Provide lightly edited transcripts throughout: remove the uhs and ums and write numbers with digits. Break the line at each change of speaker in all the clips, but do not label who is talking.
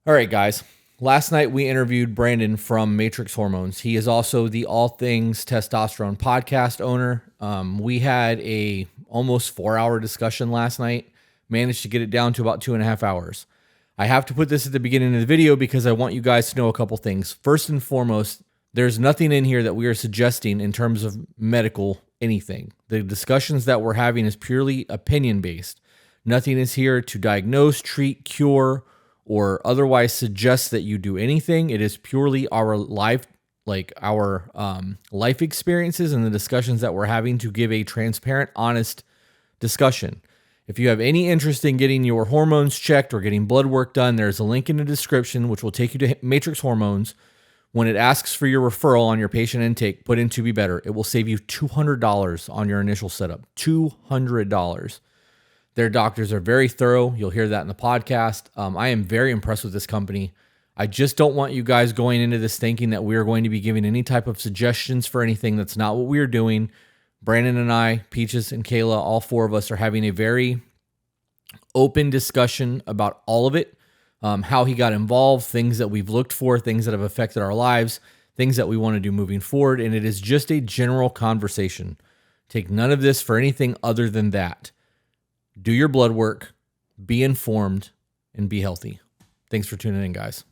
All right, guys. Last night we interviewed Brandon from Matrix Hormones. He is also the All Things Testosterone podcast owner. We had a almost 4-hour discussion last night. Managed to get it down to about 2.5 hours. I have to put this at the beginning of the video because I want you guys to know a couple things. First and foremost, there's nothing in here that we are suggesting in terms of medical anything. The discussions that we're having is purely opinion-based. Nothing is here to diagnose, treat, cure, or otherwise suggest that you do anything. It is purely our life experiences and the discussions that we're having to give a transparent, honest discussion. If you have any interest in getting your hormones checked or getting blood work done, there's a link in the description which will take you to Matrix Hormones. When it asks for your referral on your patient intake, put in to be better. It will save you $200 on your initial setup. $200. Their doctors are very thorough. You'll hear that in the podcast. I am very impressed with this company. I just don't want you guys going into this thinking that we are going to be giving any type of suggestions for anything. That's not what we are doing. Brandon and I, Peaches and Kayla, all four of us are having a very open discussion about all of it. How he got involved, things that we've looked for, things that have affected our lives, things that we want to do moving forward. And it is just a general conversation. Take none of this for anything other than that. Do your blood work, be informed, and be healthy. Thanks for tuning in, guys.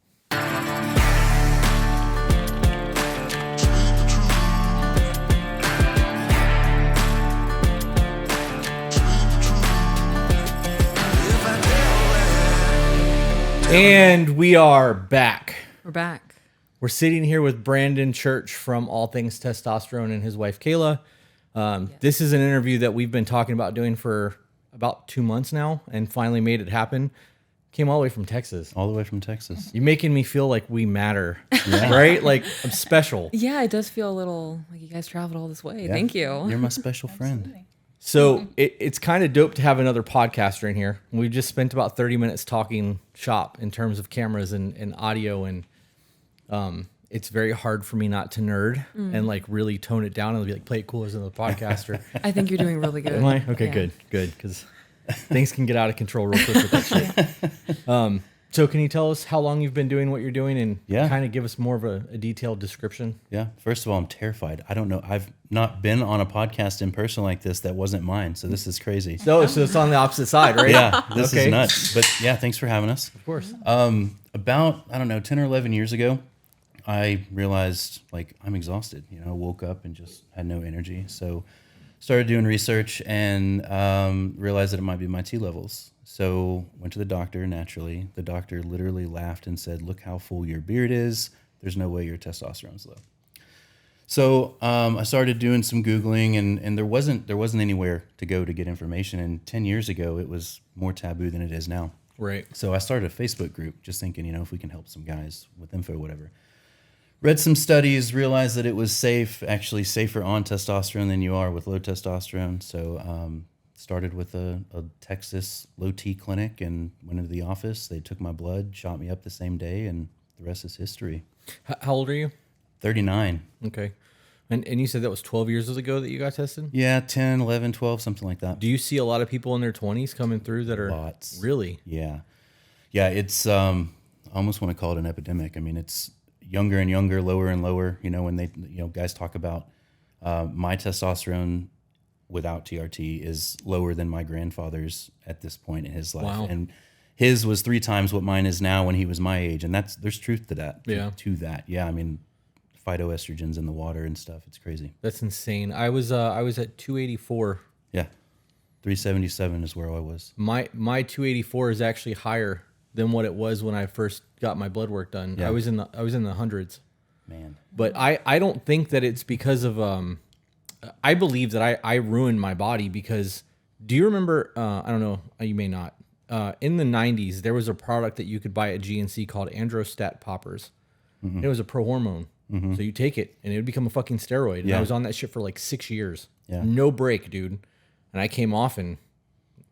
And we are back.
We're back.
We're sitting here with Brandon Church from All Things Testosterone and his wife, Kayla. This is an interview that we've been talking about doing for about 2 months now and finally made it happen. Came all the way from Texas.
All the way from Texas.
You're making me feel like we matter, right? Like I'm special.
Yeah, it does feel a little like you guys traveled all this way. Yeah. Thank you.
You're my special friend.
So it's kind of dope to have another podcaster in here. We just spent about 30 minutes talking shop in terms of cameras and audio, and it's very hard for me not to nerd and like really tone it down and be like, play it cool as another podcaster.
I think you're doing really good.
Am I? Okay, yeah. Good. Because things can get out of control real quick with that shit. So can you tell us how long you've been doing what you're doing and kind of give us more of a detailed description?
Yeah. First of all, I'm terrified. I don't know. I've not been on a podcast in person like this that wasn't mine. So this is crazy.
So it's on the opposite side, right?
Yeah. This is nuts. But yeah, thanks for having us.
Of course.
About, 10 or 11 years ago, I realized like I'm exhausted. Woke up and just had no energy. So started doing research and realized that it might be my T levels. So went to the doctor naturally. The doctor literally laughed and said, "Look how full your beard is. There's no way your testosterone's low." So I started doing some Googling and there wasn't anywhere to go to get information. And 10 years ago, it was more taboo than it is now.
Right.
So I started a Facebook group just thinking, if we can help some guys with info or whatever. Read some studies, realized that it was actually safer on testosterone than you are with low testosterone. So started with a Texas low T clinic and went into the office. They took my blood, shot me up the same day, and the rest is history.
How old are you?
39.
Okay. And you said that was 12 years ago that you got tested?
Yeah, 10, 11, 12, something like that.
Do you see a lot of people in their 20s coming through that are...
Lots.
Really?
Yeah. Yeah, it's... I almost want to call it an epidemic. I mean, it's younger and younger, lower and lower. When they, guys talk about my testosterone without TRT is lower than my grandfather's at this point in his life.
Wow.
And his was 3 times what mine is now when he was my age. And there's truth to that.
Yeah.
To that. Yeah. I mean, phytoestrogens in the water and stuff. It's crazy.
That's insane. I was at 284.
Yeah. 377 is where I was.
My 284 is actually higher than what it was when I first got my blood work done.
Yeah.
I was in the hundreds.
Man.
But I don't think that it's because of I believe that I ruined my body because do you remember I don't know, you may not. In the 90s there was a product that you could buy at GNC called Androstat Poppers. Mm-hmm. It was a pro hormone. Mm-hmm. So you take it and it would become a fucking steroid. And I was on that shit for like 6 years.
Yeah.
No break, dude. And I came off and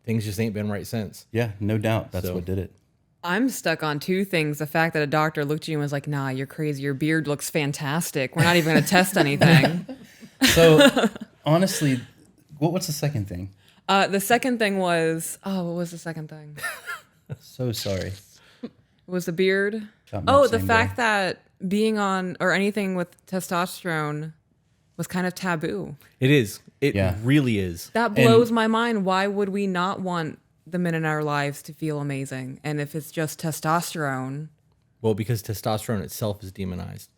things just ain't been right since.
Yeah, no doubt. That's what did it.
I'm stuck on 2 things. The fact that a doctor looked at you and was like, "Nah, you're crazy. Your beard looks fantastic. We're not even going to test anything."
So, honestly, what's the second thing?
The second thing was, what was the second thing?
So sorry.
Was the beard?
Got me
Oh,
the
the
same
fact
day.
that being on or anything with testosterone was kind of taboo.
It is. It
Yeah.
really is.
That blows my mind. Why would we not want the men in our lives to feel amazing? And if it's just testosterone.
Well, because testosterone itself is demonized.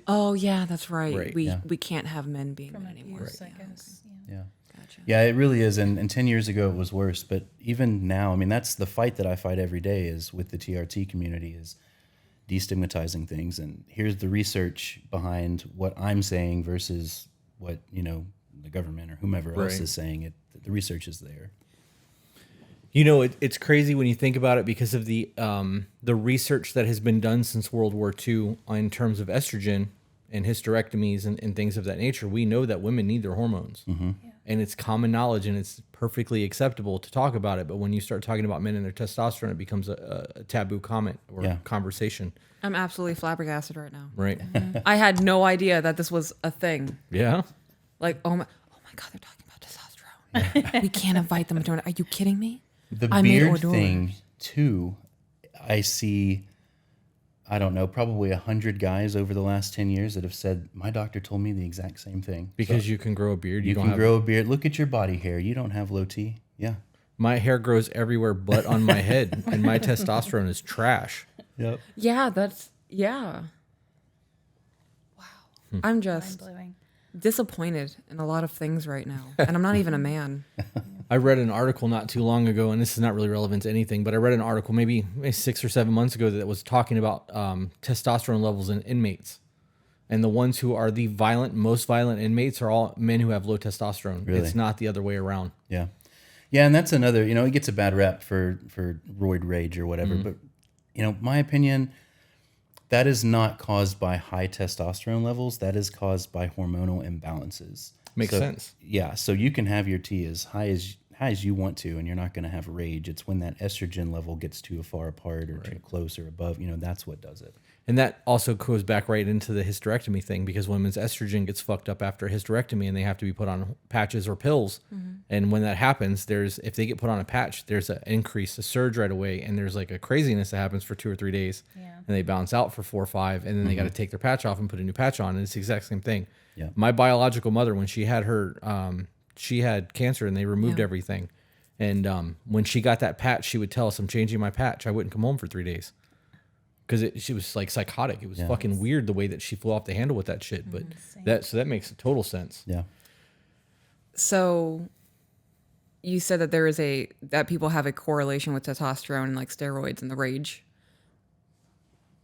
Oh, yeah, that's right.
Right,
We can't have men being men anymore.
Abuse, I guess. Yeah.
Yeah.
Gotcha.
Yeah, it really is. And 10 years ago, it was worse. But even now, I mean, that's the fight that I fight every day is with the TRT community is destigmatizing things. And here's the research behind what I'm saying versus what, the government or whomever else
Right.
is saying it. The research is there.
It's crazy when you think about it because of the research that has been done since World War II in terms of estrogen and hysterectomies and things of that nature. We know that women need their hormones. And it's common knowledge and it's perfectly acceptable to talk about it. But when you start talking about men and their testosterone, it becomes a taboo comment or
Yeah.
conversation.
I'm absolutely flabbergasted right now.
Right.
I had no idea that this was a thing.
Yeah.
Like, oh my God, they're talking about testosterone. We can't invite them to. Are you kidding me?
The
I made
beard
hors d'oeuvres.
thing, too, I see, I don't know, probably 100 guys over the last 10 years that have said, my doctor told me the exact same thing.
Because you can grow a beard.
You
don't
can
have
grow a beard. Look at your body hair. You don't have low T. Yeah.
My hair grows everywhere but on my head, and my testosterone is trash.
Yep.
Yeah, yeah. Wow. I'm just
Mind-blowing.
disappointed in a lot of things right now. And I'm not even a man.
I read an article not too long ago, and this is not really relevant to anything, but I read an article maybe 6 or 7 months ago that was talking about testosterone levels in inmates. And the ones who are the most violent inmates are all men who have low testosterone.
Really?
It's not the other way around.
Yeah. Yeah, and that's another, it gets a bad rap for roid rage or whatever. But, my opinion, that is not caused by high testosterone levels. That is caused by hormonal imbalances.
Makes sense.
Yeah, so you can have your T as high as you want to, and you're not going to have rage. It's when that estrogen level gets too far apart or too close or above, that's what does it.
And that also goes back right into the hysterectomy thing because women's estrogen gets fucked up after a hysterectomy and they have to be put on patches or pills. And when that happens, if they get put on a patch, there's an increase, a surge right away. And there's like a craziness that happens for 2 or 3 days.
Yeah.
And they bounce out for 4 or 5. And then they got to take their patch off and put a new patch on. And it's the exact same thing.
Yeah.
My biological mother, when she had she had cancer and they removed everything. And when she got that patch, she would tell us, I'm changing my patch. I wouldn't come home for 3 days. Because she was like psychotic. It was fucking weird the way that she flew off the handle with that shit. But that makes total sense.
Yeah.
So you said that that people have a correlation with testosterone and like steroids and the rage.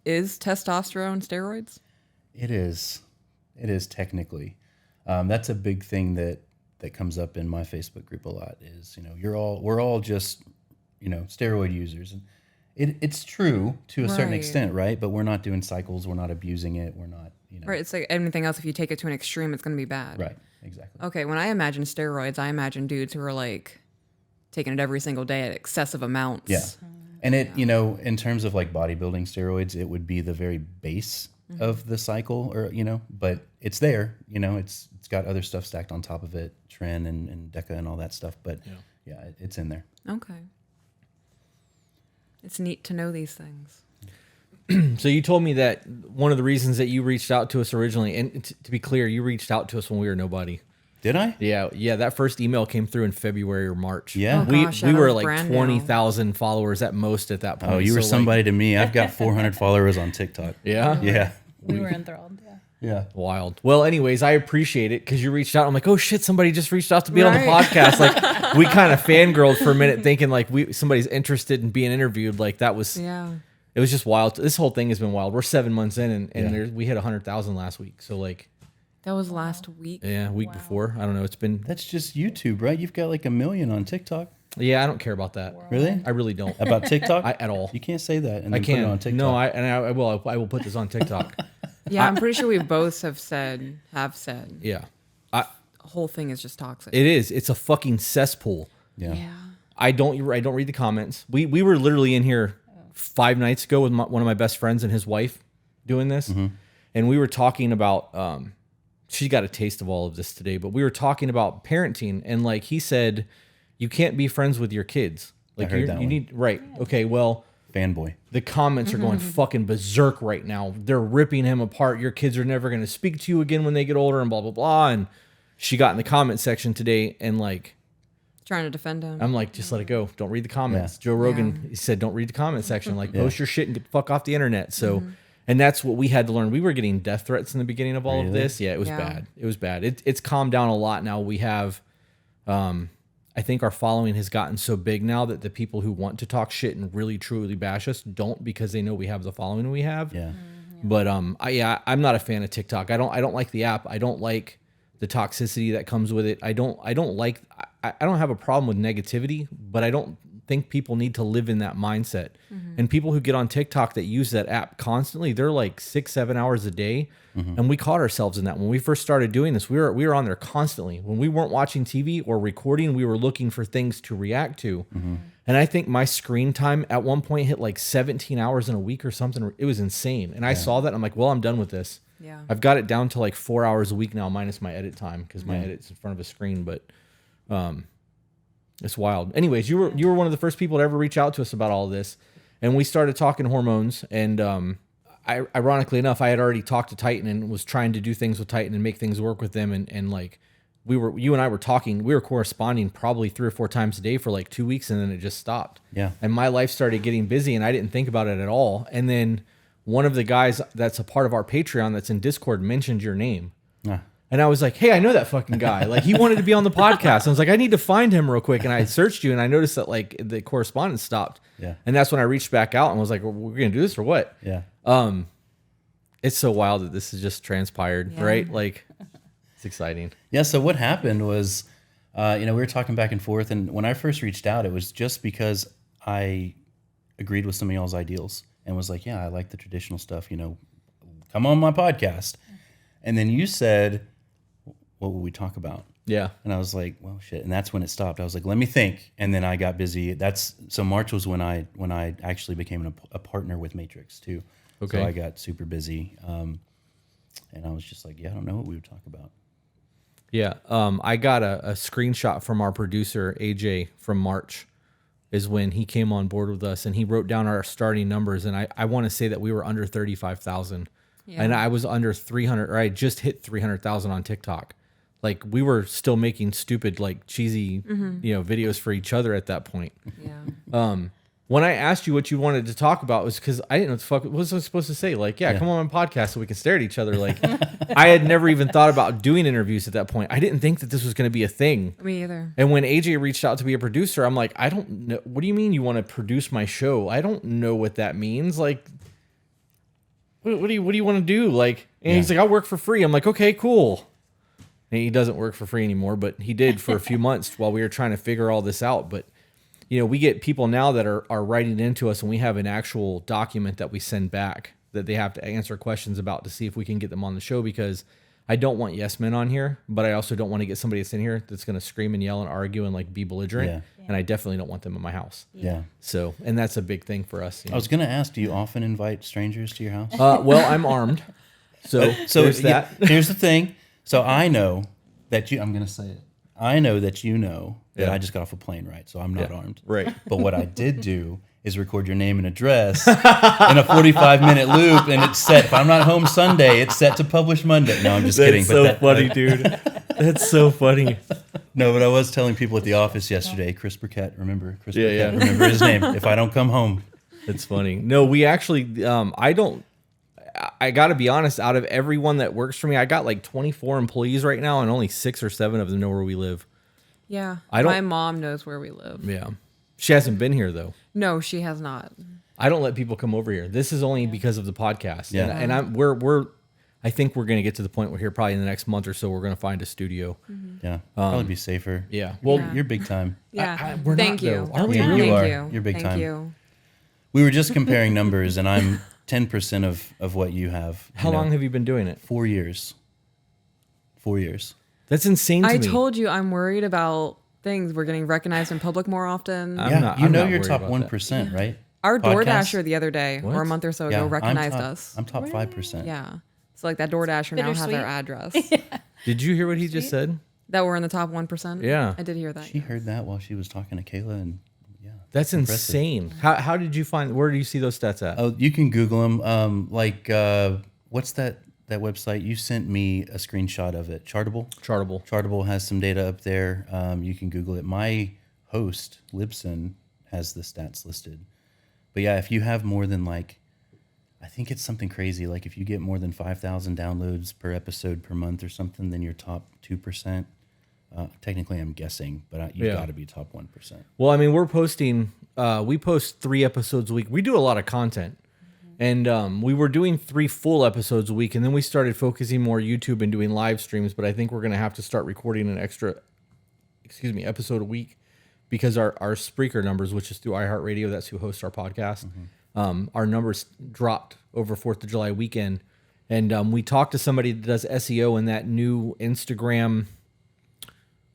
Is testosterone steroids?
It is. It is technically. That's a big thing that comes up in my Facebook group a lot is, we're all just, steroid users. And it's true to a certain
Right.
extent, right? But we're not doing cycles. We're not abusing it. We're not,
Right. It's like anything else. If you take it to an extreme, it's going to be bad.
Right. Exactly.
Okay. When I imagine steroids, I imagine dudes who are like taking it every single day at excessive amounts.
Yeah. And it, in terms of like bodybuilding steroids, it would be the very base of the cycle or, but it's there, it's got other stuff stacked on top of it, Tren and Deca and all that stuff. But yeah, it's in there.
Okay. It's neat to know these things.
So you told me that one of the reasons that you reached out to us originally, and to be clear, you reached out to us when we were nobody.
Did I?
Yeah. That first email came through in February or March.
Yeah.
Oh,
we
gosh,
we
that
were
was
like
brand new.
20,000 followers at most at that point.
Oh, you were
So,
somebody to me. I've got 400 followers on TikTok.
Yeah.
Yeah.
We were enthralled. Yeah.
Yeah.
Wild. Well, anyways, I appreciate it because you reached out. I'm like, oh shit, somebody just reached out to be on the
Right.
podcast. Like, we kind of fangirled for a minute, thinking like somebody's interested in being interviewed. Like that was,
Yeah.
it was just wild. This whole thing has been wild. We're 7 months in, and
Yeah.
we hit 100,000 last week. So like,
That was last week.
yeah, week before. I don't know. It's been,
That's just YouTube, right? You've got like 1 million on TikTok.
yeah, I don't care about that.
Really?
I really don't.
About TikTok?
At all.
You can't say that and
I
then put it on
can't.
TikTok.
No, I will. I will put this on TikTok.
Yeah, I'm pretty sure we both have said.
Yeah.
The whole thing is just toxic.
It is. It's a fucking cesspool.
Yeah.
I don't read the comments. We were literally in here 5 nights ago with one of my best friends and his wife doing this. And we were talking about, she got a taste of all of this today, but we were talking about parenting. And like he said, you can't be friends with your kids. Like
heard that
you
one.
need, right. Okay. Well,
fanboy.
The comments are going fucking berserk right now. They're ripping him apart. Your kids are never going to speak to you again when they get older and blah, blah, blah. And she got in the comment section today and like,
Trying to defend him.
I'm like, just let it go. Don't read the comments.
Yeah.
Joe Rogan,
Yeah.
he said, don't read the comment section. Like, post your shit and get the fuck off the internet. So, and that's what we had to learn. We were getting death threats in the beginning of all of
Really?
this. Yeah, it was
Yeah.
bad. It was bad. It's calmed down a lot now. We have, I think our following has gotten so big now that the people who want to talk shit and really truly bash us don't, because they know we have the following we have.
Yeah.
But I'm not a fan of TikTok. I don't like the app. I don't like the toxicity that comes with it. I don't have a problem with negativity, but I don't think people need to live in that mindset. And people who get on TikTok that use that app constantly, they're like 6-7 hours a day. And we caught ourselves in that. When we first started doing this, we were on there constantly. When we weren't watching TV or recording, we were looking for things to react to. And I think my screen time at one point hit like 17 hours in a week or something. It was insane. And I saw that. I'm like, well, I'm done with this.
Yeah.
I've got it down to like 4 hours a week now, minus my edit time, because my edit's in front of a screen. But it's wild. Anyways, you were one of the first people to ever reach out to us about all of this, and we started talking hormones. And ironically enough, I had already talked to Titan and was trying to do things with Titan and make things work with them. And like you and I were talking, we were corresponding probably 3 or 4 times a day for like 2 weeks, and then it just stopped.
Yeah.
And my life started getting busy, and I didn't think about it at all. And then one of the guys that's a part of our Patreon that's in Discord mentioned your name.
Ah.
And I was like, hey, I know that fucking guy. Like, he wanted to be on the podcast. I was like, I need to find him real quick. And I searched you, and I noticed that like the correspondence stopped.
Yeah.
And that's when I reached back out and was like, well, we're going to do this or what?
Yeah.
It's so wild that this has just transpired,
Yeah.
right? Like, it's exciting.
Yeah. So what happened was, we were talking back and forth, and when I first reached out, it was just because I agreed with some of y'all's ideals and was like, yeah, I like the traditional stuff, come on my podcast. And then you said, what will we talk about?
Yeah.
And I was like, well, shit. And that's when it stopped. I was like, let me think. And then I got busy. So March was when I actually became a partner with Matrix too.
Okay.
So I got super busy. And I was just like, yeah, I don't know what we would talk about.
Yeah. I got a screenshot from our producer, AJ, from March, is when he came on board with us, and he wrote down our starting numbers. And I want to say that we were under 35,000.
Yeah.
And I was under 300, or I just hit 300,000 on TikTok. Like, we were still making stupid, like, cheesy, videos for each other at that point.
Yeah.
When I asked you what you wanted to talk about, was because I didn't know what the fuck, what was I supposed to say? Like, yeah, come on my podcast so we can stare at each other. Like, I had never even thought about doing interviews at that point. I didn't think that this was going to be a thing.
Me either.
And when AJ reached out to be a producer, I'm like, I don't know. What do you mean you want to produce my show? I don't know what that means. Like, what do you want to do? Like, and he's like, I'll work for free. I'm like, okay, cool. And he doesn't work for free anymore, but he did for a few months while we were trying to figure all this out. But we get people now that are writing into us, and we have an actual document that we send back that they have to answer questions about to see if we can get them on the show, because I don't want yes men on here, but I also don't want to get somebody that's in here that's going to scream and yell and argue and like be belligerent.
Yeah.
And I definitely don't want them in my house.
Yeah.
So, and that's a big thing for us.
I was going to ask, do you often invite strangers to your house?
Well, I'm armed. So there's that.
Here's the thing. So I know that I'm going to say it. I know that that I just got off a plane, right? So I'm not armed.
Right.
But what I did do is record your name and address in a 45-minute loop, and it's set. If I'm not home Sunday, it's set to publish Monday. No, I'm just kidding.
That's so funny, dude. That's so funny.
No, but I was telling people at the office yesterday, Chris Burkett, remember? Chris Burkett,
yeah.
remember his name. If I don't come home.
It's funny. No, we actually, I got to be honest, out of everyone that works for me, I got like 24 employees right now, and only 6 or 7 of them know where we live.
Yeah.
I don't-
My mom knows where we live.
Yeah. She hasn't been here, though.
No, she has not.
I don't let people come over here. This is only because of the podcast.
Yeah.
And I think we're going to get to the point where here probably in the next month or so, we're going to find a studio.
Yeah, probably be safer.
Yeah.
Well,
Yeah.
you're big time.
Yeah.
we're
Thank
not,
you.
though. Are we
Yeah,
really?
you
Thank
are.
you.
You're big
Thank
time.
you.
We were just comparing numbers, and I'm 10% of what you have.
How long have you been doing it?
4 years. 4 years.
That's insane to
I
me.
told you I'm worried about things. We're getting recognized in public more often.
I'm
Yeah,
not-
you
I'm
know
not
you're
worried
top
about
1%, right?
Our
Podcast?
DoorDasher the other day, or a month or so ago,
I'm
recognized
top-
us.
I'm top 5%.
Yeah. So like that DoorDasher now has
Bittersweet.
our address.
Did you hear what he just said?
That we're in the top 1%.
Yeah.
I did hear that.
She heard that while she was talking to Kayla, and
That's insane. How did you where do you see those stats at?
Oh, you can Google them. What's that website? You sent me a screenshot of it. Chartable? Chartable has some data up there. You can Google it. My host, Libsyn, has the stats listed. But yeah, if you have more than I think it's something crazy. Like if you get more than 5,000 downloads per episode per month or something, then you're top 2%. Technically, I'm guessing, but you've got to be top 1%.
Well, I mean, we're posting, we post 3 episodes a week. We do a lot of content. And we were doing 3 full episodes a week, and then we started focusing more YouTube and doing live streams. But I think we're going to have to start recording an extra, episode a week, because our Spreaker numbers, which is through iHeartRadio, that's who hosts our podcast, our numbers dropped over 4th of July weekend. And we talked to somebody that does SEO in that new Instagram.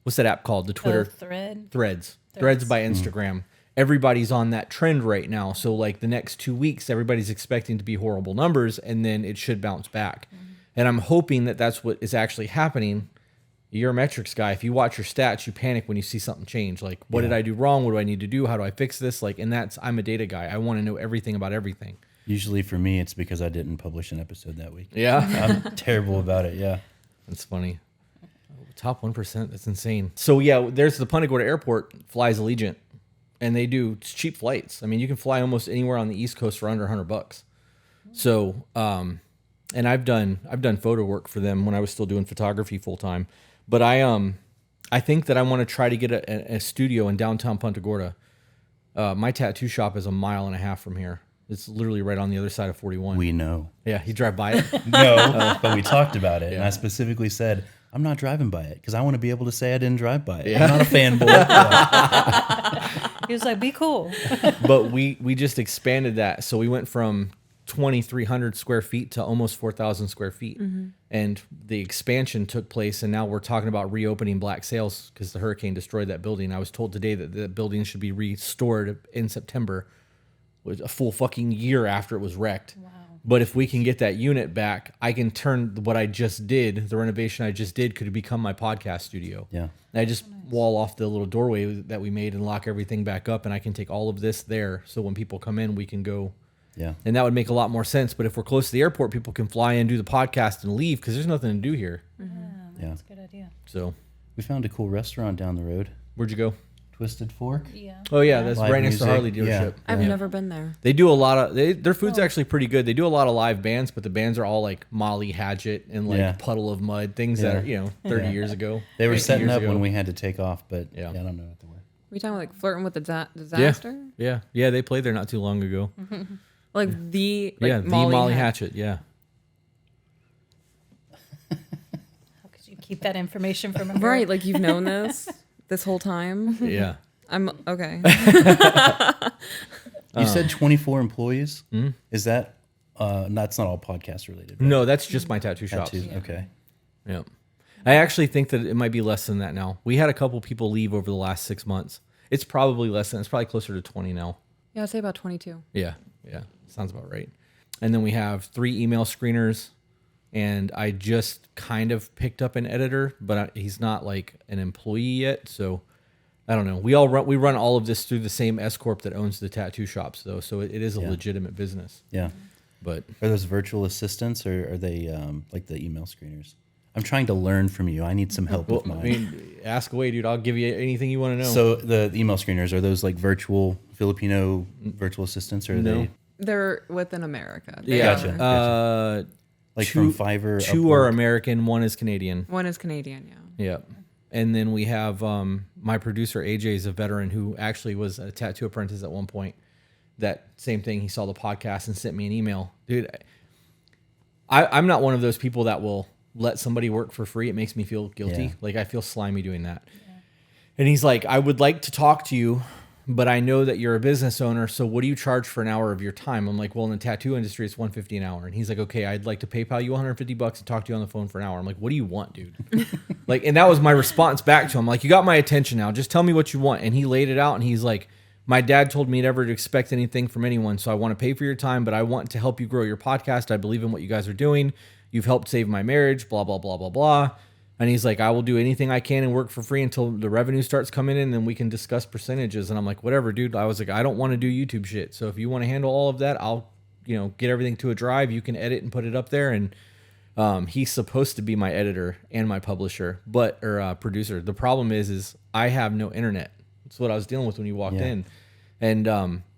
What's that app called? The Twitter Threads by Instagram. Everybody's on that trend right now. So like the next 2 weeks, everybody's expecting to be horrible numbers, and then it should bounce back. And I'm hoping that that's what is actually happening. You're a metrics guy. If you watch your stats, you panic when you see something change. Like, what did I do wrong? What do I need to do? How do I fix this? I'm a data guy. I want to know everything about everything.
Usually for me, it's because I didn't publish an episode that week.
Yeah.
I'm terrible about it. Yeah.
That's funny. Top 1%. That's insane. So yeah, there's the Punta Gorda Airport flies Allegiant, and they do cheap flights. I mean, you can fly almost anywhere on the East Coast for under $100. So, and I've done photo work for them when I was still doing photography full time. But I think that I want to try to get a studio in downtown Punta Gorda. My tattoo shop is 1.5 miles from here. It's literally right on the other side of 41.
We know.
Yeah, you drive by it?
No, but we talked about it, and I specifically said, I'm not driving by it because I want to be able to say I didn't drive by it. Yeah. I'm not a fanboy.
He was like, be cool.
But we just expanded that. So we went from 2,300 square feet to almost 4,000 square feet. And the expansion took place, and now we're talking about reopening Black Sails because the hurricane destroyed that building. I was told today that the building should be restored in September, a full fucking year after it was wrecked. Wow. But if we can get that unit back, I can turn what I just did, the renovation I just did, could become my podcast studio.
Yeah.
And I just wall off the little doorway that we made and lock everything back up, and I can take all of this there. So when people come in, we can go.
Yeah.
And that would make a lot more sense. But if we're close to the airport, people can fly in, do the podcast, and leave because there's nothing to do here.
That's a good idea.
So
we found a cool restaurant down the road.
Where'd you go?
Twisted Fork.
Yeah.
Oh yeah, that's
Live
right next to
music.
Harley dealership.
Yeah.
I've never been there.
They do a lot of their food's actually pretty good. They do a lot of live bands, but the bands are all like Molly Hatchet and Puddle of Mud, things that are 30 years ago.
They were
50
setting
years
up
ago.
when we had to take off, but
Yeah.
I don't know what they were.
We talking like flirting with the disaster?
Yeah. They played there not too long ago.
Like the
Molly Hatchet. Yeah.
How could you keep that information from him?
Right, like you've known this whole time.
Yeah.
I'm okay.
You said 24 employees. Is that that's not all podcast related? Right?
No, that's just my tattoo shop.
Tattoos. Okay.
Yeah. I actually think that it might be less than that now. We had a couple people leave over the last 6 months. It's probably less than. It's probably closer to 20 now.
Yeah, I'd say about 22.
Yeah. Sounds about right. And then we have 3 email screeners, and I just kind of picked up an editor, but he's not like an employee yet, so I don't know. We run all of this through the same S corp that owns the tattoo shops, though, so it is a legitimate business.
Yeah.
But
are those virtual assistants, or are they like the email screeners? I'm trying to learn from you. I need some help with mine.
I mean, ask away, dude. I'll give you anything you want to know.
So the email screeners, are those like virtual Filipino virtual assistants, or are they
They're within America.
Gotcha. Like from Fiverr?
2 are American, 1 is Canadian.
One is Canadian, yeah.
Yep. And then we have my producer, AJ, is a veteran who actually was a tattoo apprentice at one point. That same thing, he saw the podcast and sent me an email. Dude, I'm not one of those people that will let somebody work for free. It makes me feel guilty.
Yeah.
Like I feel slimy doing that. Yeah. And he's like, I would like to talk to you, but I know that you're a business owner. So what do you charge for an hour of your time? I'm like, well, in the tattoo industry, it's $150 an hour. And he's like, okay, I'd like to PayPal you $150 and talk to you on the phone for an hour. I'm like, what do you want, dude? Like, and that was my response back to him. Like, you got my attention now. Just tell me what you want. And he laid it out, and he's like, my dad told me never to expect anything from anyone. So I want to pay for your time, but I want to help you grow your podcast. I believe in what you guys are doing. You've helped save my marriage, blah, blah, blah, blah, blah. And he's like, I will do anything I can and work for free until the revenue starts coming in, and then we can discuss percentages. And I'm like, whatever, dude. I was like, I don't want to do YouTube shit. So if you want to handle all of that, I'll, get everything to a drive. You can edit and put it up there. And he's supposed to be my editor and my publisher, or producer. The problem is I have no internet. That's what I was dealing with when you walked in. And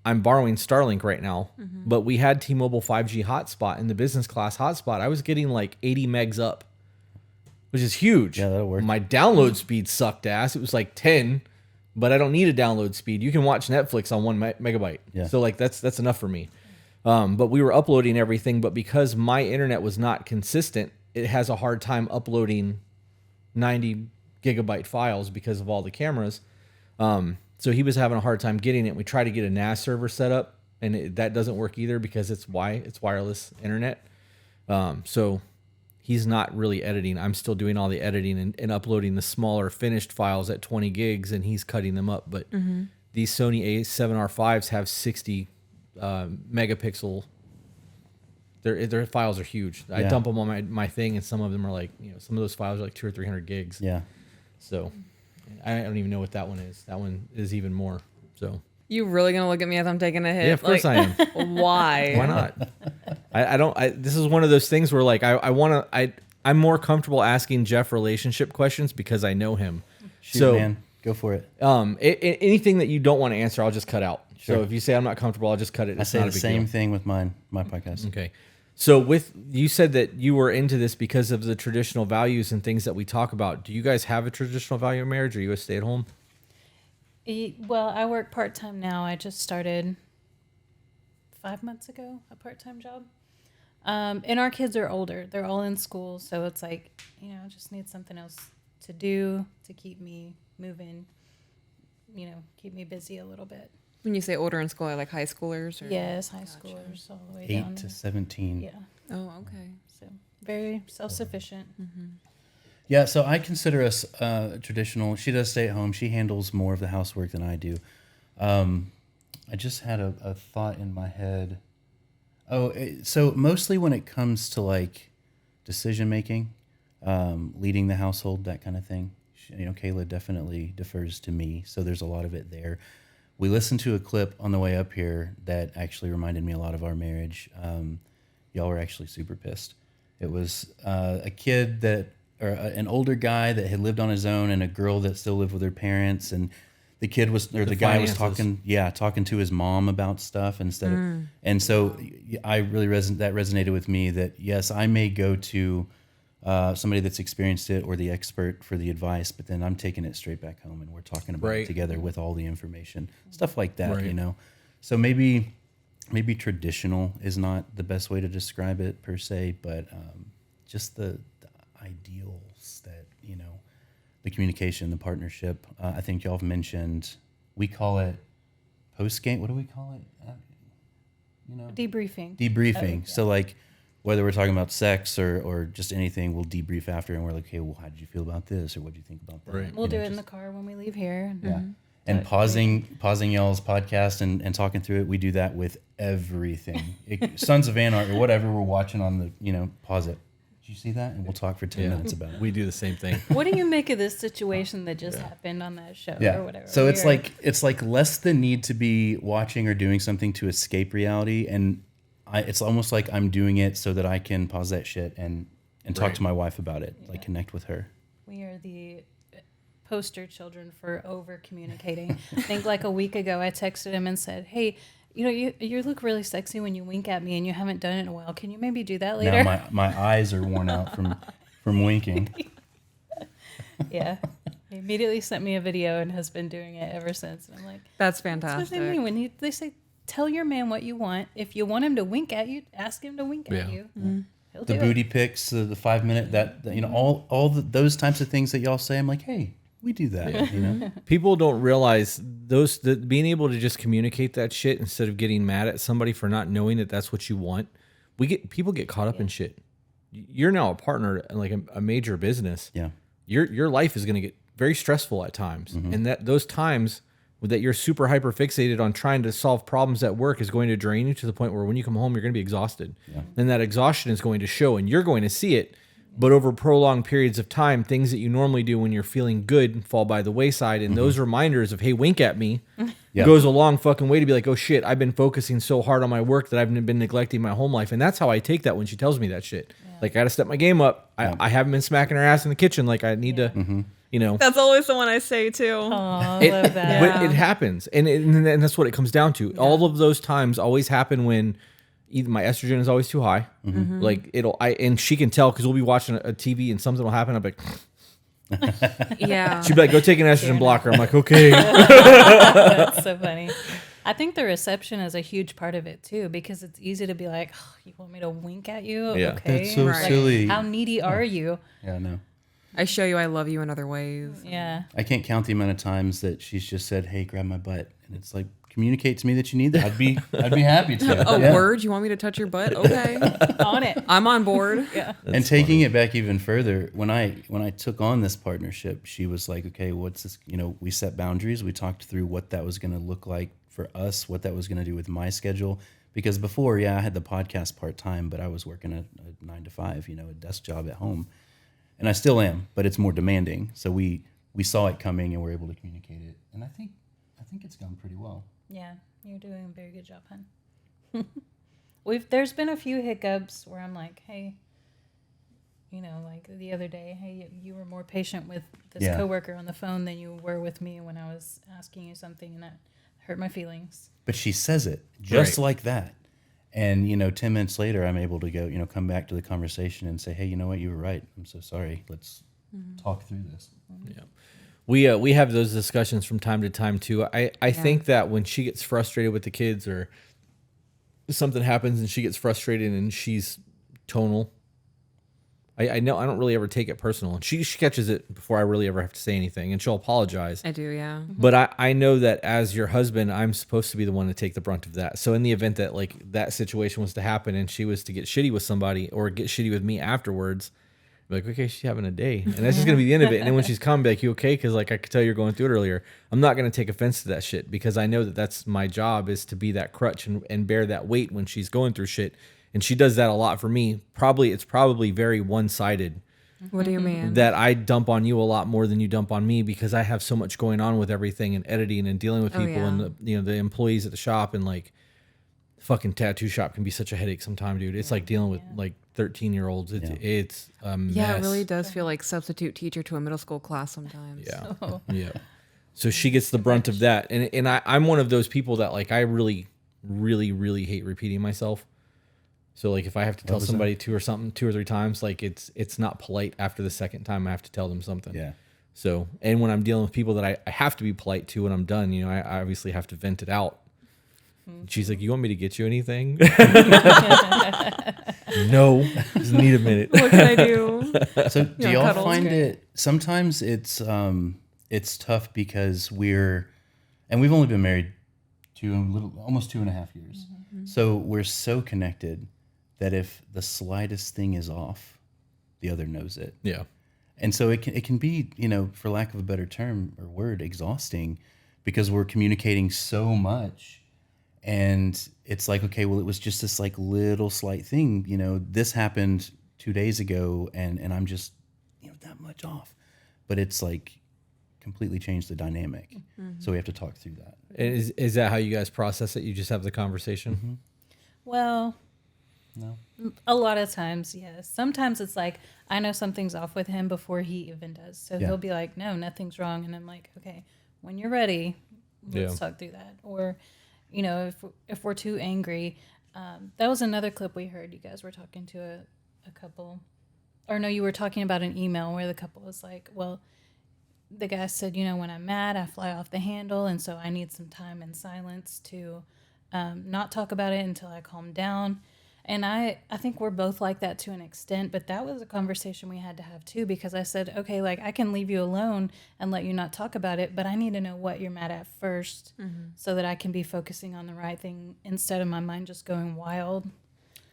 I'm borrowing Starlink right now, but we had T-Mobile 5G hotspot in the business class hotspot. I was getting like 80 megs up, which is huge.
Yeah, that'll work.
My download speed sucked ass. It was like 10, but I don't need a download speed. You can watch Netflix on 1 megabyte.
Yeah.
So like that's enough for me. But we were uploading everything, but because my internet was not consistent, it has a hard time uploading 90 gigabyte files because of all the cameras. So he was having a hard time getting it. We tried to get a NAS server set up, and that doesn't work either because it's wireless internet. So he's not really editing. I'm still doing all the editing and uploading the smaller finished files at 20 gigs, and he's cutting them up. But these Sony A7R5s have 60 megapixel. Their files are huge. I dump them on my thing, and some of them are like, some of those files are like 200 or 300 gigs.
Yeah.
So I don't even know what that one is. That one is even more. So
You really gonna look at me as I'm taking a hit?
yeah, of course I am.
Why?
Why not? I don't. This is one of those things where like I'm more comfortable asking Jeff relationship questions because I know him.
Shoot, man. Go for it.
Anything that you don't want to answer, I'll just cut out.
Sure.
So if you say I'm not comfortable, I'll just cut it.
I say the same thing with my podcast.
Okay. So you said that you were into this because of the traditional values and things that we talk about. Do you guys have a traditional value of marriage? Or are you a stay-at-home?
Well, I work part-time now. I just started 5 months ago, a part-time job. And our kids are older. They're all in school. So it's like, I just need something else to do to keep me moving, keep me busy a little bit.
When you say older in school, like high schoolers? Or?
Yes, high schoolers all the way down.
8 to 17.
Yeah.
Oh, okay.
So very self-sufficient.
Yeah, so I consider us traditional. She does stay at home. She handles more of the housework than I do. I just had a thought in my head. So mostly when it comes to like decision making, leading the household, that kind of thing, Kayla definitely defers to me. So there's a lot of it there. We listened to a clip on the way up here that actually reminded me a lot of our marriage. Y'all were actually super pissed. It was a kid an older guy that had lived on his own and a girl that still lived with her parents. And the kid the guy was talking to his mom about stuff instead of, and so I really that resonated with me that yes, I may go to somebody that's experienced it or the expert for the advice, but then I'm taking it straight back home and we're talking about it together with all the information, stuff like that, So maybe traditional is not the best way to describe it per se, but just the ideals that, the communication, the partnership. I think y'all have mentioned, we call it post-game. What do we call it?
Debriefing.
Debriefing.
Yeah.
So like, whether we're talking about sex or just anything, we'll debrief after and we're like, okay, well, how did you feel about this? Or what did you think about that?
Right.
We'll do it in the car when we leave here.
Yeah. And pausing y'all's podcast and talking through it. We do that with everything. Sons of Anarchy or whatever we're watching on the, pause it. Did you see that? And we'll talk for 10 minutes about it.
We do the same thing.
What do you make of this situation that just happened on that show or whatever?
So it's like less the need to be watching or doing something to escape reality. And it's almost like I'm doing it so that I can pause that shit and talk to my wife about it, like connect with her.
We are the poster children for over communicating. I think like a week ago I texted him and said, hey, you look really sexy when you wink at me and you haven't done it in a while. Can you maybe do that later?
Now my eyes are worn out from winking.
Yeah. He immediately sent me a video and has been doing it ever since. And I'm like,
That's
that's
fantastic.
what they mean when they say, tell your man what you want. If you want him to wink at you, ask him to wink at you. He'll
The
do
booty pics, the 5 minute, those types of things that y'all say. I'm like, hey, we do that.
People don't realize being able to just communicate that shit instead of getting mad at somebody for not knowing that that's what you want. People get caught up in shit. You're now a partner in like a major business.
Yeah.
Your life is going to get very stressful at times, and that those times that you're super hyper fixated on trying to solve problems at work is going to drain you to the point where when you come home you're going to be exhausted, and that exhaustion is going to show, and you're going to see it But over prolonged periods of time, things that you normally do when you're feeling good fall by the wayside. And those reminders of, hey, wink at me, goes a long fucking way to be like, oh shit, I've been focusing so hard on my work that I've been neglecting my home life. And that's how I take that when she tells me that shit. Yeah. Like, I got to step my game up. I haven't been smacking her ass in the kitchen like I need to, you know.
That's always the one I say too.
Oh, I love that.
But it happens. And that's what it comes down to. Yeah. All of those times always happen when either my estrogen is always too high. Like and she can tell because we'll be watching a TV and something will happen. I'm like,
yeah.
She'd be like, go take an estrogen blocker. I'm like, okay.
That's so funny. I think the reception is a huge part of it too, because it's easy to be like, oh, you want me to wink at you?
Yeah.
Okay.
That's so silly.
How needy are you?
Yeah, no.
I show you I love you in other ways.
Yeah.
I can't count the amount of times that she's just said, hey, grab my butt. And it's like, communicate to me that you need that. I'd be happy to.
Oh, word? You want me to touch your butt? Okay.
On it.
I'm on board.
Yeah.
And taking it back even further, when I took on this partnership, she was like, okay, what's this? You know, we set boundaries. We talked through what that was going to look like for us, what that was going to do with my schedule. Because before, I had the podcast part-time, but I was working a 9 to 5, you know, a desk job at home. And I still am, but it's more demanding. So we saw it coming and we're able to communicate it. And I think it's gone pretty well.
Yeah, you're doing a very good job, hon. There's been a few hiccups where I'm like, hey, you know, like the other day, hey, you were more patient with this coworker on the phone than you were with me when I was asking you something, and that hurt my feelings.
But she says it just like that. And, you know, 10 minutes later, I'm able to go, you know, come back to the conversation and say, hey, you know what? You were right. I'm so sorry. Let's talk through this.
Yeah. We have those discussions from time to time too. I think that when she gets frustrated with the kids or something happens and she gets frustrated and she's tonal, I know I don't really ever take it personal. And she catches it before I really ever have to say anything, and she'll apologize.
I do, yeah.
But I know that as your husband, I'm supposed to be the one to take the brunt of that. So in the event that like that situation was to happen and she was to get shitty with somebody or get shitty with me afterwards, I'd be like, okay, she's having a day. And that's just going to be the end of it. And then when she's calm, be like, you okay? Because like I could tell you're going through it earlier. I'm not going to take offense to that shit because I know that that's my job is to be that crutch and bear that weight when she's going through shit. And she does that a lot for me. It's probably very one-sided.
What do you mean?
That I dump on you a lot more than you dump on me because I have so much going on with everything and editing and dealing with people and the employees at the shop, and like fucking tattoo shop can be such a headache sometimes, dude. It's like dealing with like 13-year-olds. It's a mess.
Yeah, it really does feel like substitute teacher to a middle school class sometimes.
Yeah. Yeah. So she gets the brunt of that. And I'm one of those people that like I really, really, really hate repeating myself. So like if I have to tell somebody two or 3 times, like it's not polite after the second time I have to tell them something.
Yeah.
So, and when I'm dealing with people that I have to be polite to when I'm done, you know, I obviously have to vent it out. She's like, you want me to get you anything? No, just need a minute.
What can I do?
So do y'all
cuddles.
find it, sometimes it's tough because we've only been married almost 2.5 years. So we're so connected that if the slightest thing is off, the other knows it.
Yeah.
And so it can be, you know, for lack of a better term or word, exhausting because we're communicating so much. And it's like, okay, well, it was just this like little slight thing, you know, this happened 2 days ago and I'm just, you know, that much off. But it's like completely changed the dynamic. So we have to talk through that.
And is that how you guys process it? You just have the conversation?
Well,
No.
a lot of times, yes. Sometimes it's like, I know something's off with him before he even does. So he'll be like, no, nothing's wrong. And I'm like, okay, when you're ready, let's talk through that. Or, you know, if we're too angry, that was another clip we heard. You guys were talking to a couple, or no, you were talking about an email where the couple was like, well, the guy said, you know, when I'm mad, I fly off the handle. And so I need some time in silence to not talk about it until I calm down. And I think we're both like that to an extent, but that was a conversation we had to have too, because I said, okay, like I can leave you alone and let you not talk about it, but I need to know what you're mad at first so that I can be focusing on the right thing instead of my mind just going wild.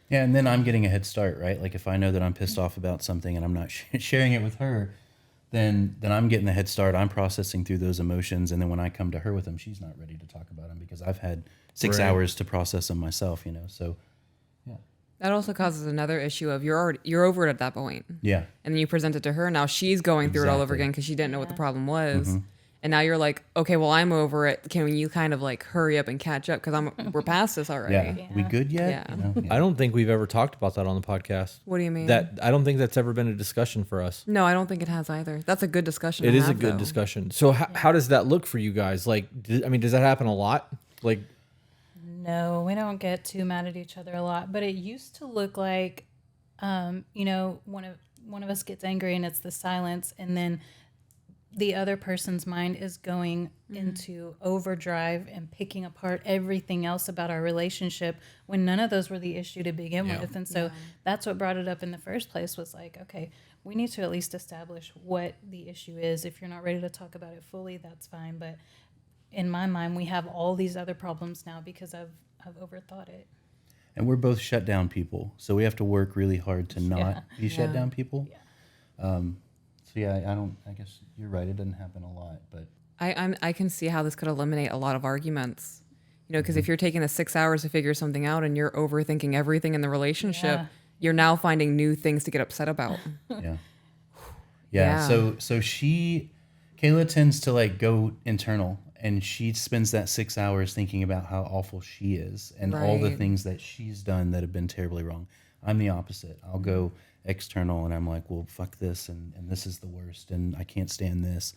Yeah, and then I'm getting a head start, right? Like if I know that I'm pissed off about something and I'm not sharing it with her, then I'm getting the head start. I'm processing through those emotions, and then when I come to her with them, she's not ready to talk about them because I've had 6 hours to process them myself, you know. So, yeah.
That also causes another issue of you're over it at that point.
Yeah.
And then you present it to her. Now she's going through it all over
Exactly.
again because she didn't know what the problem was.
Mm-hmm.
And now you're like, okay, well, I'm over it. Can you kind of like hurry up and catch up? Because we're past this already.
Yeah. We good yet?
Yeah.
You know?
I don't think we've ever talked about that on the podcast.
What do you mean?
That I don't think that's ever been a discussion for us.
No, I don't think it has either. That's a good discussion.
It
to
is a
have,
good
though.
discussion. So how does that look for you guys? Like, I mean, does that happen a lot? Like,
No, we don't get too mad at each other a lot, but it used to look like, you know, one of us gets angry and it's the silence, and then the other person's mind is going into overdrive and picking apart everything else about our relationship when none of those were the issue to begin with. And so that's what brought it up in the first place, was like, okay, we need to at least establish what the issue is. If you're not ready to talk about it fully, that's fine. But in my mind, we have all these other problems now because I've overthought it.
And we're both shut down people, so we have to work really hard to not be shut down people.
Yeah.
So yeah, I guess you're right. It doesn't happen a lot, but
I can see how this could eliminate a lot of arguments. You know, because if you're taking the 6 hours to figure something out and you're overthinking everything in the relationship, you're now finding new things to get upset about.
yeah.
Yeah.
So Kayla tends to like go internal, and she spends that 6 hours thinking about how awful she is and all the
Right.
things that she's done that have been terribly wrong. I'm the opposite. I'll go external and I'm like, well, fuck this, and this is the worst, and I can't stand this.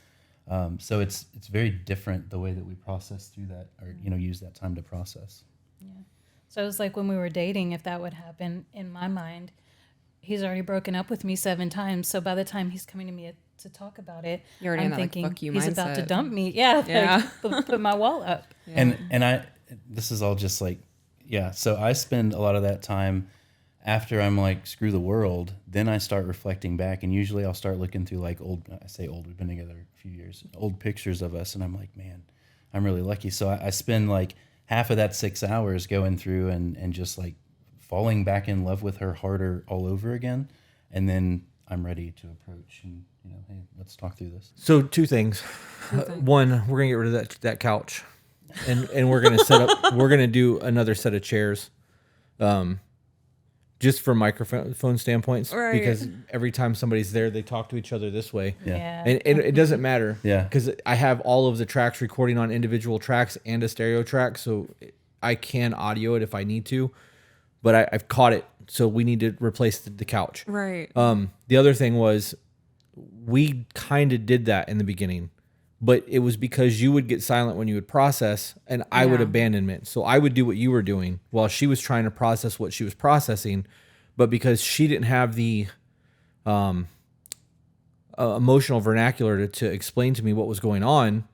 So it's very different the way that we process through that, or use that time to process.
Yeah. So it was like when we were dating, if that would happen in my mind, he's already broken up with me 7 times. So by the time he's coming to me to talk about it,
You're already
I'm
in that, like,
thinking
fuck you
he's about to
mindset.
dump me. Yeah.
Yeah.
Like, put my wall up.
And this is all just like, so I spend a lot of that time after I'm like, screw the world, then I start reflecting back, and usually I'll start looking through like old, we've been together a few years, old pictures of us, and I'm like, man, I'm really lucky. So I spend like half of that 6 hours going through and just like falling back in love with her harder all over again, and then I'm ready to approach and, hey, let's talk through this.
so 2 things. One, we're gonna get rid of that couch, and we're gonna set up. We're gonna do another set of chairs, just for microphone standpoints,
Right.
because every time somebody's there, they talk to each other this way.
Yeah.
And it doesn't matter.
Yeah.
Because I have all of the tracks recording on individual tracks and a stereo track, so I can audio it if I need to. But I've caught it, so we need to replace the couch.
Right.
The other thing was, we kind of did that in the beginning, but it was because you would get silent when you would process, and I would
Yeah.
abandonment. So I would do what you were doing while she was trying to process what she was processing, but because she didn't have the emotional vernacular to explain to me what was going on,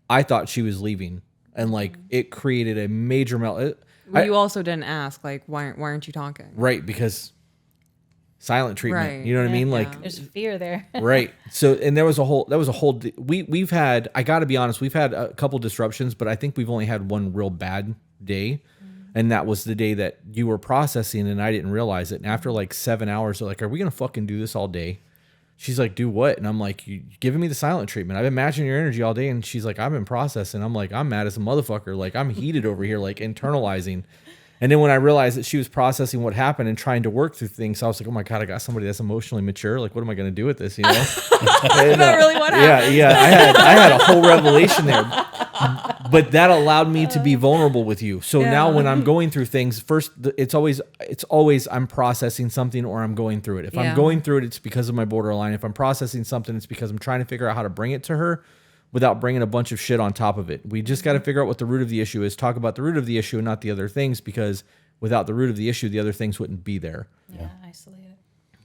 I thought she was leaving, and like it created a major melt.
Well, you also didn't ask, like, why aren't you talking?
Right, because silent treatment.
Right.
You know what I mean?
Yeah.
Like,
There's fear there.
right. So, and that was a whole, we've had, I got to be honest, we've had a couple disruptions, but I think we've only had one real bad day. And that was the day that you were processing and I didn't realize it. And after like 7 hours, they're like, are we going to fucking do this all day? She's like, do what? And I'm like, you giving me the silent treatment. I've been matching your energy all day. And she's like, I've been processing. I'm like, I'm mad as a motherfucker. Like, I'm heated over here, like internalizing. And then when I realized that she was processing what happened and trying to work through things, I was like, oh my God, I got somebody that's emotionally mature. Like, what am I going to do with this? You know?
Is that really what happened?
Yeah. I had a whole revelation there. But that allowed me to be vulnerable with you. So now when I'm going through things, first, it's always I'm processing something or I'm going through it. If I'm going through it, it's because of my borderline. If I'm processing something, it's because I'm trying to figure out how to bring it to her without bringing a bunch of shit on top of it. We just got to figure out what the root of the issue is, talk about the root of the issue and not the other things, because without the root of the issue, the other things wouldn't be there.
Yeah, isolate it.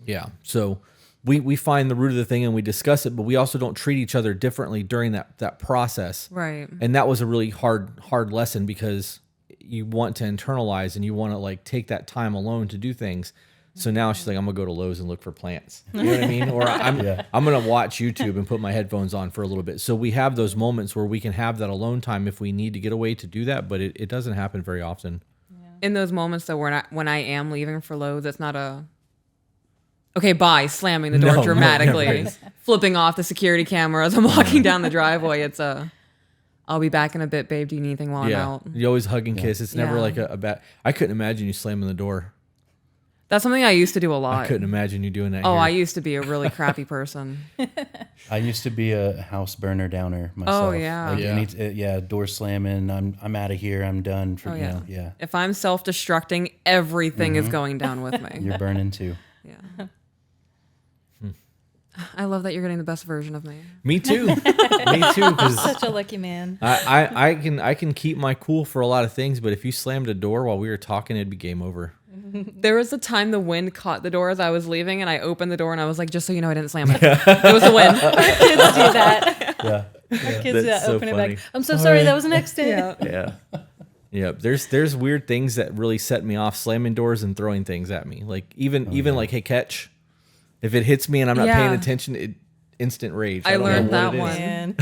Yeah. So we find the root of the thing and we discuss it, but we also don't treat each other differently during that process.
Right.
And that was a really hard lesson, because you want to internalize and you want to like take that time alone to do things. So now she's like, I'm gonna go to Lowe's and look for plants. You know what I mean? Or I'm gonna watch YouTube and put my headphones on for a little bit. So we have those moments where we can have that alone time if we need to get away to do that, but it doesn't happen very often.
In those moments, though, when I am leaving for Lowe's, it's not a okay, bye, slamming the door
No,
dramatically,
never is.
flipping off the security camera as I'm walking down the driveway. It's I'll be back in a bit, babe. Do you need anything while I'm out?
You always hug and kiss. It's never
Yeah.
like a bad. I couldn't imagine you slamming the door.
That's something I used to do a lot.
I couldn't imagine you doing that.
Oh,
here.
I used to be a really crappy person.
I used to be a house burner downer myself.
Oh, yeah.
Like
Yeah.
door slamming. I'm out of here. I'm done. For,
Oh, yeah.
Yeah.
If I'm self-destructing, everything is going down with me.
You're burning too.
Yeah. I love that you're getting the best version of me.
Me too. Me too. Because
Such a lucky man.
I can keep my cool for a lot of things, but if you slammed a door while we were talking, it'd be game over.
There was a time the wind caught the door as I was leaving, and I opened the door and I was like, just so you know, I didn't slam it. It was the wind.
Kids do that.
Yeah.
Our kids
That's so
open it
funny.
back. I'm so sorry. That was an accident.
Yeah.
Yeah. Yeah. There's weird things that really set me off, slamming doors and throwing things at me. Like even like, hey, catch. If it hits me and I'm not paying attention, it instant rage.
I
don't know
learned
what
that
it is.
one.
Man.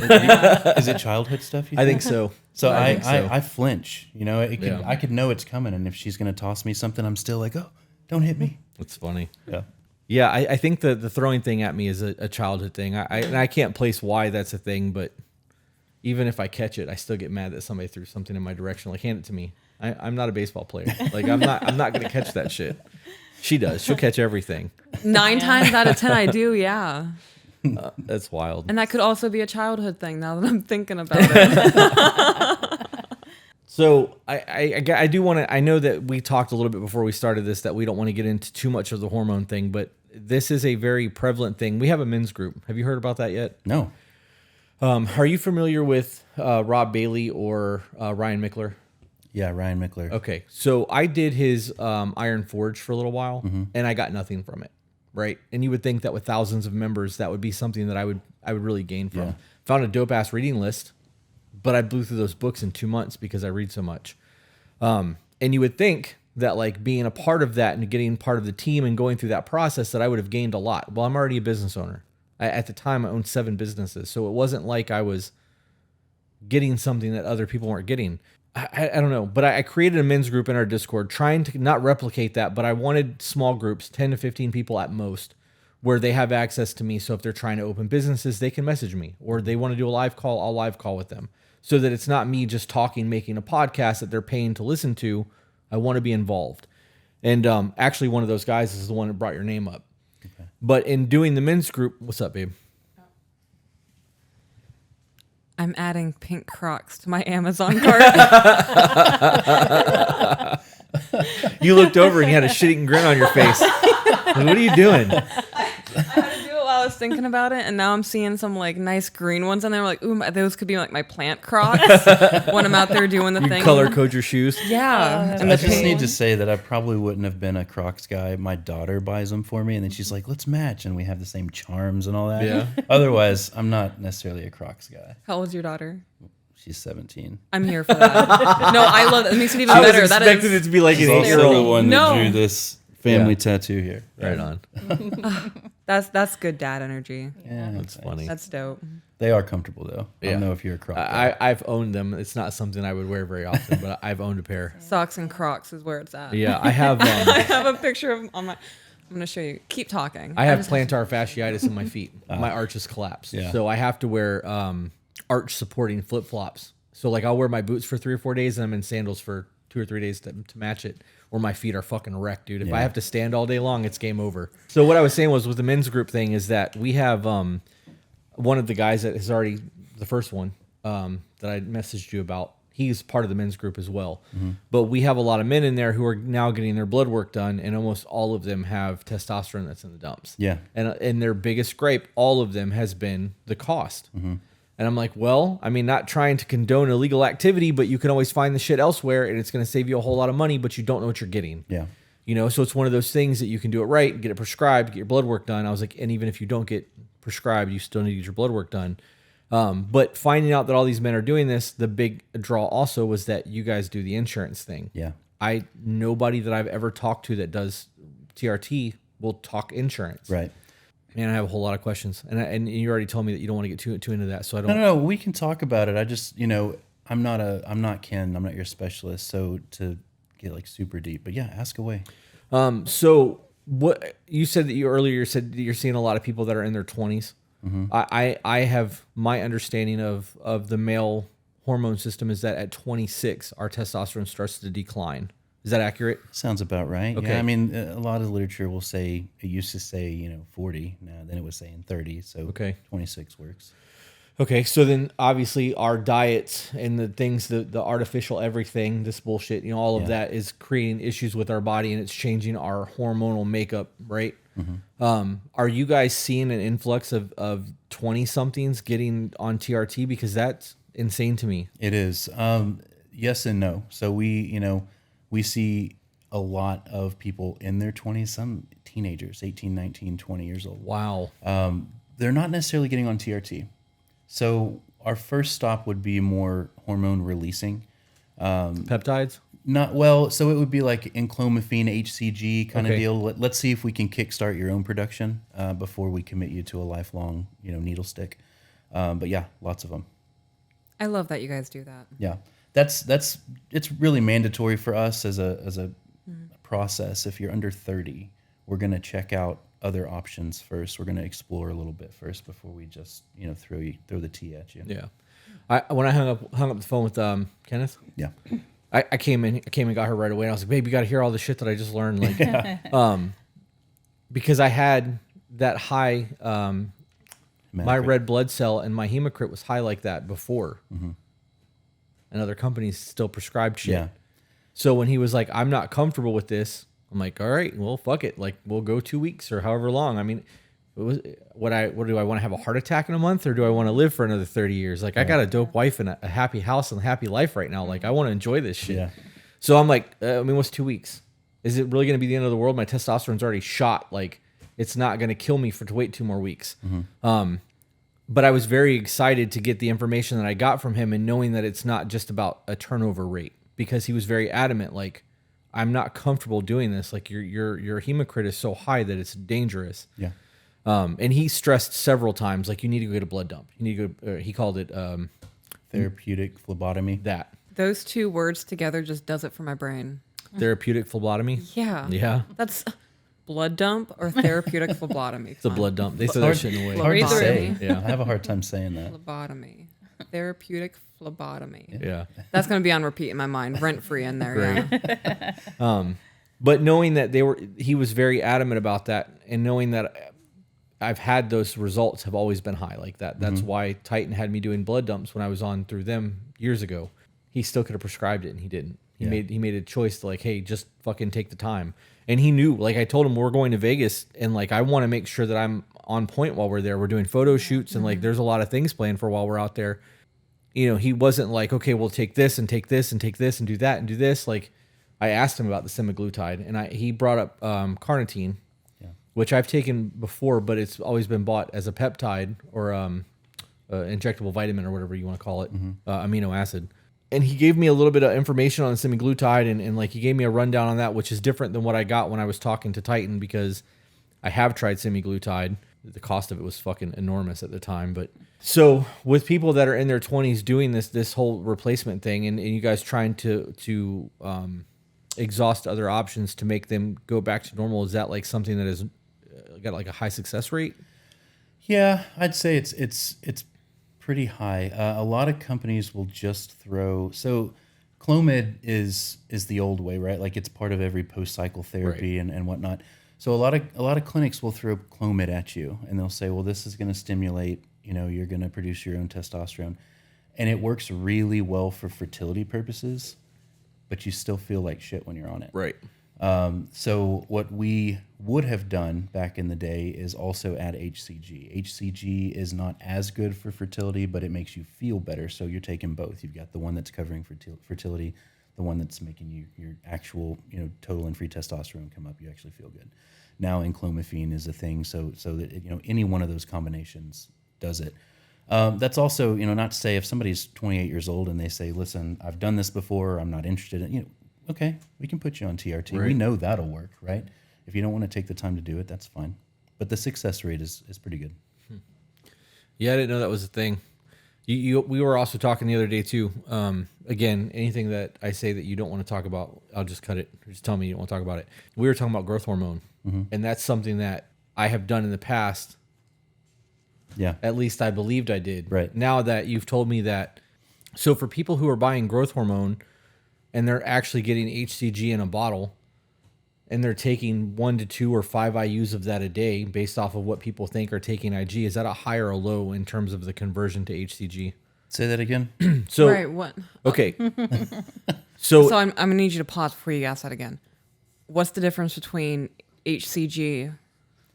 Is it childhood stuff? You
I think so.
So
I think so.
I flinch. You know, I could know it's coming, and if she's gonna toss me something, I'm still like, oh, don't hit me.
That's funny.
Yeah.
Yeah, I think the throwing thing at me is a childhood thing. And I can't place why that's a thing, but even if I catch it, I still get mad that somebody threw something in my direction. Like, hand it to me. I'm not a baseball player. Like, I'm not gonna catch that shit. She does. She'll catch everything.
9 times out of 10, I do. Yeah.
That's wild.
And that could also be a childhood thing now that I'm thinking about it.
So I do want to. I know that we talked a little bit before we started this that we don't want to get into too much of the hormone thing, but this is a very prevalent thing. We have a men's group. Have you heard about that yet?
No.
Are you familiar with Rob Bailey or Ryan Mickler?
Yeah, Ryan Mickler.
Okay, so I did his Iron Forge for a little while, and I got nothing from it, right? And you would think that with thousands of members, that would be something that I would really gain from.
Yeah.
Found a dope ass reading list, but I blew through those books in 2 months because I read so much. And you would think that like being a part of that and getting part of the team and going through that process that I would have gained a lot. Well, I'm already a business owner. At the time, I owned 7 businesses, so it wasn't like I was getting something that other people weren't getting. I don't know, but I created a men's group in our Discord trying to not replicate that, but I wanted small groups, 10 to 15 people at most, where they have access to me. So if they're trying to open businesses, they can message me, or they want to do a live call, I'll live call with them, so that it's not me just talking, making a podcast that they're paying to listen to. I want to be involved. And actually one of those guys is the one that brought your name up. Okay. But in doing the men's group, what's up, babe?
I'm adding pink Crocs to my Amazon cart.
You looked over and you had a shit-eating grin on your face. Like, what are you doing?
I had to do it while I was thinking about it, and now I'm seeing some like nice green ones, and they're like, ooh, those could be like my plant Crocs when I'm out there doing the
You
thing.
color code your shoes.
Yeah. and
I
the
just
pink
need to
one.
say that I probably wouldn't have been a Crocs guy. My daughter buys them for me, and then she's like, let's match, and we have the same charms and all that.
Yeah.
Otherwise, I'm not necessarily a Crocs guy.
How old's your daughter?
She's 17.
I'm here for that. No, I love it. It makes it even
I was
better. That
expecting
is
it to be like an
She's also the
8-year-old.
one that
No.
drew this family
Yeah.
tattoo here.
Right on.
that's good dad energy.
Yeah,
That's funny.
That's dope.
They are comfortable though. I
Yeah.
don't know if you're a Croc guy.
I've owned them. It's not something I would wear very often, but I've owned a pair.
Socks and Crocs is where it's at.
Yeah, I have.
I have a picture of on my. I'm gonna show you. Keep talking.
I have
just-
plantar fasciitis in my feet. My arches collapsed,
Yeah.
so I have to wear arch supporting flip flops. So like I'll wear my boots for 3 or 4 days, and I'm in sandals for 2 or 3 days to match it. Or my feet are fucking wrecked, dude. If I have to stand all day long, it's game over. So what I was saying was with the men's group thing is that we have one of the guys that is already the first one that I messaged you about. He's part of the men's group as well. But we have a lot of men in there who are now getting their blood work done, and almost all of them have testosterone that's in the dumps.
Yeah.
And their biggest gripe, all of them, has been the cost. And I'm like, well, I mean, not trying to condone illegal activity, but you can always find the shit elsewhere, and it's going to save you a whole lot of money, but you don't know what you're getting.
Yeah.
You know, so it's one of those things that you can do it right, get it prescribed, get your blood work done. I was like, and even if you don't get prescribed, you still need to get your blood work done. But finding out that all these men are doing this, the big draw also was that you guys do the insurance thing.
Yeah.
Nobody that I've ever talked to that does TRT will talk insurance.
Right.
Man, I have a whole lot of questions, and you already told me that you don't want to get too into that, so I don't.
No, we can talk about it. I just, I'm not Ken. I'm not your specialist. So to get like super deep, but yeah, ask away.
So what you said that you earlier said that you're seeing a lot of people that are in their 20s. I have my understanding of the male hormone system is that at 26 our testosterone starts to decline, Is that accurate?
Sounds about right.
Okay.
Yeah, I mean, a lot of the literature will say, it used to say, 40. Now, then it was saying 30. So
Okay.
26 works.
Okay, so then obviously our diets and the things, the artificial everything, this bullshit, all of
Yeah.
that is creating issues with our body and it's changing our hormonal makeup, right? Are you guys seeing an influx of 20-somethings getting on TRT? Because that's insane to me.
It is. Yes and no. So we see a lot of people in their 20s, some teenagers, 18, 19, 20 years old.
Wow.
They're not necessarily getting on TRT. So our first stop would be more hormone releasing.
Peptides?
Not well, so it would be like enclomiphene, HCG kind
Okay.
of deal. Let's see if we can kickstart your own production before we commit you to a lifelong, needle stick. But yeah, lots of them.
I love that you guys do that.
Yeah, that's it's really mandatory for us as a process. If you're under 30, we're gonna check out other options first. We're gonna explore a little bit first before we just throw the tea at you.
Yeah. When I hung up the phone with Kenneth,
Yeah.
I came and got her right away, and I was like, "Babe, you got to hear all the shit that I just learned." Like, because I had that high, my
Hematocrit.
red blood cell and my hematocrit was high like that before, and other companies still prescribed shit.
Yeah.
So when he was like, "I'm not comfortable with this," I'm like, "All right, well, fuck it. Like, we'll go 2 weeks or however long." I mean, what do I want to have a heart attack in a month, or do I want to live for another 30 years? Like, I got a dope wife and a happy house and a happy life right now. Like, I want to enjoy this shit.
Yeah.
So I'm like, what's 2 weeks? Is it really going to be the end of the world? My testosterone's already shot. Like, it's not going to kill me to wait 2 more weeks. But I was very excited to get the information that I got from him and knowing that it's not just about a turnover rate, because he was very adamant. Like, I'm not comfortable doing this. Like, your hematocrit is so high that it's dangerous.
Yeah.
And he stressed several times, like, you need to go get a blood dump. You need to go, he called it
Therapeutic phlebotomy.
that.
Those two words together just does it for my brain.
Therapeutic phlebotomy.
Yeah.
Yeah.
That's blood dump or therapeutic phlebotomy.
It's a blood dump. They throw that shit away.
Hard to say.
Phlebotomy.
Yeah.
I have a hard time saying that.
Phlebotomy. Therapeutic phlebotomy.
Yeah.
That's going to be on repeat in my mind, rent free in there. Yeah.
But knowing that he was very adamant about that, and knowing that I've had those results have always been high like that. That's why Titan had me doing blood dumps when I was on through them years ago. He still could have prescribed it, and he didn't. He made a choice to, like, hey, just fucking take the time. And he knew, like, I told him we're going to Vegas, and, like, I want to make sure that I'm on point while we're there. We're doing photo shoots, and like, there's a lot of things planned for while we're out there. He wasn't like, okay, we'll take this and take this and take this and do that and do this. Like, I asked him about the semaglutide, and he brought up carnitine, which I've taken before, but it's always been bought as a peptide or injectable vitamin or whatever you want to call it, amino acid. And he gave me a little bit of information on the semaglutide, and like, he gave me a rundown on that, which is different than what I got when I was talking to Titan, because I have tried semaglutide. The cost of it was fucking enormous at the time. But so with people that are in their 20s doing this whole replacement thing, and you guys trying to exhaust other options to make them go back to normal, is that like something that has got like a high success rate?
Yeah, I'd say it's pretty high. A lot of companies will just throw. So Clomid is the old way, right? Like, it's part of every post-cycle therapy and whatnot. So a lot of clinics will throw Clomid at you, and they'll say, well, this is going to stimulate, you're going to produce your own testosterone. And it works really well for fertility purposes, but you still feel like shit when you're on it.
Right.
So what we would have done back in the day is also add HCG. HCG is not as good for fertility, but it makes you feel better. So you're taking both. You've got the one that's covering fertility, the one that's making your actual, total and free testosterone come up. You actually feel good. Now enclomiphene is a thing. So that, any one of those combinations does it. That's also, not to say if somebody's 28 years old and they say, listen, I've done this before, I'm not interested in, okay, we can put you on TRT.
Right.
We know that'll work, right? If you don't want to take the time to do it, that's fine. But the success rate is pretty good.
Yeah, I didn't know that was a thing. We were also talking the other day too. Again, anything that I say that you don't want to talk about, I'll just cut it. Just tell me you don't want to talk about it. We were talking about growth hormone, and that's something that I have done in the past.
Yeah.
At least I believed I did.
Right.
Now that you've told me that, so for people who are buying growth hormone, and they're actually getting HCG in a bottle, and they're taking 1 to 2 or 5 IUs of that a day based off of what people think are taking IG, is that a high or a low in terms of the conversion to HCG?
Say that again.
So,
Right. What?
okay.
So I'm gonna need you to pause before you ask that again. What's the difference between HCG?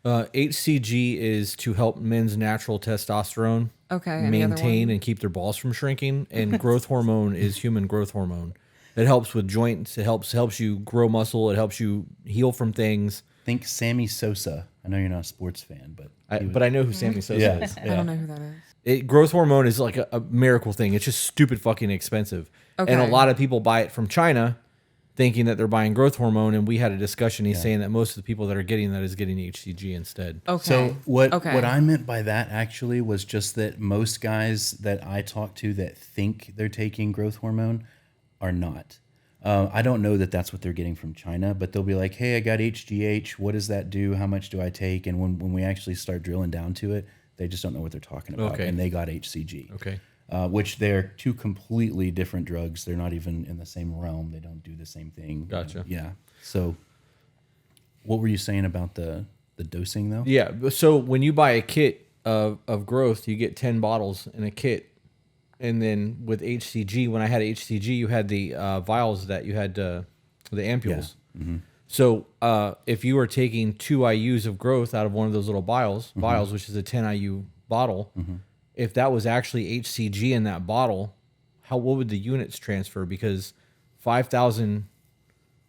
HCG is to help men's natural testosterone
Okay. And the other
maintain
one?
and keep their balls from shrinking, and growth hormone is human growth hormone. It helps with joints. It helps you grow muscle. It helps you heal from things.
Think Sammy Sosa. I know you're not a sports fan, but
I know who Sammy Sosa
yeah,
is.
I don't know who that is.
Growth hormone is like a miracle thing. It's just stupid fucking expensive. And a
Okay.
lot of people buy it from China thinking that they're buying growth hormone. And we had a discussion. He's saying that most of the people that are getting that is getting HCG instead.
Okay.
So what
Okay.
I meant by that actually was just that most guys that I talk to that think they're taking growth hormone are not. I don't know that that's what they're getting from China, but they'll be like, hey, I got HGH. What does that do? How much do I take? And when we actually start drilling down to it, they just don't know what they're talking about.
Okay.
And they got HCG.
Okay.
Which they're two completely different drugs. They're not even in the same realm. They don't do the same thing.
Gotcha.
Yeah. So what were you saying about the dosing though?
Yeah. So when you buy a kit of growth, you get 10 bottles in a kit. And then with HCG, when I had HCG, you had the vials that you had the ampules.
Yeah. Mm-hmm.
So if you were taking 2 IUs of growth out of one of those little vials, which is a 10 IU bottle, if that was actually HCG in that bottle, what would the units transfer? Because 5,000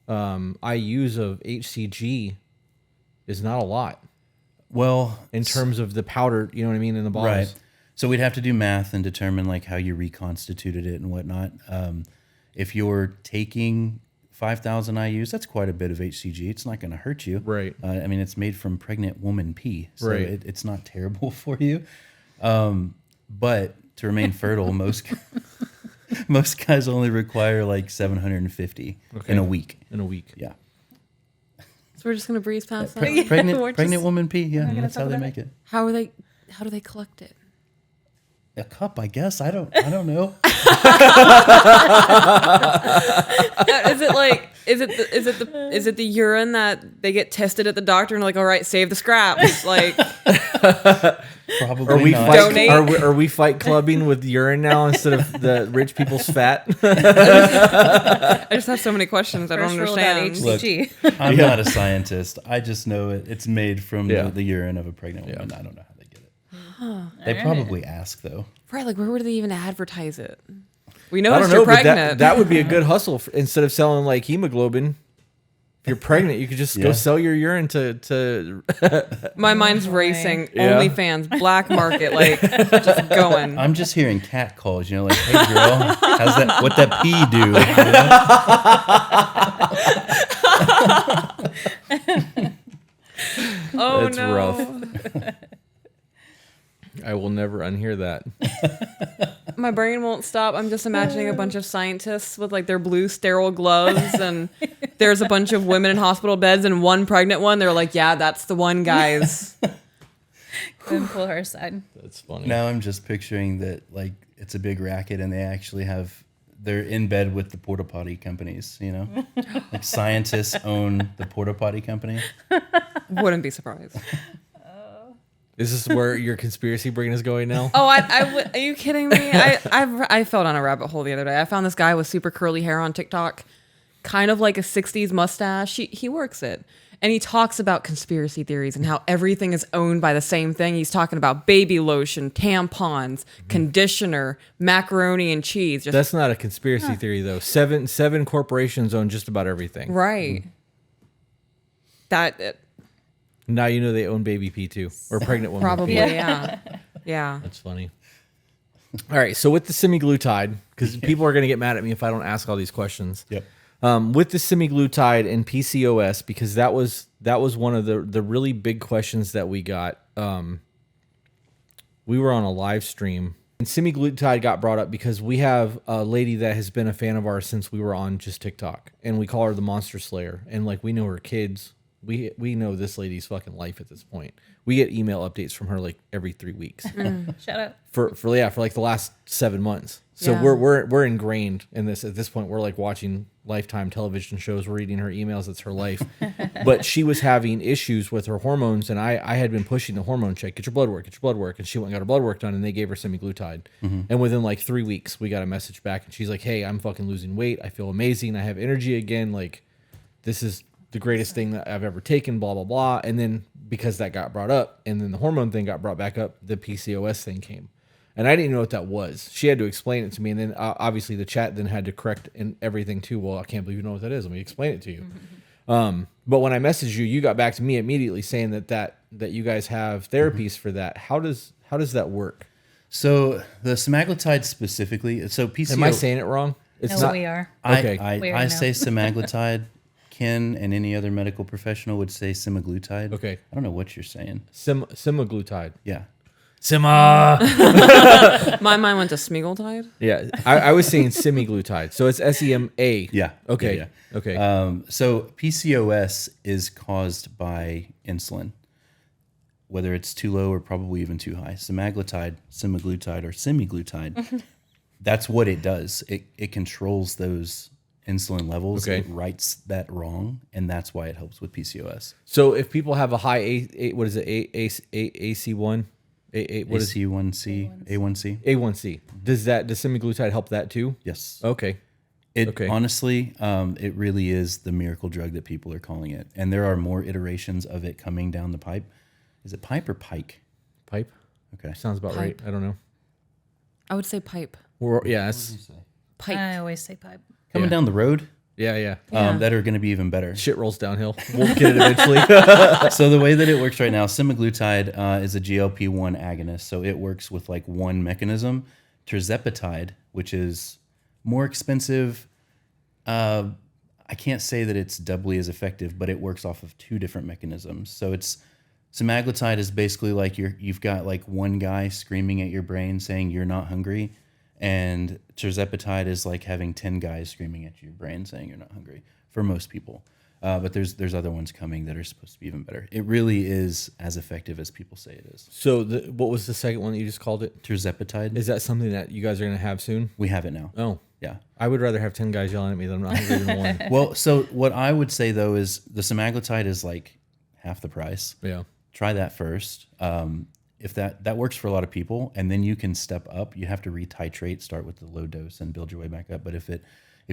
IUs of HCG is not a lot
Well,
in terms of the powder, you know what I mean, in the bottles.
right. So we'd have to do math and determine like how you reconstituted it and whatnot. If you're taking 5,000 IUs, that's quite a bit of HCG. It's not going to hurt you.
Right.
I mean, it's made from pregnant woman pee, so
Right.
it's not terrible for you. But to remain fertile, most guys only require like 750 in a week.
In a week.
Yeah.
So we're just gonna breeze past that.
we're
Pregnant
just
woman pee. Yeah, that's
talk
how they
about
make it.
How do they collect it?
A cup, I guess. I don't know.
Is it the urine that they get tested at the doctor and like, all right, save the scraps? Like,
Probably
Are we
not.
fight?
Donate.
Are we fight clubbing with urine now instead of the rich people's fat?
I just have so many questions I don't
First rule about
understand.
HCG.
I'm not a scientist. I just know it's made from
Yeah.
the urine of a pregnant woman. I don't know how they get it. They probably ask though.
Right, like where would they even advertise it? We know
I
if
don't
you're
know, but
pregnant.
that would be a good hustle instead of selling like hemoglobin. If you're pregnant, you could just go
Yeah.
sell your urine to
My mind's racing.
Yeah.
OnlyFans, black market, like just going.
I'm just hearing cat calls. You know, like, hey girl, how's that? What that pee do?
Oh
That's
no.
rough. I will never unhear that.
My brain won't stop. I'm just imagining a bunch of scientists with like their blue sterile gloves and there's a bunch of women in hospital beds and one pregnant one. They're like, yeah, that's the one, guys.
Couldn't pull her aside.
That's funny.
Now I'm just picturing that like it's a big racket and they actually they're in bed with the porta potty companies. You know, like scientists own the porta potty company.
Wouldn't be surprised.
Is this where your conspiracy brain is going now?
Oh, are you kidding me? I fell down a rabbit hole the other day. I found this guy with super curly hair on TikTok, kind of like a 60s mustache. He works it. And he talks about conspiracy theories and how everything is owned by the same thing. He's talking about baby lotion, tampons, conditioner, macaroni and cheese. Just
That's not a conspiracy theory though. Seven corporations own just about everything.
right.
Now you know they own baby pee too, or pregnant woman
Probably,
pee.
yeah. Yeah.
That's funny. All right, so with the semaglutide, because people are going to get mad at me if I don't ask all these questions.
Yep.
With the semaglutide and PCOS, because that was one of the really big questions that we got. We were on a live stream, and semaglutide got brought up because we have a lady that has been a fan of ours since we were on just TikTok, and we call her the Monster Slayer, and like we know her kids. we know this lady's fucking life at this point. We get email updates from her like every 3 weeks
Shout out.
for like the last 7 months. So
Yeah.
we're ingrained in this at this point. We're like watching Lifetime television shows. We're reading her emails. It's her life. But she was having issues with her hormones, and I had been pushing the hormone check. Get your blood work. And she went and got her blood work done, and they gave her semaglutide. And within like 3 weeks, we got a message back, and she's like, "Hey, I'm fucking losing weight. I feel amazing. I have energy again. Like, this is the greatest thing that I've ever taken." Blah blah blah. And then because that got brought up, and then the hormone thing got brought back up, the PCOS thing came. And I didn't know what that was. She had to explain it to me. And then obviously the chat then had to correct and everything too. Well, I can't believe you know what that is. Let me explain it to you. But when I messaged you, you got back to me immediately saying that you guys have therapies for that. How does that work?
So the semaglutide specifically, so PCO.
Am I saying it wrong? It's
No, we are.
Okay.
We are
I
now.
say semaglutide. Ken and any other medical professional would say semaglutide.
Okay.
I don't know what you're saying.
Semaglutide.
Yeah.
Sema.
My mind went to Smeagoltide.
Yeah. I was saying semaglutide. So it's SEMA.
Yeah.
Okay.
Yeah,
Okay.
So PCOS is caused by insulin, whether it's too low or probably even too high. Semaglutide, or semaglutide, that's what it does. It controls those insulin levels.
Okay.
It rights that wrong, and that's why it helps with PCOS.
So if people have a high what is it? AC1? What is
AC1C, A1C.
A1C? Does semaglutide help that too?
Yes.
Okay.
It honestly, it really is the miracle drug that people are calling it, and there are more iterations of it coming down the pipe. Is it pipe or pike?
Pipe?
Okay.
Sounds about right.
Pipe.
I don't know.
I would say pipe.
Yeah, that's,
Pipe.
I always say pipe.
Coming
Yeah.
down the road,
yeah.
that are going to be even better.
Shit rolls downhill. We'll get it eventually.
So the way that it works right now, semaglutide is a GLP-1 agonist. So it works with like one mechanism. Tirzepatide, which is more expensive. I can't say that it's doubly as effective, but it works off of two different mechanisms. So semaglutide is basically like you've got like one guy screaming at your brain saying you're not hungry. And tirzepatide is like having 10 guys screaming at your brain saying you're not hungry for most people. But there's other ones coming that are supposed to be even better. It really is as effective as people say it is.
So what was the second one that you just called it?
Tirzepatide,
Is that something that you guys are going to have soon?
we have it now.
Oh,
Yeah.
I would rather have 10 guys yelling at me than I'm not hungry than one.
Well, so what I would say though is the semaglutide is like half the price.
Yeah.
Try that first. If that works for a lot of people, and then you can step up. You have to retitrate, start with the low dose and build your way back up. But if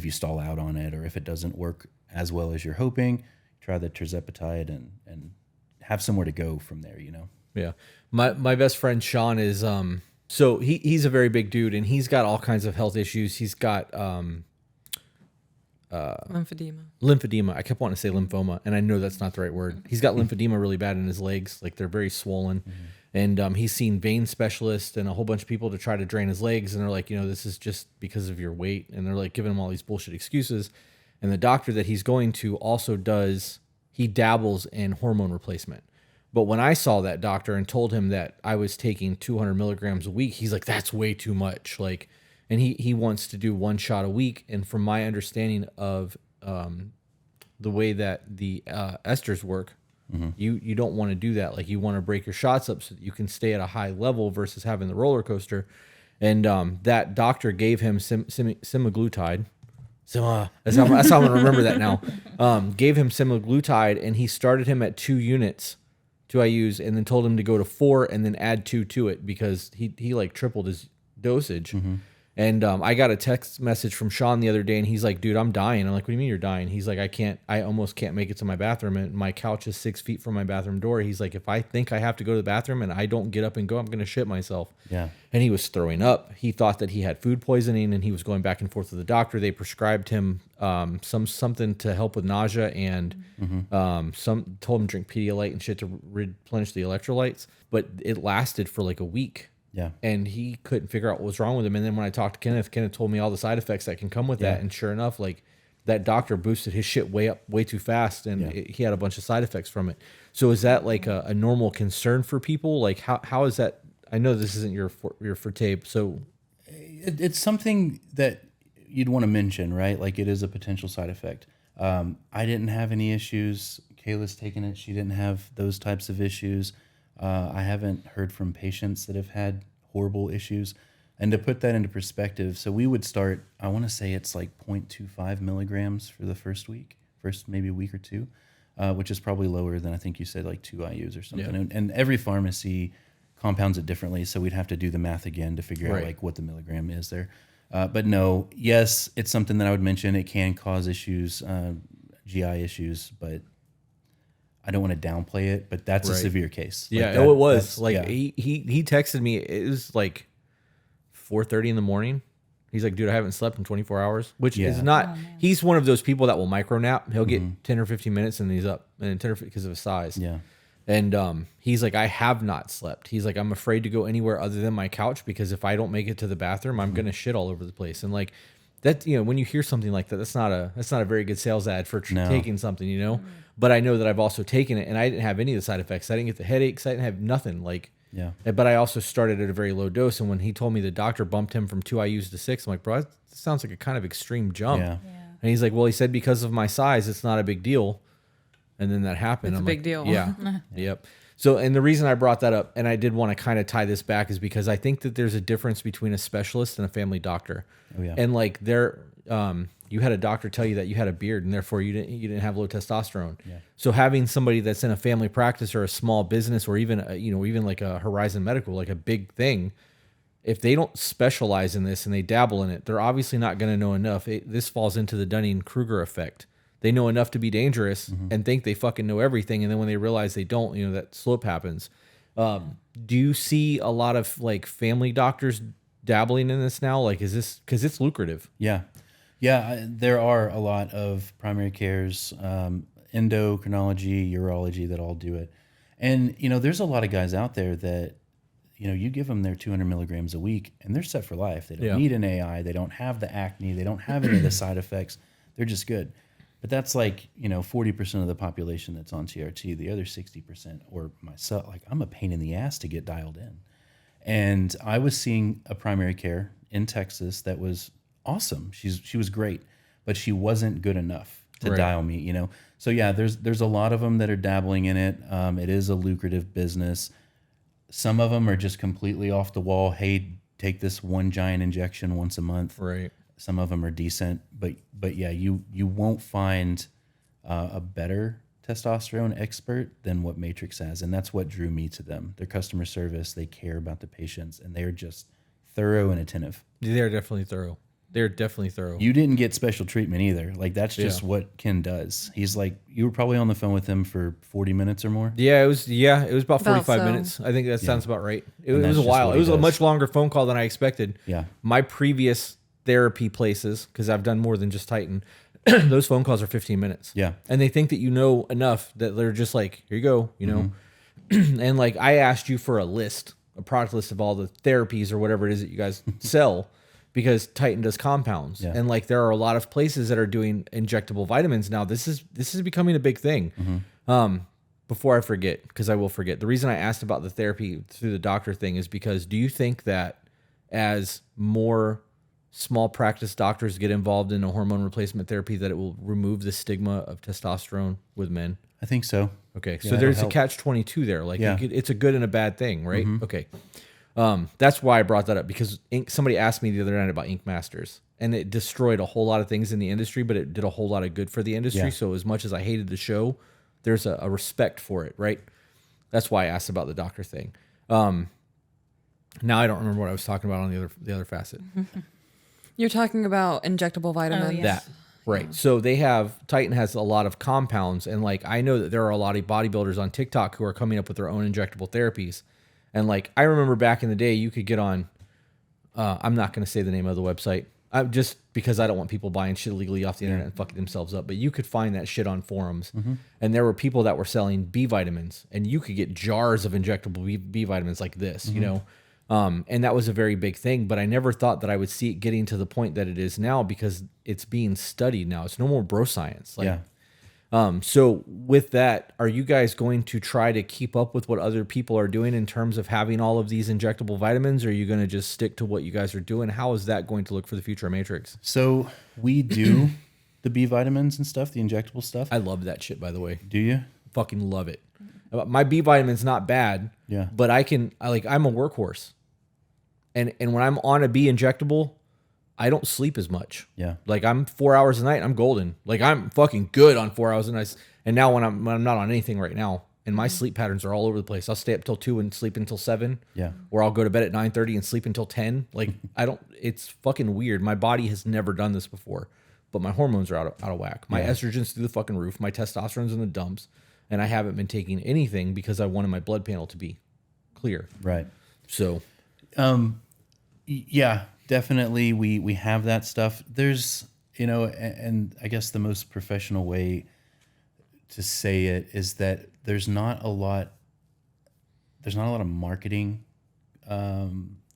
you stall out on it, or if it doesn't work as well as you're hoping, try the tirzepatide and have somewhere to go from there, you know?
Yeah. My best friend Sean is so he's a very big dude, and he's got all kinds of health issues. He's got lymphedema. I kept wanting to say lymphoma, and I know that's not the right word. He's got lymphedema really bad in his legs, like they're very swollen. And he's seen vein specialists and a whole bunch of people to try to drain his legs, and they're like, this is just because of your weight, and they're like giving him all these bullshit excuses. And the doctor that he's going to also he dabbles in hormone replacement. But when I saw that doctor and told him that I was taking 200 milligrams a week, he's like, that's way too much. Like, and he wants to do one shot a week. And from my understanding of the way that the esters work, you don't want to do that. Like, you want to break your shots up so that you can stay at a high level versus having the roller coaster. And that doctor gave him semaglutide. That's how I'm going to remember that now. Gave him semaglutide, and he started him at 2 units, 2 IUs, and then told him to go to 4 and then add 2 to it because he like tripled his dosage. And I got a text message from Sean the other day, and he's like, dude, I'm dying. I'm like, what do you mean you're dying? He's like, I almost can't make it to my bathroom, and my couch is 6 feet from my bathroom door. He's like, if I think I have to go to the bathroom and I don't get up and go, I'm going to shit myself.
Yeah.
And he was throwing up. He thought that he had food poisoning, and he was going back and forth with the doctor. They prescribed him something to help with nausea, and some told him to drink Pedialyte and shit to replenish the electrolytes. But it lasted for like a week.
Yeah.
And he couldn't figure out what was wrong with him. And then when I talked to Kenneth told me all the side effects that can come with that. And sure enough, like, that doctor boosted his shit way too fast, and he had a bunch of side effects from it. So is that like a normal concern for people? Like, how is that? I know this isn't your forte, so
It's something that you'd want to mention, right? Like, it is a potential side effect. I didn't have any issues. Kayla's taken it. She didn't have those types of issues. I haven't heard from patients that have had horrible issues. And to put that into perspective, so we would start, I want to say it's like 0.25 milligrams for the first maybe week or two, which is probably lower than I think you said, like 2 IUs or something.
Yeah.
And every pharmacy compounds it differently, so we'd have to do the math again to figure out like what the milligram is there. But no, yes, it's something that I would mention. It can cause issues, GI issues, but I don't want to downplay it. But that's a severe case.
Yeah,
Like
it was. Like
yeah.
he texted me. It was like 4:30 in the morning. He's like, dude, I haven't slept in 24 hours, which is not. He's one of those people that will micro nap. He'll get 10 or 15 minutes and he's up, and 10 or because of his size.
Yeah.
And he's like, I have not slept. He's like, I'm afraid to go anywhere other than my couch because if I don't make it to the bathroom, I'm gonna shit all over the place. And like that, when you hear something like that, that's not a very good sales ad for taking something, But I know that I've also taken it, and I didn't have any of the side effects. I didn't get the headaches. I didn't have nothing. Like,
Yeah.
But I also started at a very low dose, and when he told me the doctor bumped him from 2 IUs to 6, I'm like, bro, that sounds like a kind of extreme jump.
Yeah.
And he's like, well, he said because of my size, it's not a big deal. And then that happened.
It's
I'm
a big
like,
deal.
Yeah. Yep. So, and the reason I brought that up, and I did want to kind of tie this back, is because I think that there's a difference between a specialist and a family doctor.
Oh, yeah.
And like you had a doctor tell you that you had a beard, and therefore you didn't have low testosterone.
Yeah.
So having somebody that's in a family practice or a small business, or even even like a Horizon Medical, like a big thing, if they don't specialize in this and they dabble in it, they're obviously not going to know enough. This falls into the Dunning-Kruger effect. They know enough to be dangerous and think they fucking know everything, and then when they realize they don't, that slope happens. Do you see a lot of like family doctors dabbling in this now? Like, is this because it's lucrative?
Yeah. Yeah, there are a lot of primary cares, endocrinology, urology that all do it. And, there's a lot of guys out there that, you give them their 200 milligrams a week and they're set for life. They don't need an AI. They don't have the acne. They don't have any of the side effects. They're just good. But that's like, 40% of the population that's on TRT. The other 60%, or myself, like I'm a pain in the ass to get dialed in. And I was seeing a primary care in Texas that was awesome. She was great, but she wasn't good enough to dial me, So yeah, there's a lot of them that are dabbling in it. It is a lucrative business. Some of them are just completely off the wall. Hey, take this one giant injection once a month.
Right.
Some of them are decent, but yeah, you won't find a better testosterone expert than what Matrix has, and that's what drew me to them. Their customer service, they care about the patients, and they're just thorough and attentive.
They're definitely thorough. They're definitely thorough.
You didn't get special treatment either. Like that's just what Ken does. He's like, you were probably on the phone with him for 40 minutes or more.
Yeah, it was about 45
so.
minutes. I think that sounds about right. It
And
was
that's
a
just
while.
what
It
he
was a
does.
much longer phone call than I expected.
Yeah.
My previous therapy places, because I've done more than just Titan, those phone calls are 15 minutes.
Yeah.
And they think that you know enough that they're just like, here you go, and like I asked you for a product list of all the therapies or whatever it is that you guys sell, because Titan does compounds.
Yeah.
And like there are a lot of places that are doing injectable vitamins now. This is becoming a big thing. Before I forget, because I will forget, the reason I asked about the therapy through the doctor thing is because do you think that as more small practice doctors get involved in a hormone replacement therapy that it will remove the stigma of testosterone with men?
I think so.
Okay,
Yeah,
so there's a
it'll help.
catch-22 there. Like
Yeah.
it's a good and a bad thing, right? Okay. That's why I brought that up, because somebody asked me the other night about Ink Masters, and it destroyed a whole lot of things in the industry, but it did a whole lot of good for the industry.
Yeah.
So as much as I hated the show, there's a respect for it, right? That's why I asked about the doctor thing. Now I don't remember what I was talking about on the other facet.
You're talking about injectable vitamins.
yeah.
That. Right. So Titan has a lot of compounds, and like I know that there are a lot of bodybuilders on TikTok who are coming up with their own injectable therapies. And like I remember back in the day, you could get on I'm not going to say the name of the website. Just because I don't want people buying shit illegally off the internet and fucking themselves up, but you could find that shit on forums. And there were people that were selling B vitamins, and you could get jars of injectable B vitamins like this, and that was a very big thing, but I never thought that I would see it getting to the point that it is now, because it's being studied now. It's no more bro science. Like, so with that, are you guys going to try to keep up with what other people are doing in terms of having all of these injectable vitamins? Or are you going to just stick to what you guys are doing? How is that going to look for the future of Matrix?
So we do the B vitamins and stuff, the injectable stuff.
I love that shit, by the way.
Do you?
fucking love it. My B vitamin's not bad.
Yeah.
But I'm a workhorse. And when I'm on a B injectable, I don't sleep as much.
Yeah.
Like I'm 4 hours a night, I'm golden. Like I'm fucking good on 4 hours a night. And now when I'm not on anything right now, and my sleep patterns are all over the place. I'll stay up till 2 and sleep until 7.
Yeah.
Or I'll go to bed at 9:30 and sleep until 10. Like it's fucking weird. My body has never done this before. But my hormones are out of whack. My estrogen's through the fucking roof. My testosterone's in the dumps. And I haven't been taking anything because I wanted my blood panel to be clear.
Right.
So
Yeah, definitely. We have that stuff. There's, and I guess the most professional way to say it is that there's not a lot of marketing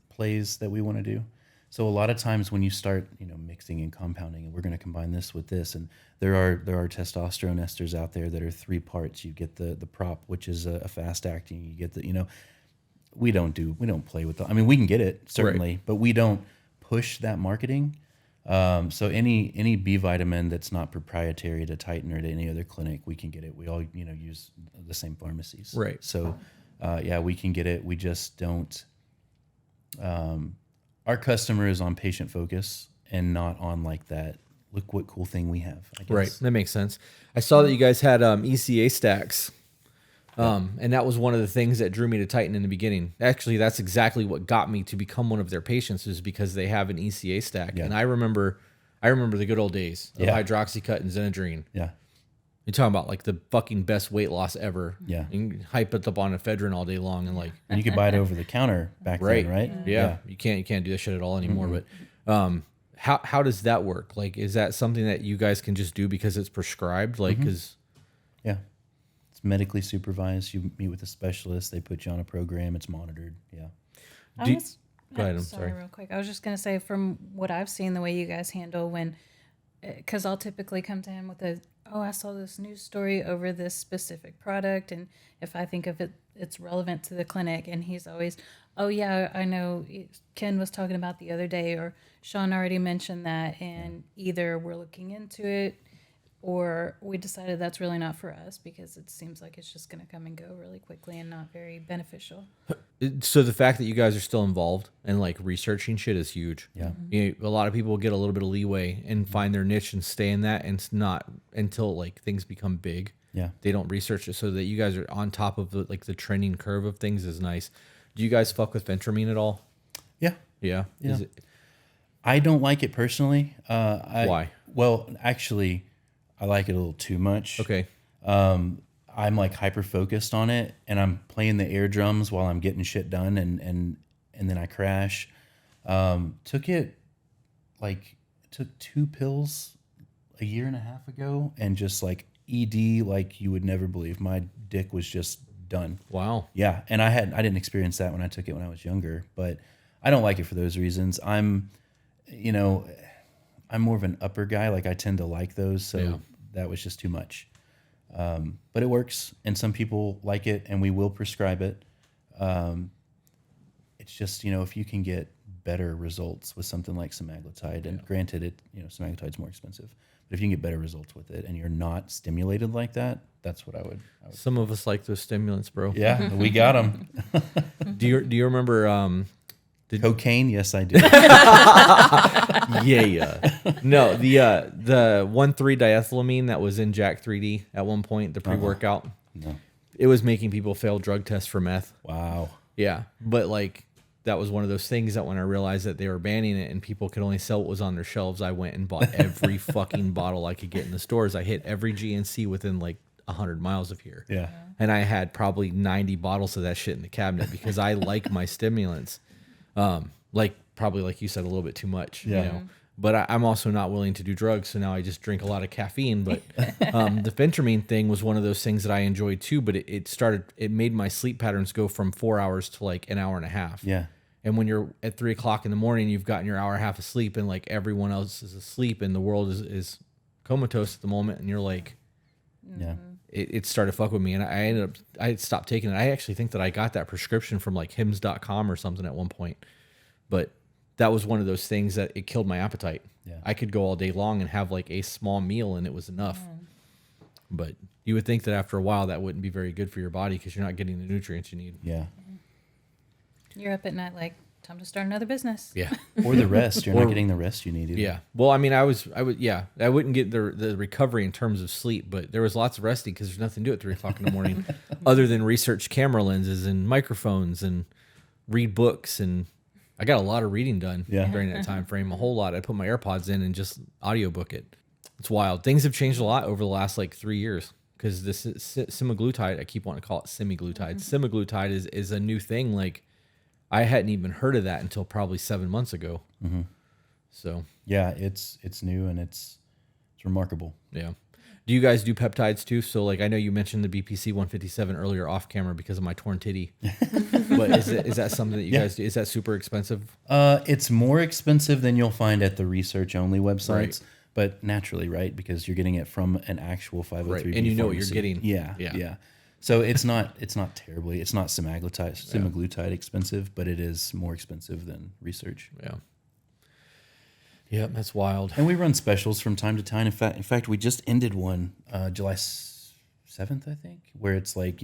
plays that we want to do. So a lot of times when you start, mixing and compounding, and we're going to combine this with this, and there are testosterone esters out there that are 3 parts. You get the prop, which is a fast acting. You get the, we don't play with I mean, we can get it certainly, but we don't push that marketing. So any B vitamin that's not proprietary to Titan or to any other clinic, we can get it. We all, use the same pharmacies.
Right.
So, we can get it. We just don't, our customer is on patient focus and not on like that. Look what cool thing we have. I guess.
Right. That makes sense. I saw that you guys had ECA stacks. And that was one of the things that drew me to Titan in the beginning. Actually, that's exactly what got me to become one of their patients, is because they have an ECA stack.
Yeah.
And I remember the good old days of hydroxycut and Xenadrine.
Yeah.
You're talking about like the fucking best weight loss ever.
Yeah.
You can hype it up on ephedrine all day long and like
And you could buy it over the counter back then, right?
Yeah. You can't do that shit at all anymore. But how does that work? Like, is that something that you guys can just do because it's prescribed? Like, because
Yeah. It's medically supervised. You meet with a specialist. They put you on a program. It's monitored. Yeah.
Go ahead. I'm
sorry,
sorry.
real quick. I was just going to say, from what I've seen, the way you guys handle because I'll typically come to him with I saw this news story over this specific product, and if I think of it, it's relevant to the clinic, and he's always, oh yeah, I know Ken was talking about the other day, or Sean already mentioned that, and either we're looking into it, or we decided that's really not for us because it seems like it's just going to come and go really quickly and not very beneficial.
So the fact that you guys are still involved and like researching shit is huge.
Yeah.
A lot of people get a little bit of leeway and find their niche and stay in that, and it's not until like things become big.
Yeah.
They don't research it, so that you guys are on top of the trending curve of things is nice. Do you guys fuck with Venturamine at all?
Yeah.
Yeah.
Yeah.
Is it,
I don't like it personally.
Why?
Well, actually, I like it a little too much.
okay.
I'm like hyper focused on it, and I'm playing the air drums while I'm getting shit done, and then I crash. Took 2 pills a year and a half ago, and just like ED like you would never believe. My dick was just done.
Wow.
Yeah, and I didn't experience that when I took it when I was younger, but I don't like it for those reasons. I'm more of an upper guy. Like I tend to like those, so that was just too much. But it works, and some people like it, and we will prescribe it. It's just, if you can get better results with something like semaglutide, and granted semaglutide's more expensive, but if you can get better results with it and you're not stimulated like that, that's what I would.
Some of us like those stimulants, bro.
Yeah, we got them.
Do you remember
Cocaine? Yes, I do.
No, the 1,3-diethylamine that was in Jack 3D at one point, the pre-workout.
No.
It was making people fail drug tests for meth.
Wow.
Yeah, but like that was one of those things that when I realized that they were banning it and people could only sell what was on their shelves, I went and bought every fucking bottle I could get in the stores. I hit every GNC within like 100 miles of here.
Yeah.
And I had probably 90 bottles of that shit in the cabinet because I like my stimulants. Probably like you said, a little bit too much.
Yeah.
But I'm also not willing to do drugs, so now I just drink a lot of caffeine. But the Venturamine thing was one of those things that I enjoyed too. But it made my sleep patterns go from 4 hours to like an hour and a half.
Yeah.
And when you're at 3 o'clock in the morning, you've gotten your hour and a half of sleep, and like everyone else is asleep, and the world is comatose at the moment, and you're like,
Yeah.
It started to fuck with me, and I stopped taking it. I actually think that I got that prescription from like hims.com or something at one point, but that was one of those things that it killed my appetite.
Yeah.
I could go all day long and have like a small meal and it was enough. But You would think that after a while that wouldn't be very good for your body because you're not getting the nutrients you need.
Yeah.
You're up at night like, time to start another business.
Yeah.
Or the rest. You're not getting the rest you need either.
Yeah. Well, I mean, I wouldn't get the recovery in terms of sleep, but there was lots of resting because there's nothing to do at 3 o'clock in the morning other than research camera lenses and microphones and read books. And I got a lot of reading done during that time frame, a whole lot. I put my AirPods in and just audiobook it. It's wild. Things have changed a lot over the last like 3 years because this semaglutide, I keep wanting to call it semaglutide. Semaglutide is a new thing. Like I hadn't even heard of that until probably 7 months ago. So
yeah, it's new and it's remarkable.
yeah. Do you guys do peptides too? So like I know you mentioned the BPC 157 earlier off camera because of my torn titty. But is that something that you guys do? Is that super expensive?
It's more expensive than you'll find at the research only websites.
Right.
But naturally, right? Because you're getting it from an actual 503B
Right. And you know what you're
pharmacy.
getting.
Yeah. So it's not terribly. It's not semaglutide expensive, but it is more expensive than research.
Yeah. Yeah, that's wild.
And we run specials from time to time. In fact, we just ended one July 7th, I think, where it's like,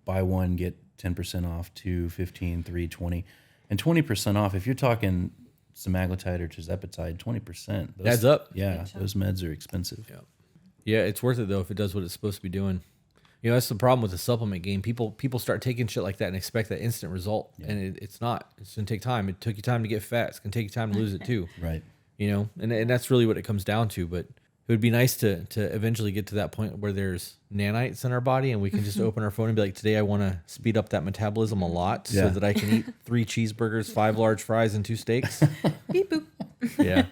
buy one get 10% off, 2, 15, 3, 20, and 20% off. If you're talking semaglutide or tirzepatide, 20%.
Adds up.
Yeah, those meds are expensive.
Yeah. Yeah, it's worth it though if it does what it's supposed to be doing. That's the problem with the supplement game. People start taking shit like that and expect that instant result, and it's not. It's gonna take time. It took you time to get fat. It's gonna take you time to lose it too.
Right.
And that's really what it comes down to. But it would be nice to eventually get to that point where there's nanites in our body and we can just open our phone and be like, today I want to speed up that metabolism a lot so that I can eat 3 cheeseburgers, 5 large fries, and 2 steaks.
Beep boop.
Yeah.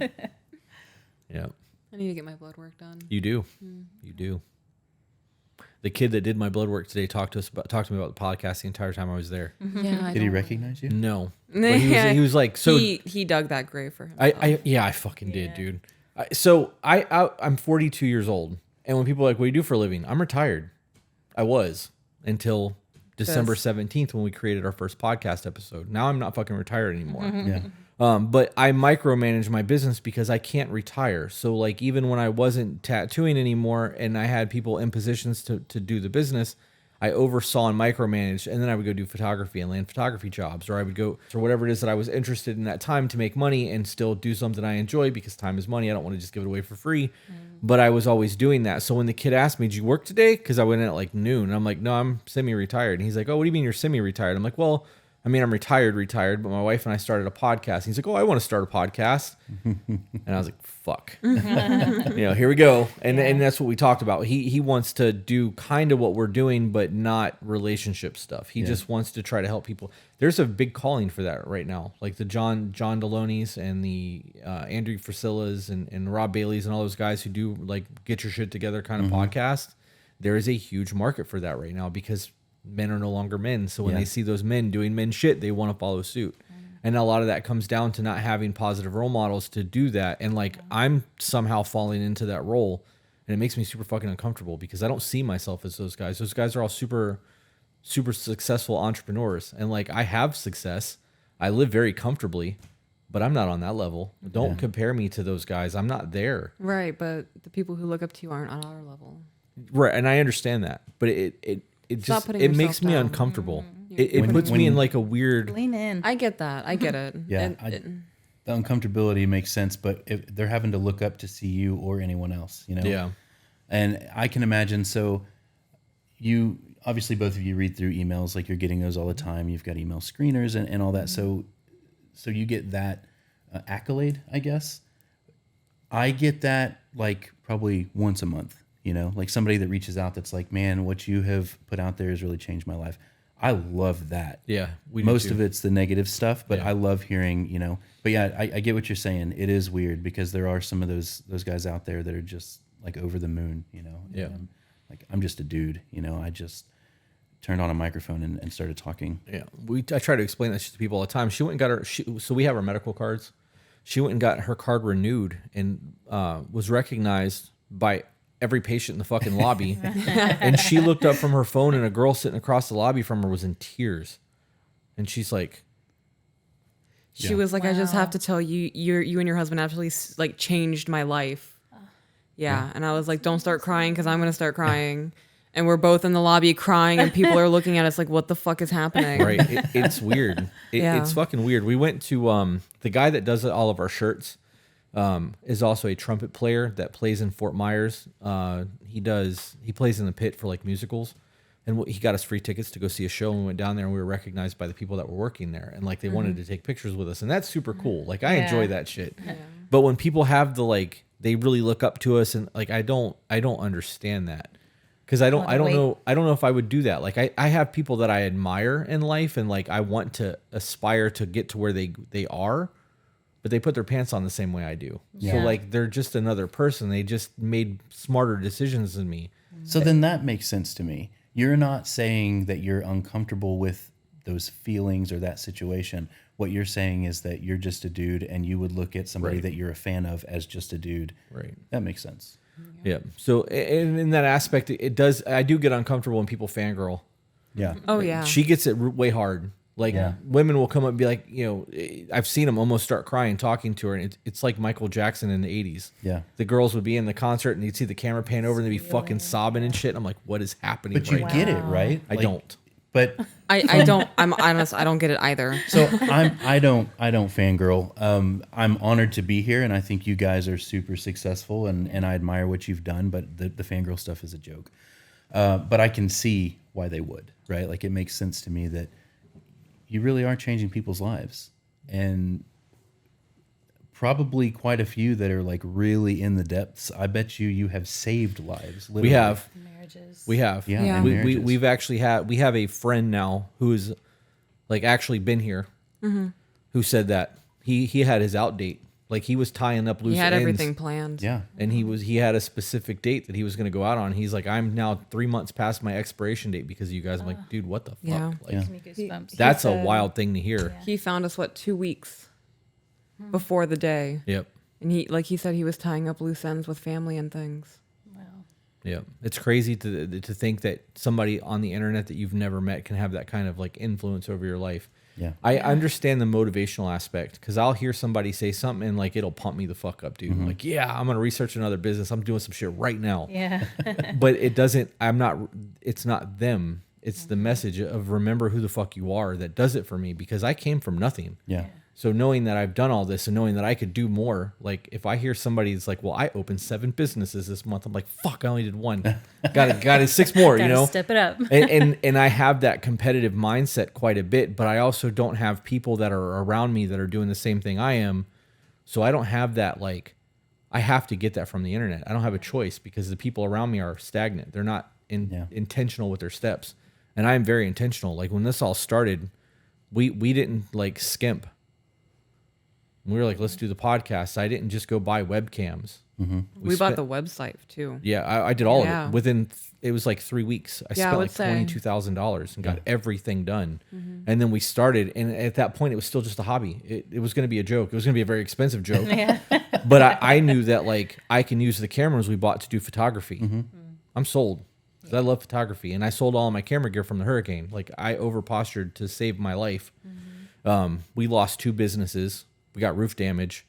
Yeah.
I need to get my blood work done.
You do. You do. The kid that did my blood work today talked to me about the podcast the entire time I was there.
Yeah.
Did he recognize you?
No. But he was like, so
he dug that grave for him.
I fucking did, dude. I'm 42 years old, and when people are like, "What do you do for a living?" I'm retired. I was until December 17th when we created our first podcast episode. Now I'm not fucking retired anymore.
Yeah.
But I micromanage my business because I can't retire. So like even when I wasn't tattooing anymore and I had people in positions to do the business, I oversaw and micromanaged, and then I would go do photography and land photography jobs, or I would go for whatever it is that I was interested in that time to make money and still do something I enjoy because time is money. I don't want to just give it away for free. But I was always doing that. So when the kid asked me, "Did you work today?" Because I went in at like noon. And I'm like, "No, I'm semi-retired." And he's like, "Oh, what do you mean you're semi-retired?" I'm like, "Well, I mean, I'm retired, but my wife and I started a podcast." He's like, "Oh, I want to start a podcast." And I was like, fuck. Here we go. And that's what we talked about. He wants to do kind of what we're doing, but not relationship stuff. He just wants to try to help people. There's a big calling for that right now. Like the John Deloney's and the Andrew Frisillas and Rob Bailey's and all those guys who do like get your shit together kind of podcast. There is a huge market for that right now because men are no longer men. So when they see those men doing men shit, they want to follow suit. And a lot of that comes down to not having positive role models to do that. And like, I'm somehow falling into that role, and it makes me super fucking uncomfortable because I don't see myself as those guys. Those guys are all super, super successful entrepreneurs. And like, I have success. I live very comfortably, but I'm not on that level. Don't compare me to those guys. I'm not there.
Right. But the people who look up to you aren't on our level.
Right. And I understand that, but it just, it makes me uncomfortable. It puts me in like a weird...
Lean in.
I get that. I get it.
Yeah. The uncomfortability makes sense, but if they're having to look up to see you or anyone else,
Yeah.
And I can imagine, so you, obviously both of you read through emails, like you're getting those all the time. You've got email screeners and all that. So you get that accolade, I guess. I get that like probably once a month, like somebody that reaches out that's like, "Man, what you have put out there has really changed my life." I love that.
Yeah.
Most of it's the negative stuff, but I love hearing, but yeah, I get what you're saying. It is weird because there are some of those guys out there that are just like over the moon,
Yeah.
I'm just a dude, I just turned on a microphone and started talking.
Yeah. I try to explain that to people all the time. She went and got so we have our medical cards. She went and got her card renewed and was recognized by every patient in the fucking lobby. And she looked up from her phone and a girl sitting across the lobby from her was in tears. And she's like...
She was like, "I just have to tell you, you and your husband actually like changed my life." Yeah. And I was like, "Don't start crying because I'm going to start crying." And we're both in the lobby crying, and people are looking at us like, what the fuck is happening?
Right. It's weird.
Yeah.
It's fucking weird. We went to the guy that does all of our shirts is also a trumpet player that plays in Fort Myers. He plays in the pit for like musicals. And he got us free tickets to go see a show, and we went down there, and we were recognized by the people that were working there, and like they wanted to take pictures with us, and that's super cool. Like I enjoy that shit. Yeah. But when people have the like, they really look up to us, and like I don't understand that, because I don't know if I would do that. Like I have people that I admire in life, and like I want to aspire to get to where they are, but they put their pants on the same way I do.
Yeah.
So like they're just another person. They just made smarter decisions than me.
So then that makes sense to me. You're not saying that you're uncomfortable with those feelings or that situation. What you're saying is that you're just a dude, and you would look at somebody that you're a fan of as just a dude.
Right.
That makes sense.
Yeah. So in that aspect, it does. I do get uncomfortable when people fangirl.
Yeah.
Oh, yeah.
She gets it way hard. Like women will come up and be like, I've seen them almost start crying talking to her, and it's like Michael Jackson in the 80s.
Yeah.
The girls would be in the concert, and you'd see the camera pan over, and they'd be fucking sobbing and shit. I'm like, what is happening?
But you
right
get
now?
it, right?
I don't.
But
I don't. I'm honest. I don't get it either.
so I don't fangirl. I'm honored to be here, and I think you guys are super successful, and I admire what you've done. But the fangirl stuff is a joke. But I can see why they would, right? Like it makes sense to me that you really are changing people's lives, and probably quite a few that are like really in the depths. I bet you have saved lives. Literally.
We have.
Marriages.
We have.
Yeah.
Yeah.
and marriages.
We've actually we have a friend now who's like actually been here who said that he had his out date. Like he was tying up loose
He had
ends.
everything planned.
Yeah.
And he had a specific date that he was going to go out on. He's like, I'm now 3 months past my expiration date because of you guys. I'm like, dude, what the fuck?
Yeah.
Like,
Yeah.
Gives me goosebumps.
that's a
He said-
wild thing to hear.
He found us 2 weeks before the day,
Yep.
and he said he was tying up loose ends with family and things.
Wow.
Yep. It's crazy to think that somebody on the internet that you've never met can have that kind of like influence over your life.
Yeah.
I understand the motivational aspect because I'll hear somebody say something and like it'll pump me the fuck up, dude. I'm like, yeah, I'm gonna research another business. I'm doing some shit right now.
Yeah.
But it doesn't. It's not them. It's the message of remember who the fuck you are that does it for me because I came from nothing.
Yeah.
So knowing that I've done all this and knowing that I could do more, like if I hear somebody's like, well, I opened 7 businesses this month, I'm like, fuck, I only did 1. got it 6 more, you
Gotta
know?
step it up.
and I have that competitive mindset quite a bit, but I also don't have people that are around me that are doing the same thing I am. So I don't have that, like, I have to get that from the internet. I don't have a choice because the people around me are stagnant. They're not intentional with their steps. And I am very intentional. Like when this all started, we didn't like skimp. We were like, let's do the podcast. I didn't just go buy webcams.
We bought the website too.
Yeah, I did all of
Yeah.
it within. It was like 3 weeks. I
Yeah, I
spent
would
like
say.
$22,000 and got everything done. And then we started, and at that point, it was still just a hobby. It was going to be a joke. It was going to be a very expensive joke. But I knew that like I can use the cameras we bought to do photography. I'm sold. 'Cause I love photography, and I sold all of my camera gear from the hurricane. Like I over postured to save my life. We lost 2 businesses. We got roof damage.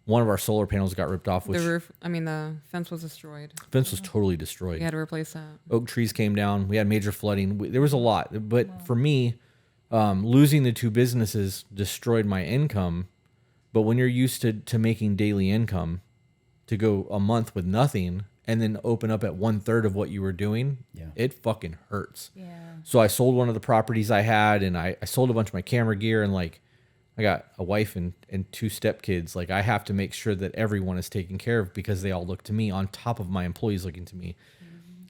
One of our solar panels got ripped off, which
The fence was destroyed.
fence was totally destroyed.
We had to replace that.
Oak trees came down. We had major flooding. There was a lot. But for me, losing the 2 businesses destroyed my income. But when you're used to making daily income, to go a month with nothing and then open up at 1/3 of what you were doing, it fucking hurts.
Yeah.
So I sold one of the properties I had, and I sold a bunch of my camera gear, and like I got a wife and 2 stepkids. Like I have to make sure that everyone is taken care of because they all look to me on top of my employees looking to me.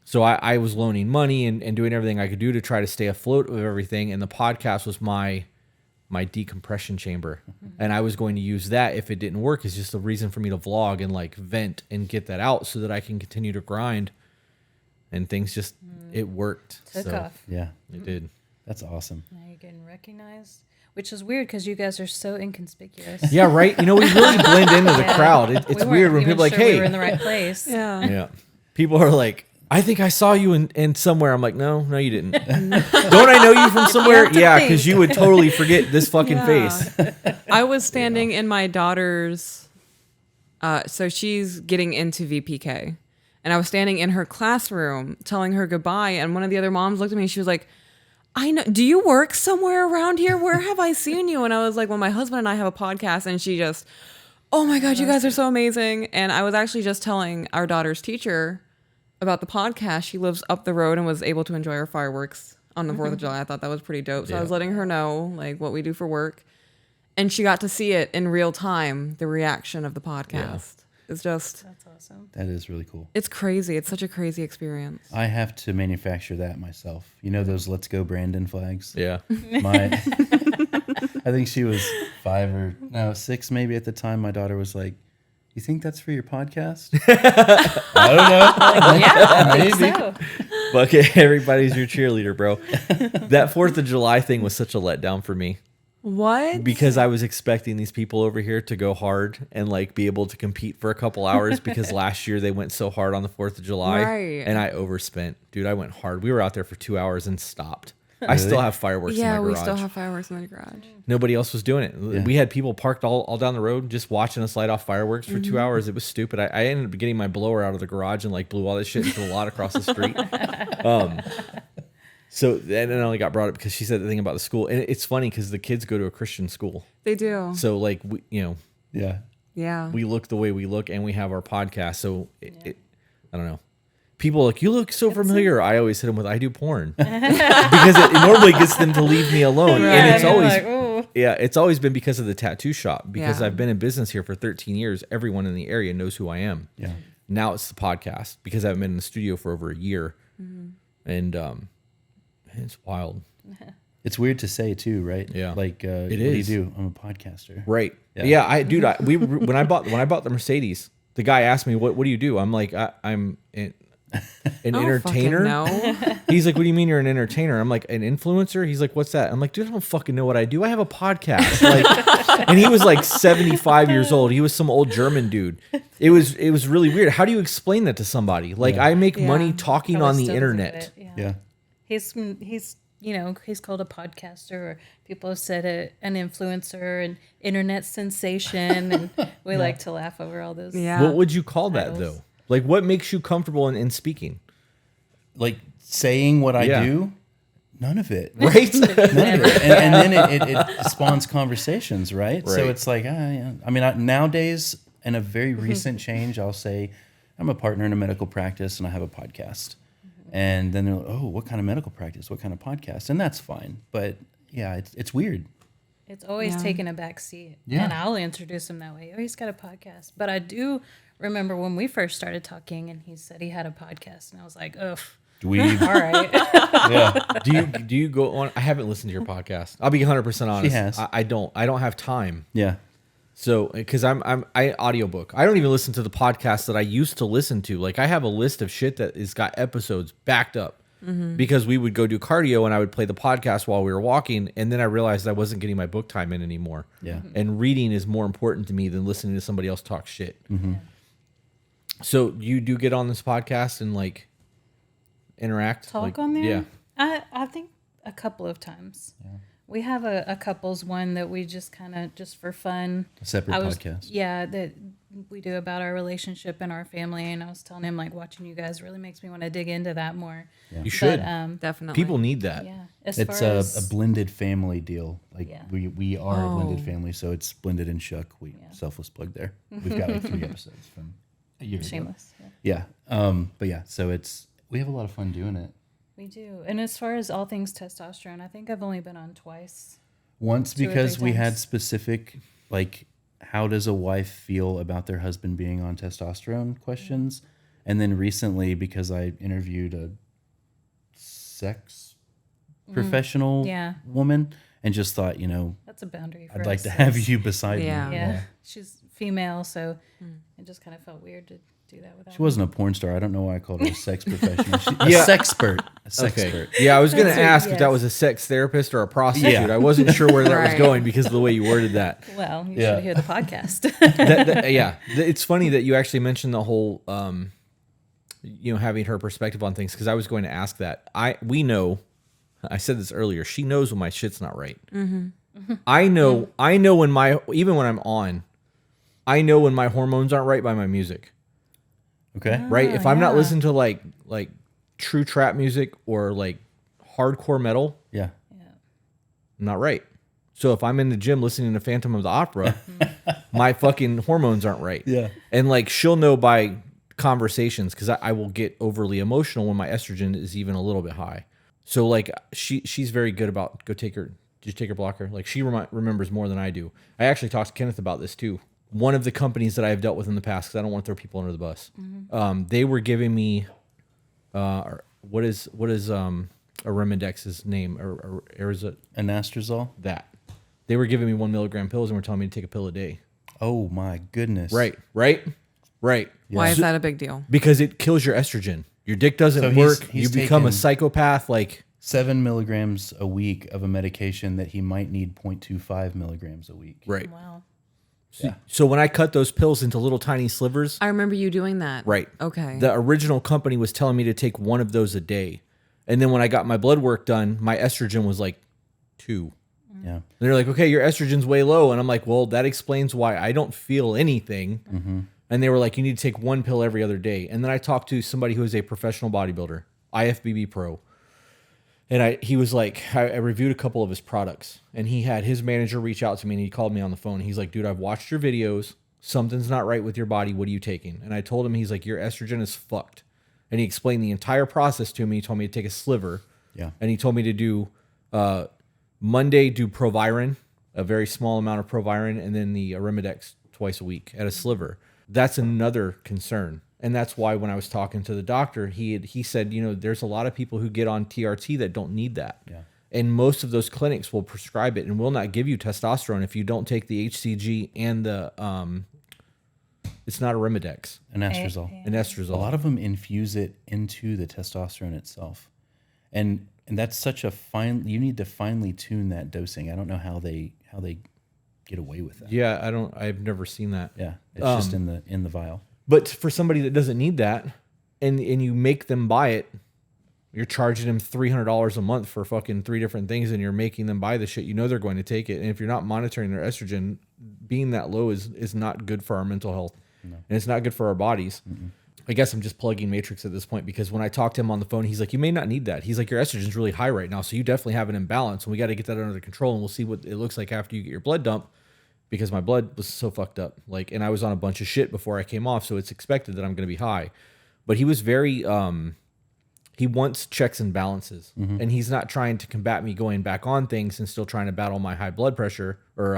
So I was loaning money and doing everything I could do to try to stay afloat with everything. And the podcast was my decompression chamber. And I was going to use that if it didn't work as just a reason for me to vlog and like vent and get that out so that I can continue to grind. And things just, it worked.
Took
So
off.
Yeah.
It did.
That's awesome.
Now you're getting recognized, which is weird because you guys are so inconspicuous.
Yeah, right. You know, we really blend into the
Yeah.
crowd. It's
We weren't
weird when
even
people are like,
sure
hey.
we were in the right place.
Yeah.
Yeah. People are like, I think I saw you in somewhere. I'm like, no, you didn't. Don't I know you from somewhere?
have to
Yeah,
think.
because you would totally forget this fucking face.
I was standing in my daughter's. So she's getting into VPK, And I was standing in her classroom telling her goodbye. And one of the other moms looked at me and she was like, I know, do you work somewhere around here? Where have I seen you? And I was like, well, my husband and I have a podcast. And she just, oh my God, you guys are so amazing. And I was actually just telling our daughter's teacher about the podcast. She lives up the road and was able to enjoy our fireworks on the 4th of July. I thought that was pretty dope. So I was letting her know like what we do for work. And she got to see it in real time, the reaction of the podcast. It's just,
That's awesome.
That is really cool.
it's crazy. It's such a crazy experience.
I have to manufacture that myself. You know those "Let's Go Brandon" flags?
Yeah.
I think she was 6 maybe at the time. My daughter was like, "You think that's for your podcast?" I don't know.
Yeah, I think so.
But okay, everybody's your cheerleader, bro. That 4th of July thing was such a letdown for me.
What?
Because I was expecting these people over here to go hard and like be able to compete for a couple hours because last year they went so hard on the 4th of July.
Right.
And I overspent. Dude, I went hard. We were out there for 2 hours and stopped. I still have fireworks in my
Yeah,
garage.
we still have fireworks in the garage.
Nobody else was doing it.
Yeah.
We had people parked all down the road just watching us light off fireworks for 2 hours. It was stupid. I ended up getting my blower out of the garage and like blew all this shit into the lot across the street. So then it only got brought up because she said the thing about the school. And it's funny because the kids go to a Christian school.
They do.
So like,
Yeah.
Yeah.
we look the way we look and we have our podcast. So I don't know. People are like, you look so familiar. I always hit them with, I do porn because it normally gets them to leave me alone.
Right.
And it's
you're
always,
like, ooh.
it's always been because of the tattoo shop, because
Yeah.
I've been in business here for 13 years. Everyone in the area knows who I am.
Yeah.
Now it's the podcast because I've been in the studio for over a year. And it's wild.
It's weird to say too, right?
Yeah.
Like, what
is.
do you do? I'm a podcaster.
Right.
Yeah.
Yeah. When I bought the Mercedes, the guy asked me, what do you do? I'm like, I'm an entertainer.
No.
He's like, what do you mean you're an entertainer? I'm like, an influencer? He's like, what's that? I'm like, dude, I don't fucking know what I do. I have a podcast. Like, and he was like 75 years old. He was some old German dude. It was really weird. How do you explain that to somebody? Like, I make money talking
Probably
on the
still
internet.
does it,
Yeah.
He's he's called a podcaster, or people have said an influencer, an internet sensation, and we like to laugh over all those.
Yeah.
What would you call that
Titles.
though? Like, what makes you comfortable in speaking?
Like saying what I
Yeah.
do, none of it.
Right?
None of it. And then it spawns conversations, right? So
Right.
it's like, yeah. I mean, nowadays, in a very recent change, I'll say, I'm a partner in a medical practice and I have a podcast. And then they're like, oh, what kind of medical practice? What kind of podcast? And that's fine. But yeah, it's weird.
It's always
Yeah.
taking a back seat.
Yeah.
And I'll introduce him that way. Oh, he's got a podcast. But I do remember when we first started talking and he said he had a podcast. And I was like, ugh,
We,
all right.
yeah.
Do you go on? I haven't listened to your podcast. I'll be 100% honest.
has.
I don't have time.
Yeah.
So, because I audiobook. I don't even listen to the podcast that I used to listen to. Like, I have a list of shit that has got episodes backed up because we would go do cardio and I would play the podcast while we were walking. And then I realized I wasn't getting my book time in anymore.
Yeah.
And reading is more important to me than listening to somebody else talk shit. So you do get on this podcast and like interact?
Talk
Like,
on there?
Yeah.
I think a couple of times. Yeah. We have a couples one that we just kind of, just for fun.
A separate podcast.
Yeah, that we do about our relationship and our family. And I was telling him, like, watching you guys really makes me want to dig into that more.
You should.
But,
Definitely.
People need that.
yeah. As
It's
far
a
as,
blended family deal. Like
Yeah.
we are a blended
Oh.
family, so it's blended and shook. Selfless plug there. We've got like 3 episodes from a year ago.
shameless. Yeah.
Yeah. But yeah, so we have a lot of fun doing it.
We do. And as far as all things testosterone, I think I've only been on twice.
Once
2 or 3
because we had
times.
specific, like, how does a wife feel about their husband being on testosterone questions? And then recently because I interviewed a sex professional
Yeah.
woman and just thought,
That's a boundary for
I'd like
us.
to have you beside
Yeah.
me.
Yeah. She's female, so it just kind of felt weird to do that without
She wasn't a porn star. I don't know why I called her a sex professional.
Yeah.
A sexpert. A
Okay.
sexpert.
Yeah, I was going to
That's what-
ask if that
yes.
was a sex therapist or a prostitute.
Yeah.
I wasn't sure where that was
Right.
going because of the way you worded that.
Well, you
Yeah.
should hear the podcast.
It's funny that you actually mentioned the whole, having her perspective on things because I was going to ask that. We know, I said this earlier. She knows when my shit's not right. I know when even when I'm on, I know when my hormones aren't right by my music.
Okay.
right? If I'm not
yeah.
listening to like true trap music or like hardcore metal,
Yeah.
I'm not right. So if I'm in the gym listening to Phantom of the Opera, my fucking hormones aren't right.
Yeah.
And like she'll know by conversations because I will get overly emotional when my estrogen is even a little bit high. So like she's very good about did you take her blocker? Like she remembers more than I do. I actually talked to Kenneth about this too. One of the companies that I've dealt with in the past, because I don't want to throw people under the bus, they were giving me what is Arimidex name or is it
Anastrozole.
that? They were giving me 1 milligram pills and were telling me to take a pill a day.
Oh my goodness.
Right.
Why is that a big deal?
Because it kills your estrogen. Your dick doesn't
So
work.
he's
You become a
taken-
psychopath. Like
7 milligrams a week of a medication that he might need 0.25 milligrams a week.
right.
Wow.
So when I cut those pills into little tiny slivers,
I remember you doing that.
right.
Okay.
The original company was telling me to take one of those a day. And then when I got my blood work done, my estrogen was like 2.
Yeah.
And they're like, okay, your estrogen's way low. And I'm like, well, that explains why I don't feel anything. And they were like, you need to take 1 pill every other day. And then I talked to somebody who is a professional bodybuilder, IFBB pro. And he was like, I reviewed a couple of his products. And he had his manager reach out to me and he called me on the phone. He's like, dude, I've watched your videos. Something's not right with your body. What are you taking? And I told him, he's like, your estrogen is fucked. And he explained the entire process to me. He told me to take a sliver.
Yeah.
And he told me to do Monday, do Proviron, a very small amount of Proviron, and then the Arimidex twice a week at a sliver. That's another concern. And that's why when I was talking to the doctor, he said, you know, there's a lot of people who get on TRT that don't need that.
Yeah.
And most of those clinics will prescribe it and will not give you testosterone if you don't take the HCG and the, it's not Arimidex,
Anastrozole.
an
A
estradiol.
lot of them infuse it into the testosterone itself. And that's such a fine, you need to finely tune that dosing. I don't know how they get away with that.
Yeah, I've never seen that.
Yeah. It's just in the vial.
But for somebody that doesn't need that, and you make them buy it, you're charging them $300 a month for fucking 3 different things, and you're making them buy the shit. You know they're going to take it, and if you're not monitoring their estrogen, being that low is not good for our mental health, and it's not good for our bodies. I guess I'm just plugging Matrix at this point because when I talked to him on the phone, he's like, you may not need that. He's like, your estrogen's really high right now, so you definitely have an imbalance, and we got to get that under control, and we'll see what it looks like after you get your blood dump. Because my blood was so fucked up. Like, and I was on a bunch of shit before I came off, so it's expected that I'm going to be high. But he was very, he wants checks and balances. And he's not trying to combat me going back on things and still trying to battle my high blood pressure or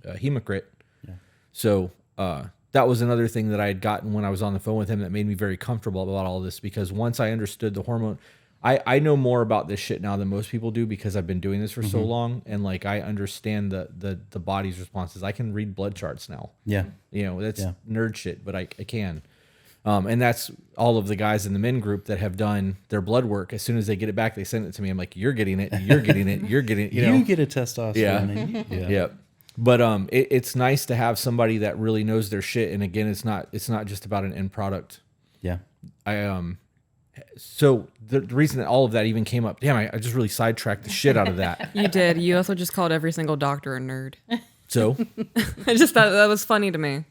hematocrit. Yeah. So that was another thing that I had gotten when I was on the phone with him that made me very comfortable about all this. Because once I understood the hormone, I know more about this shit now than most people do because I've been doing this for so long, and like I understand the body's responses. I can read blood charts now.
Yeah.
You know, that's nerd shit, but I can. And that's all of the guys in the men group that have done their blood work. As soon as they get it back, they send it to me. I'm like, you're getting it, you're getting it, you're getting it. You know,
get a testosterone.
Yeah. Yeah. But it's nice to have somebody that really knows their shit. And again, it's not just about an end product.
Yeah.
So the reason that all of that even came up, damn, I just really sidetracked the shit out of that.
You did. You also just called every single doctor a nerd.
So
I just thought that was funny to me.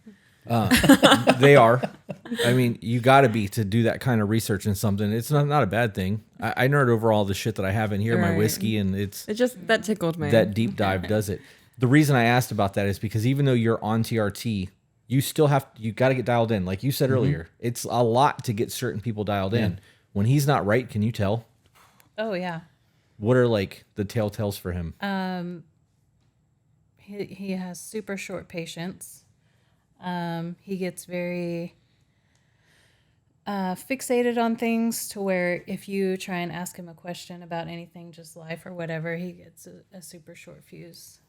they are. I mean, you got to be to do that kind of research in something. It's not a bad thing. I nerd over all the shit that I have in here, my
Right.
whiskey, and
It just, that tickled me.
that deep dive does it. The reason I asked about that is because even though you're on TRT, you still you got to get dialed in. Like you said earlier, it's a lot to get certain people dialed in. When he's not right, can you tell?
Oh yeah.
What are like the telltales for him?
He has super short patience. He gets very fixated on things to where if you try and ask him a question about anything, just life or whatever, he gets a super short fuse.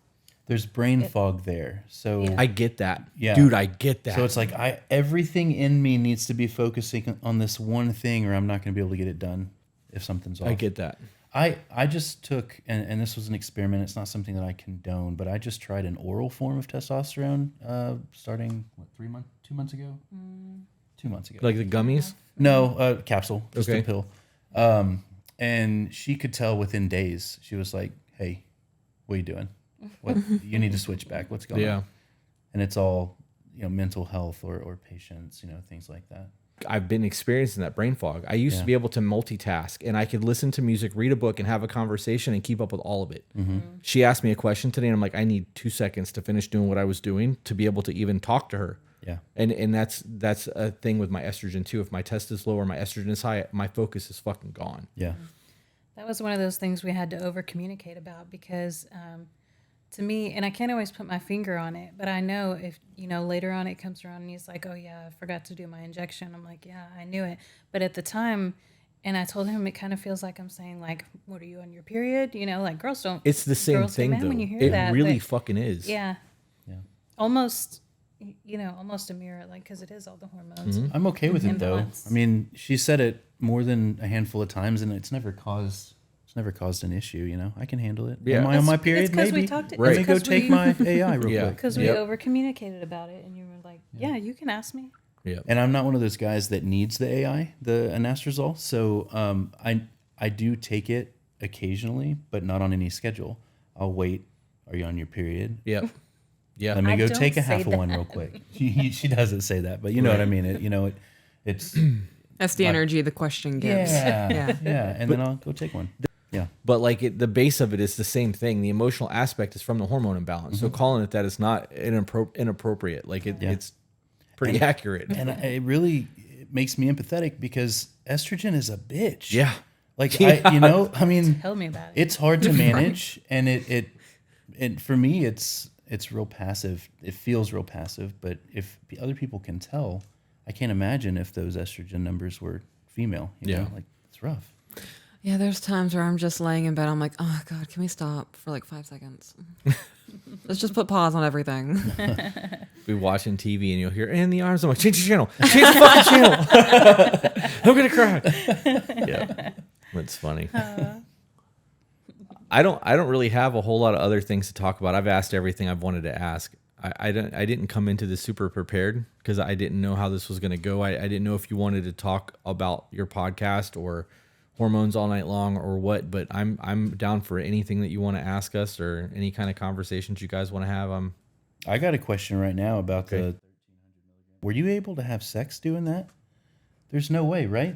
There's brain fog there. So
I get that.
Yeah.
Dude, I get that.
So it's like everything in me needs to be focusing on this one thing, or I'm not going to be able to get it done if something's off.
I get that.
I just took, and this was an experiment. It's not something that I condone, but I just tried an oral form of testosterone starting, 2 months ago? 2 months ago.
Like the gummies?
No, capsule, just
Okay.
a pill. And she could tell within days. She was like, hey, what are you doing? What you need to switch back. What's going
Yeah.
on? And it's all, mental health or patience, things like that.
I've been experiencing that brain fog. I used to be able to multitask, and I could listen to music, read a book, and have a conversation and keep up with all of it. She asked me a question today, and I'm like, I need 2 seconds to finish doing what I was doing to be able to even talk to her.
Yeah.
And that's a thing with my estrogen too. If my test is low or my estrogen is high, my focus is fucking gone.
Yeah.
That was one of those things we had to over communicate about because to me, and I can't always put my finger on it, but I know if, later on it comes around and he's like, oh yeah, I forgot to do my injection. I'm like, yeah, I knew it. But at the time, and I told him it kind of feels like I'm saying like, what, are you on your period? Like girls don't.
It's the same
girls get
thing
mad
though.
when you hear
It
that,
really
but
fucking is.
yeah.
Yeah.
Almost, almost a mirror, like, because it is all the hormones.
I'm okay with it though.
Imbalance.
I mean, she said it more than a handful of times, and it's never caused an issue. I can handle it.
Yeah.
Am I on my
It's
period?
'cause we
Maybe.
talked-
Let
it's
me go
'cause
take
we-
my AI real
Yeah.
quick.
Because we
Yep.
over communicated about it, and you were like, yeah, you can ask me.
Yeah.
And I'm not one of those guys that needs the AI, the anastrozole. So I do take it occasionally, but not on any schedule. I'll wait. Are you on your period?
Yep. Yeah.
Let me
I
go
don't
take a
say
half of one real quick. She doesn't say that, but you know what I mean. It's
That's the energy the question gives.
yeah. And then I'll go take one. Yeah.
But like the base of it is the same thing. The emotional aspect is from the hormone imbalance. So calling it that is not inappropriate. Like it's pretty accurate.
And it makes me empathetic because estrogen is a bitch.
Yeah.
Like
Yeah.
I mean,
Tell me about it.
it's hard to manage, and it for me it's real passive. It feels real passive, but if other people can tell, I can't imagine if those estrogen numbers were female. You know? Like it's rough.
Yeah, there's times where I'm just laying in bed. I'm like, oh God, can we stop for like 5 seconds? Let's just put pause on everything.
Be watching TV and you'll hear in the arms. I'm like, change the channel. Change the fucking channel. I'm gonna cry. Yeah, that's funny. I don't really have a whole lot of other things to talk about. I've asked everything I've wanted to ask. I didn't come into this super prepared because I didn't know how this was gonna go. I didn't know if you wanted to talk about your podcast or hormones all night long or what, but I'm down for anything that you want to ask us or any kind of conversations you guys want to have.
I got a question right now about the 1300 milligrams. Were you able to have sex doing that? There's no way, right?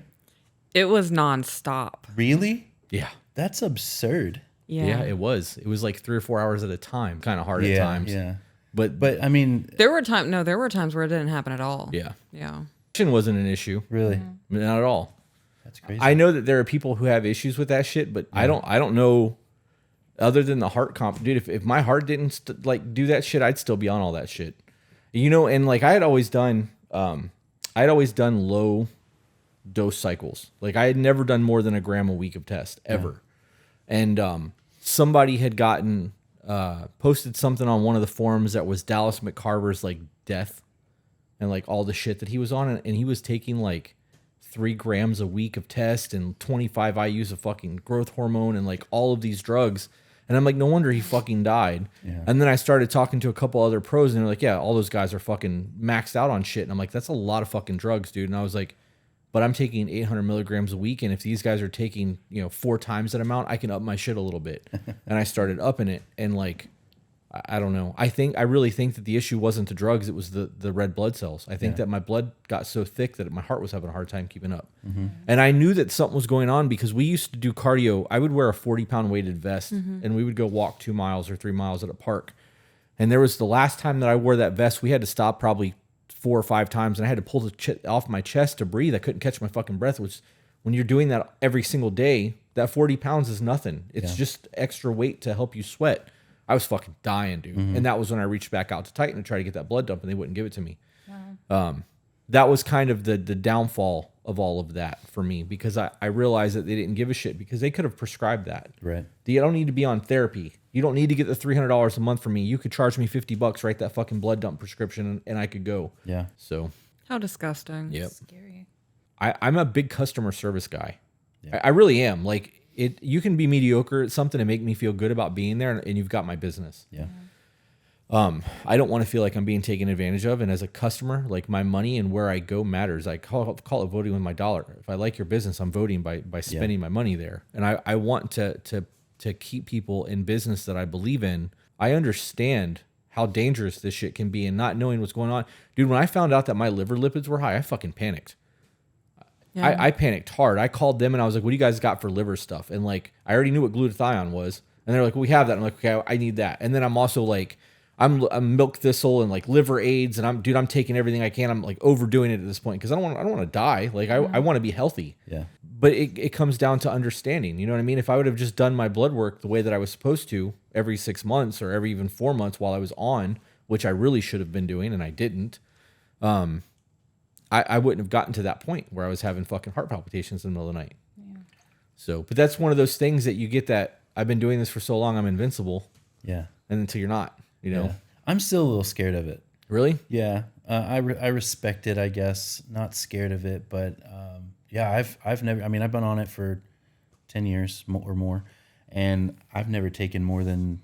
It was nonstop.
Really?
Yeah.
That's absurd.
Yeah, it was like 3 or 4 hours at a time. Kind of hard at times.
Yeah.
But
I mean,
There were times where it didn't happen at all.
yeah.
Yeah.
It wasn't an issue.
really,
Not at all.
that's crazy.
I know that there are people who have issues with that shit, but I don't know. Other than the heart comp, dude, if my heart didn't do that shit, I'd still be on all that shit. And like I had always done low dose cycles. Like I had never done more than a gram a week of test ever. And somebody had posted something on one of the forums that was Dallas McCarver's like death and like all the shit that he was on, and he was taking like 3 grams a week of test and 25 IUs of fucking growth hormone and like all of these drugs. And I'm like, no wonder he fucking died.
Yeah.
And then I started talking to a couple other pros and they're like, yeah, all those guys are fucking maxed out on shit. And I'm like, that's a lot of fucking drugs, dude. And I was like, but I'm taking 800 milligrams a week. And if these guys are taking, 4 times that amount, I can up my shit a little bit. And I started upping it. And like, I don't know. I really think that the issue wasn't the drugs. It was the red blood cells. I think that my blood got so thick that my heart was having a hard time keeping up. Mm-hmm. And I knew that something was going on because we used to do cardio. I would wear a 40-pound weighted vest and we would go walk 2 miles or 3 miles at a park. And there was the last time that I wore that vest, we had to stop probably 4 or 5 times and I had to pull the off my chest to breathe. I couldn't catch my fucking breath, which when you're doing that every single day, that 40 pounds is nothing. It's just extra weight to help you sweat. I was fucking dying, dude. Mm-hmm. And that was when I reached back out to Titan to try to get that blood dump and they wouldn't give it to me. Wow. That was kind of the downfall of all of that for me because I realized that they didn't give a shit because they could have prescribed that.
Right.
You don't need to be on therapy. You don't need to get the $300 a month from me. You could charge me $50, write that fucking blood dump prescription and I could go.
Yeah.
So.
How disgusting.
Yep.
Scary.
I'm a big customer service guy.
Yeah.
I really am. Like you can be mediocre at something and make me feel good about being there and you've got my business.
Yeah.
I don't want to feel like I'm being taken advantage of. And as a customer, like my money and where I go matters. I call it voting with my dollar. If I like your business, I'm voting by spending my money there. And I want to keep people in business that I believe in. I understand how dangerous this shit can be and not knowing what's going on. Dude, when I found out that my liver lipids were high, I fucking panicked.
Yeah.
I panicked hard. I called them and I was like, what do you guys got for liver stuff? And like, I already knew what glutathione was. And they're like, well, we have that. I'm like, okay, I need that. And then I'm also like, I'm milk thistle and like liver aids. And I'm taking everything I can. I'm like overdoing it at this point because I don't want to die. Like I want to be healthy.
Yeah.
But it comes down to understanding. You know what I mean? If I would have just done my blood work the way that I was supposed to every 6 months or every even 4 months while I was on, which I really should have been doing and I didn't, I wouldn't have gotten to that point where I was having fucking heart palpitations in the middle of the night. Yeah. So, but that's one of those things that you get that I've been doing this for so long, I'm invincible.
Yeah.
And until you're not, you know.
Yeah. I'm still a little scared of it.
Really?
Yeah. I respect it, I guess. Not scared of it, but yeah, I've never. I mean, I've been on it for 10 years or more, and I've never taken more than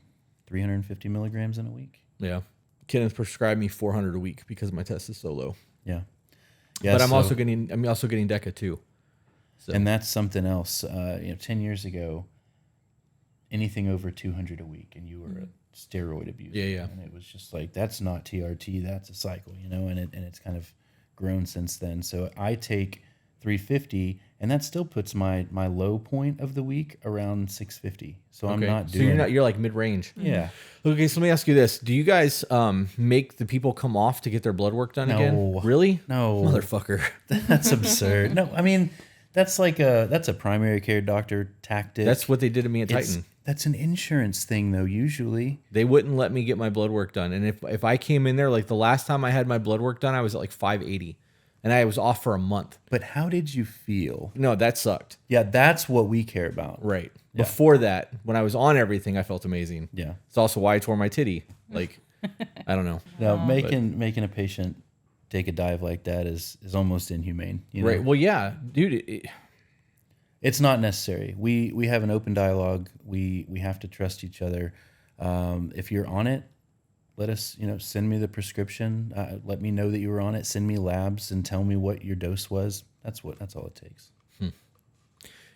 350 milligrams in a week.
Yeah. Kenneth prescribed me 400 a week because my test is so low.
Yeah. Yeah.
But I'm also getting DECA too. So.
And that's something else. 10 years ago, anything over 200 a week, and you were a steroid abuser.
Yeah.
And it was just like, that's not TRT, that's a cycle, and it's kind of grown since then. So I take 350, and that still puts my low point of the week around 650. So I'm not doing.
So you're like mid range.
Yeah.
Okay, so let me ask you this: do you guys make the people come off to get their blood work done again? Really?
No,
motherfucker.
That's absurd. No, I mean that's a primary care doctor tactic.
That's what they did to me at Titan.
That's an insurance thing, though. Usually,
they wouldn't let me get my blood work done, and if I came in there, like the last time I had my blood work done, I was at like 580, and I was off for a month.
But how did you feel?
No, that sucked.
Yeah, that's what we care about.
Right.
Yeah.
Before that, when I was on everything, I felt amazing.
Yeah.
It's also why I tore my titty. Like, I don't know.
No, making a patient take a dive like that is almost inhumane. You know?
Right. Well, yeah, dude.
It's not necessary. We have an open dialogue. We have to trust each other. If you're on it, let us, send me the prescription. Let me know that you were on it. Send me labs and tell me what your dose was. That's all it takes.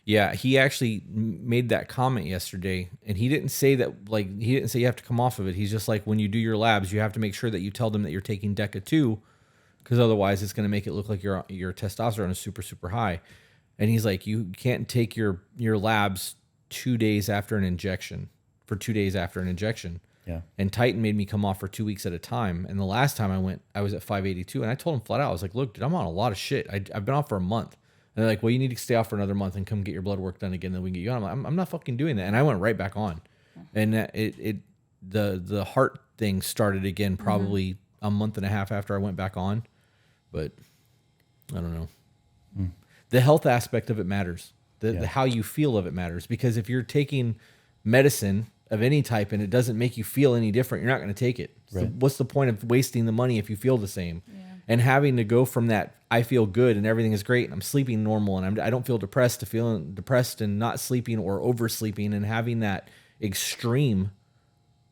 Yeah, he actually made that comment yesterday, and he didn't say that. Like, he didn't say you have to come off of it. He's just like, when you do your labs, you have to make sure that you tell them that you're taking DECA 2, because otherwise it's going to make it look like your testosterone is super, super high. And he's like, you can't take your labs 2 days after an injection, for 2 days after an injection.
Yeah.
And Titan made me come off for 2 weeks at a time. And the last time I went, I was at 582. And I told him flat out, I was like, look, dude, I'm on a lot of shit. I've been off for a month. And they're like, well, you need to stay off for another month and come get your blood work done again. Then we can get you on. I'm like, I'm not fucking doing that. And I went right back on. And the heart thing started again probably a month and a half after I went back on. But I don't know. The health aspect of it matters. The how you feel of it matters. Because if you're taking medicine of any type and it doesn't make you feel any different, you're not going to take it. Right. So what's the point of wasting the money if you feel the same? Yeah. And having to go from that, I feel good and everything is great and I'm sleeping normal and I don't feel depressed, to feeling depressed and not sleeping or oversleeping, and having that extreme,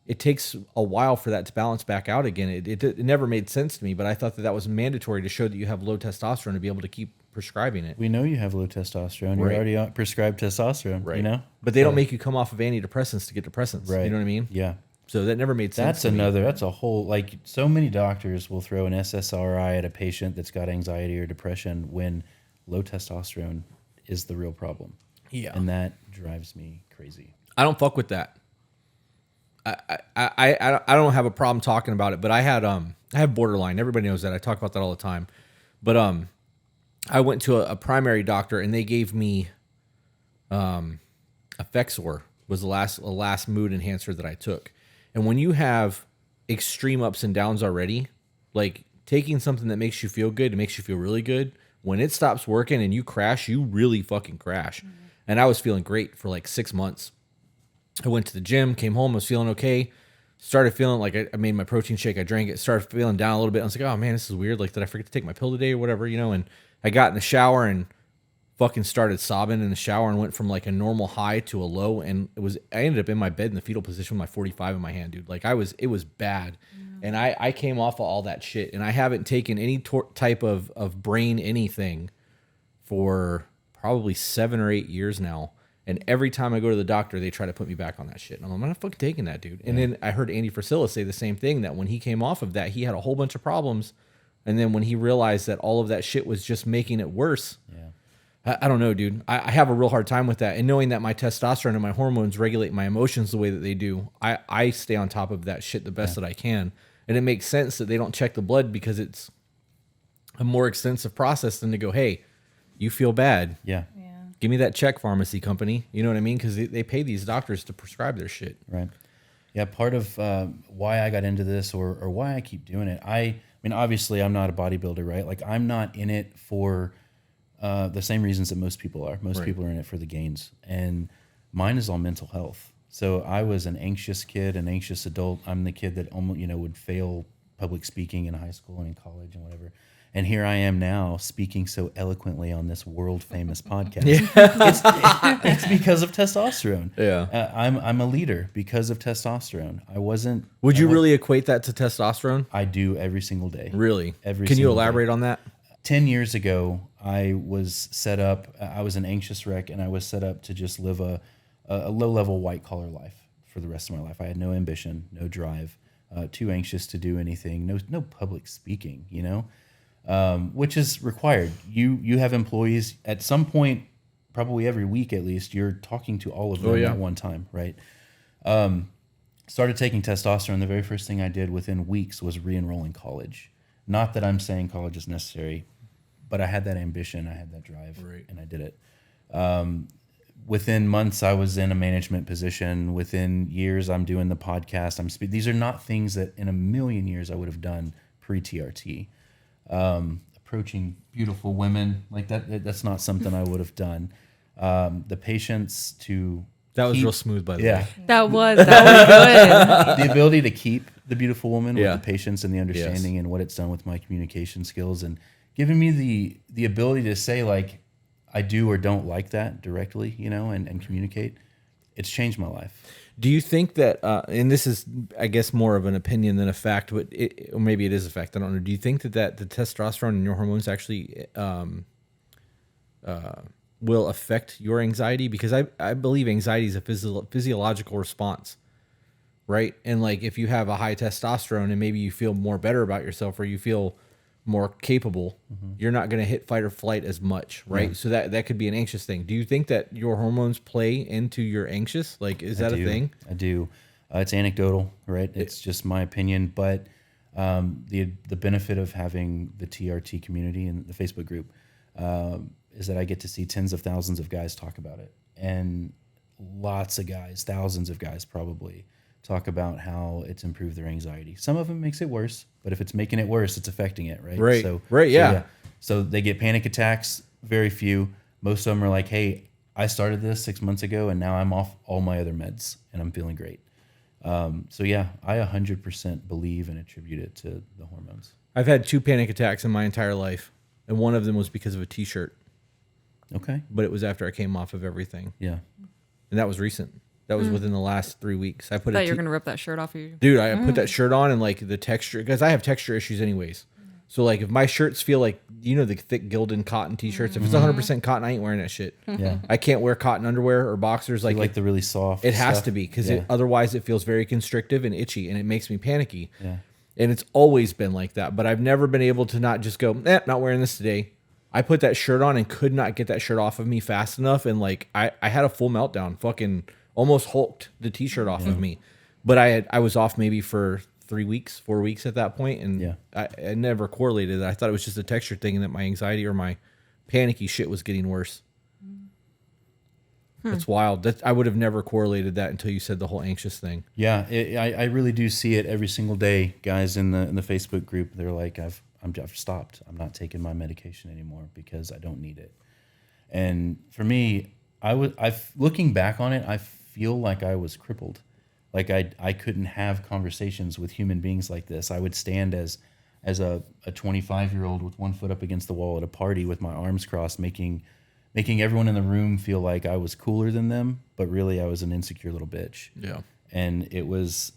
it takes a while for that to balance back out again. It never made sense to me, but I thought that was mandatory to show that you have low testosterone to be able to keep prescribing it.
We know you have low testosterone.
Right.
You're already prescribed testosterone,
right? But they don't make you come off of antidepressants to get depressants.
Right.
You know what I mean?
Yeah.
So that never made sense.
That's a whole, like, so many doctors will throw an SSRI at a patient that's got anxiety or depression when low testosterone is the real problem.
Yeah.
And that drives me crazy.
I don't fuck with that. I don't have a problem talking about it, but I have borderline. Everybody knows that. I talk about that all the time. But I went to a primary doctor and they gave me Effexor was the last mood enhancer that I took. And when you have extreme ups and downs already, like taking something that makes you feel good, it makes you feel really good. When it stops working and you crash, you really fucking crash. Mm-hmm. And I was feeling great for like 6 months. I went to the gym, came home, was feeling okay. Started feeling like I made my protein shake, I drank it, started feeling down a little bit. I was like, oh man, this is weird. Like, did I forget to take my pill today or whatever, And I got in the shower and fucking started sobbing in the shower and went from like a normal high to a low. And I ended up in my bed in the fetal position with my 45 in my hand, dude. Like, it was bad. And I came off of all that shit. And I haven't taken any type of brain anything for probably 7 or 8 years now. And every time I go to the doctor, they try to put me back on that shit. And I'm not fucking taking that, dude. And then I heard Andy Frisella say the same thing, that when he came off of that, he had a whole bunch of problems. And then when he realized that all of that shit was just making it worse, I don't know, dude. I have a real hard time with that. And knowing that my testosterone and my hormones regulate my emotions the way that they do, I stay on top of that shit the best that I can. And it makes sense that they don't check the blood because it's a more extensive process than to go, hey, you feel bad.
Yeah.
Give me that check, pharmacy company. You know what I mean? Because they pay these doctors to prescribe their shit.
Right. Yeah. Part of why I got into this or why I keep doing it, I mean, obviously I'm not a bodybuilder, right? Like I'm not in it for the same reasons that most people are. Most people are in it for the gains. And mine is all mental health. So I was an anxious kid, an anxious adult. I'm the kid that almost, would fail public speaking in high school and in college and whatever. And here I am now speaking so eloquently on this world famous podcast. It's because of testosterone.
Yeah.
I'm a leader because of testosterone. I wasn't.
Would you really equate that to testosterone?
I do every single day.
Really?
Every
Can you
single
elaborate
day.
on that?
10 years ago, I was set up. I was an anxious wreck, and I was set up to just live a low-level white-collar life for the rest of my life. I had no ambition, no drive, too anxious to do anything, no public speaking, which is required. You have employees at some point, probably every week at least, you're talking to all of them at one time, right? Started taking testosterone. The very first thing I did within weeks was re-enroll in college. Not that I'm saying college is necessary, but I had that ambition, I had that drive, and I did it. Within months, I was in a management position. Within years, I'm doing the podcast. These are not things that in a million years I would have done pre-TRT. Approaching beautiful women like that's not something I would have done. The patience to
That was real smooth, by the way.
That was good.
The ability to keep the beautiful woman with
Yeah.
the patience and the understanding and what it's done with my communication skills and giving me the ability to say like I do or don't like that directly, and communicate. It's changed my life.
Do you think that, and this is, I guess, more of an opinion than a fact, but or maybe it is a fact, I don't know. Do you think that the testosterone in your hormones actually will affect your anxiety? Because I believe anxiety is a physiological response, right? And like if you have a high testosterone and maybe you feel more better about yourself or you feel more capable, you're not going to hit fight or flight as much, right?
Yeah.
So that could be an anxious thing. Do you think that your hormones play into your anxious? Like, is that a thing?
I do. It's anecdotal, right? It's just my opinion, but the benefit of having the TRT community and the Facebook group is that I get to see tens of thousands of guys talk about it, and lots of guys, thousands of guys probably, talk about how it's improved their anxiety. Some of them makes it worse, but if it's making it worse, it's affecting it, right?
Right.
So they get panic attacks, very few. Most of them are like, hey, I started this 6 months ago and now I'm off all my other meds and I'm feeling great. So yeah, I 100% believe and attribute it to the hormones.
I've had 2 panic attacks in my entire life, and one of them was because of a t-shirt,
Okay.
but it was after I came off of everything.
Yeah.
And that was recent. That was within the last 3 weeks. I put
I thought you were gonna rip that shirt off of you.
Dude, I put that shirt on and like the texture, because I have texture issues anyways. So like if my shirts feel like, the thick Gildan cotton t-shirts, if it's 100% cotton, I ain't wearing that shit.
Yeah.
I can't wear cotton underwear or boxers.
Like,
Like
the really soft
it has
stuff?
to be, because
Yeah.
otherwise it feels very constrictive and itchy and it makes me panicky.
Yeah.
And it's always been like that. But I've never been able to not just go, not wearing this today. I put that shirt on and could not get that shirt off of me fast enough. And like I had a full meltdown, fucking almost hulked the t-shirt off of me. But I was off maybe for 3 weeks, 4 weeks at that point, and
Yeah.
I never correlated that. I thought it was just a texture thing and that my anxiety or my panicky shit was getting worse. That's wild. I would have never correlated that until you said the whole anxious thing.
Yeah, I really do see it every single day. Guys in the Facebook group, they're like, I've stopped. I'm not taking my medication anymore because I don't need it. And for me, looking back on it, I feel like I was crippled. Like I couldn't have conversations with human beings like this. I would stand as a 25-year-old with one foot up against the wall at a party with my arms crossed, making everyone in the room feel like I was cooler than them, but really I was an insecure little bitch.
Yeah.
And it was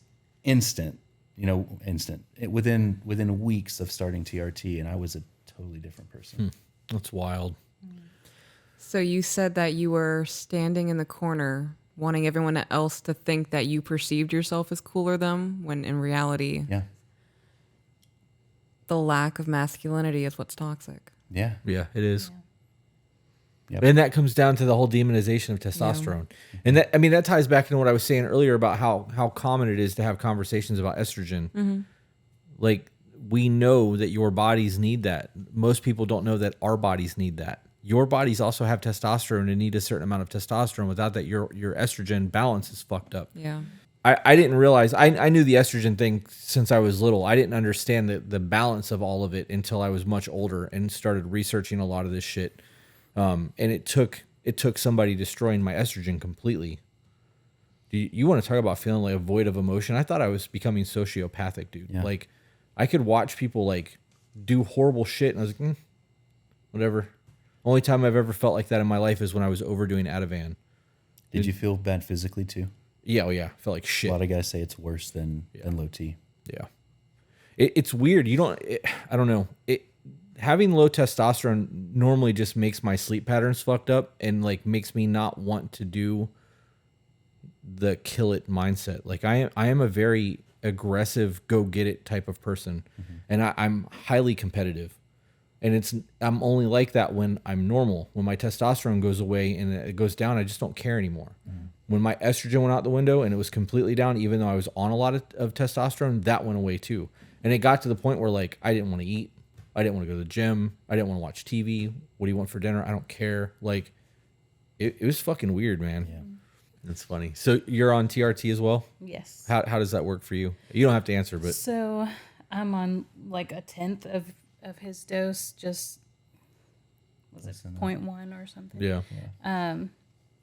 instant. Within weeks of starting TRT, and I was a totally different person.
That's wild.
So you said that you were standing in the corner wanting everyone else to think that you perceived yourself as cooler than them, when in reality,
Yeah.
the lack of masculinity is what's toxic.
Yeah.
Yeah, it is.
Yep.
And that comes down to the whole demonization of testosterone. And that, I mean, that ties back into what I was saying earlier about how common it is to have conversations about estrogen. Like, we know that your bodies need that. Most people don't know that our bodies need that. Your bodies also have testosterone and need a certain amount of testosterone. Without that, your estrogen balance is fucked up.
Yeah.
I didn't realize, I knew the estrogen thing since I was little. I didn't understand the balance of all of it until I was much older and started researching a lot of this shit. And it took somebody destroying my estrogen completely. You want to talk about feeling like a void of emotion? I thought I was becoming sociopathic, dude.
Yeah.
Like, I could watch people like do horrible shit, and I was like, whatever. Only time I've ever felt like that in my life is when I was overdoing Ativan.
Did you feel bad physically too?
Yeah, oh yeah, I felt like shit.
A lot of guys say it's worse than low T.
Yeah, it's weird. I don't know. Having low testosterone normally just makes my sleep patterns fucked up and like makes me not want to do the kill it mindset. Like I am a very aggressive, go get it type of person, and I'm highly competitive. And I'm only like that when I'm normal. When my testosterone goes away and it goes down, I just don't care anymore. When my estrogen went out the window and it was completely down, even though I was on a lot of testosterone, that went away too. And it got to the point where like I didn't want to eat. I didn't want to go to the gym. I didn't want to watch TV. What do you want for dinner? I don't care. Like, it was fucking weird, man.
Yeah.
That's funny. So you're on TRT as well?
Yes.
How does that work for you? You don't have to answer, but
So I'm on like a tenth of his dose, just was it 0.1 or something?
yeah.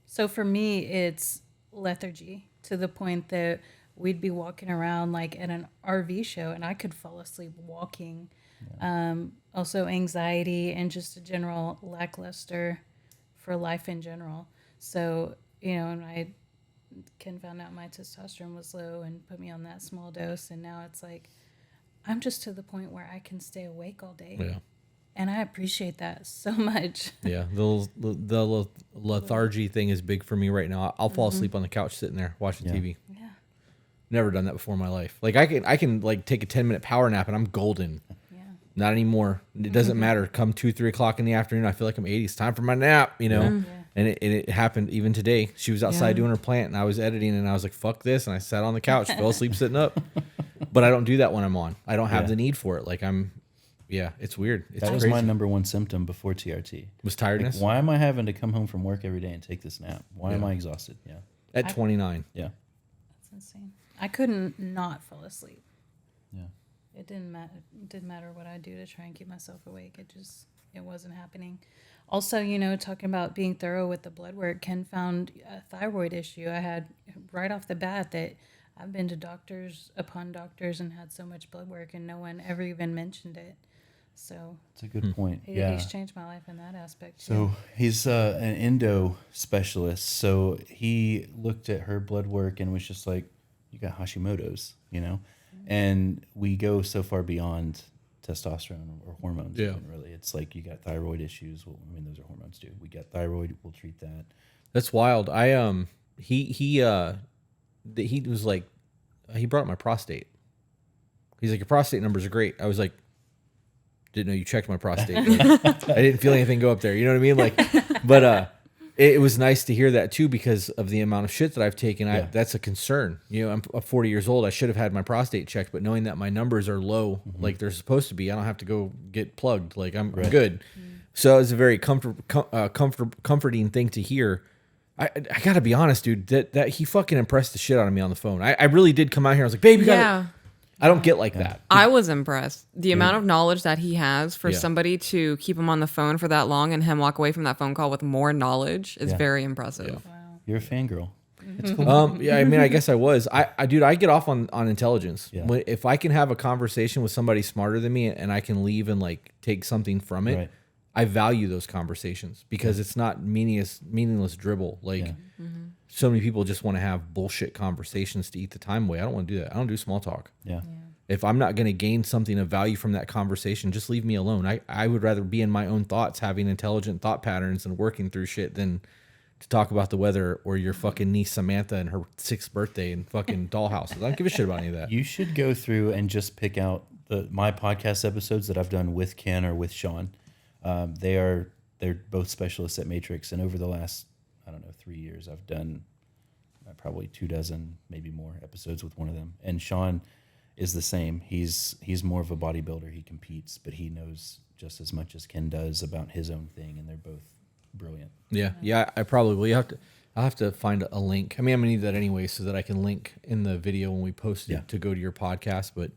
So for me, it's lethargy to the point that we'd be walking around like at an RV show and I could fall asleep walking. Also anxiety and just a general lackluster for life in general. So, and Ken found out my testosterone was low and put me on that small dose. And now it's like, I'm just to the point where I can stay awake all day.
Yeah.
And I appreciate that so much.
Yeah. The lethargy thing is big for me right now. I'll fall asleep on the couch sitting there watching TV.
Yeah.
Never done that before in my life. Like I can like take a 10-minute power nap and I'm golden.
Yeah.
Not anymore. It doesn't matter. Come 2-3 o'clock in the afternoon, I feel like I'm 80. It's time for my nap,
Yeah.
And it happened even today. She was outside
Yeah.
doing her plant and I was editing and I was like, fuck this. And I sat on the couch, fell asleep sitting up. But I don't do that when I'm on. I don't have the need for it. Like it's weird. It's
That was
crazy.
my number one symptom before TRT.
Was tiredness?
Like, why am I having to come home from work every day and take this nap? Why am I exhausted? Yeah.
At 29.
Yeah.
That's insane. I couldn't not fall asleep.
Yeah.
It didn't matter. It didn't matter what I do to try and keep myself awake. It wasn't happening. Also, talking about being thorough with the blood work, Ken found a thyroid issue. I had right off the bat that I've been to doctors upon doctors and had so much blood work and no one ever even mentioned it. So
It's a good point.
he's changed my life in that aspect too.
So he's an endo specialist. So he looked at her blood work and was just like, you got Hashimoto's, And we go so far beyond testosterone or hormones.
Yeah.
Even, really. It's like you got thyroid issues. Well, I mean, those are hormones too. We got thyroid. We'll treat that.
That's wild. He was like, he brought up my prostate. He's like, your prostate numbers are great. I was like, didn't know you checked my prostate. Like, I didn't feel anything go up there. You know what I mean? Like, but it was nice to hear that too because of the amount of shit that I've taken. That's a concern. I'm 40 years old. I should have had my prostate checked, but knowing that my numbers are low, like they're supposed to be, I don't have to go get plugged. Like I'm good. So it's a very comforting thing to hear. I gotta be honest, dude. That he fucking impressed the shit out of me on the phone. I really did come out here. I was like, babe, you gotta. I don't get like that.
I was impressed. The amount of knowledge that he has for
Yeah.
somebody to keep him on the phone for that long and him walk away from that phone call with more knowledge is very impressive.
Wow.
You're a fangirl. It's cool.
Yeah, I mean, I guess I was. Dude, I get off on intelligence.
Yeah.
If I can have a conversation with somebody smarter than me and I can leave and like take something from it,
Right.
I value those conversations because it's not meaningless dribble. Like so many people just want to have bullshit conversations to eat the time away. I don't want to do that. I don't do small talk.
Yeah.
If I'm not going to gain something of value from that conversation, just leave me alone. I would rather be in my own thoughts, having intelligent thought patterns and working through shit than to talk about the weather or your fucking niece Samantha and her 6th birthday and fucking dollhouses. I don't give a shit about any of that.
You should go through and just pick out my podcast episodes that I've done with Ken or with Sean. They they're both specialists at Matrix. And over the last, I don't know, 3 years, I've done probably 24, maybe more episodes with one of them. And Sean is the same. He's more of a bodybuilder. He competes, but he knows just as much as Ken does about his own thing. And they're both brilliant.
Yeah. I probably will. I'll have to find a link. I mean, I'm gonna need that anyway, so that I can link in the video when we post it to go to your podcast. But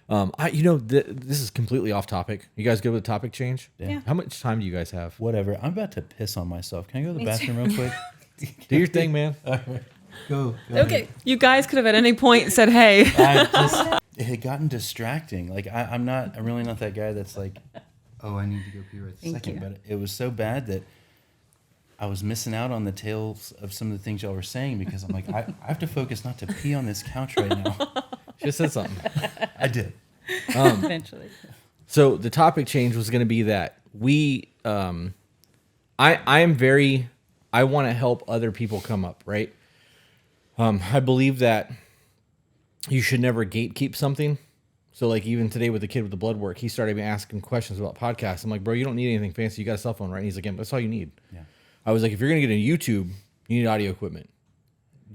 this is completely off topic. You guys good with the topic change?
Yeah.
How much time do you guys have?
Whatever. I'm about to piss on myself. Can I go to the bathroom real quick?
Do your thing, man.
Go.
Okay, you guys could have at any point said, "Hey."
It had gotten distracting. Like I'm really not that guy that's like, oh, I need to go pee right this second.
you.
But it was so bad that I was missing out on the tales of some of the things y'all were saying because I'm like, I have to focus not to pee on this couch right now.
Just said something.
I did.
Eventually.
So the topic change was going to be that I want to help other people come up, right? I believe that you should never gatekeep something. So like even today with the kid with the blood work, he started asking questions about podcasts. I'm like, bro, you don't need anything fancy. You got a cell phone, right? And he's like, yeah, that's all you need.
Yeah.
I was like, if you're going to get a YouTube, you need audio equipment.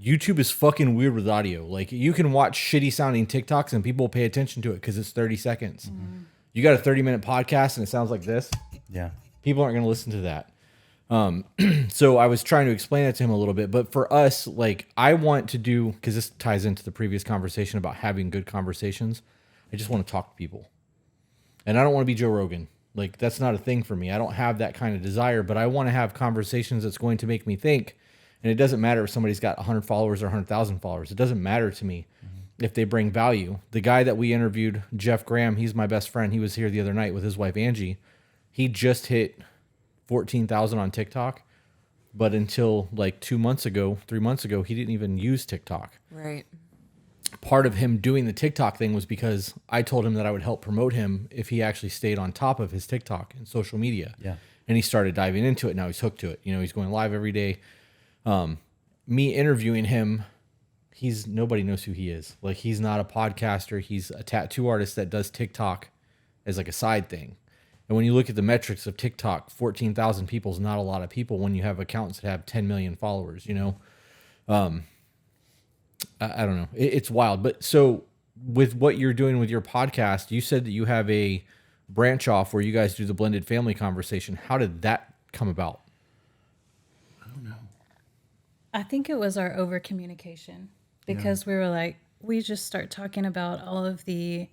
YouTube is fucking weird with audio. Like you can watch shitty sounding TikToks and people will pay attention to it because it's 30 seconds. Mm-hmm. You got a 30-minute podcast and it sounds like this.
Yeah.
People aren't going to listen to that. So I was trying to explain that to him a little bit, but for us, like I want to do, because this ties into the previous conversation about having good conversations. I just want to talk to people and I don't want to be Joe Rogan. Like that's not a thing for me. I don't have that kind of desire, but I want to have conversations that's going to make me think. And it doesn't matter if somebody's got 100 followers or 100,000 followers. It doesn't matter to me if they bring value. The guy that we interviewed, Jeff Graham, he's my best friend. He was here the other night with his wife, Angie. He just hit 14,000 on TikTok. But until like 3 months ago, he didn't even use TikTok.
Right.
Part of him doing the TikTok thing was because I told him that I would help promote him if he actually stayed on top of his TikTok and social media.
Yeah.
And he started diving into it. Now he's hooked to it. You know, he's going live every day. Me interviewing him, nobody knows who he is. Like he's not a podcaster. He's a tattoo artist that does TikTok as like a side thing. And when you look at the metrics of TikTok, 14,000 people is not a lot of people when you have accounts that have 10 million followers, you know? I don't know. It's wild. But so with what you're doing with your podcast, you said that you have a branch off where you guys do the blended family conversation. How did that come about?
I think it was our over communication because we were like, we just start talking about all of the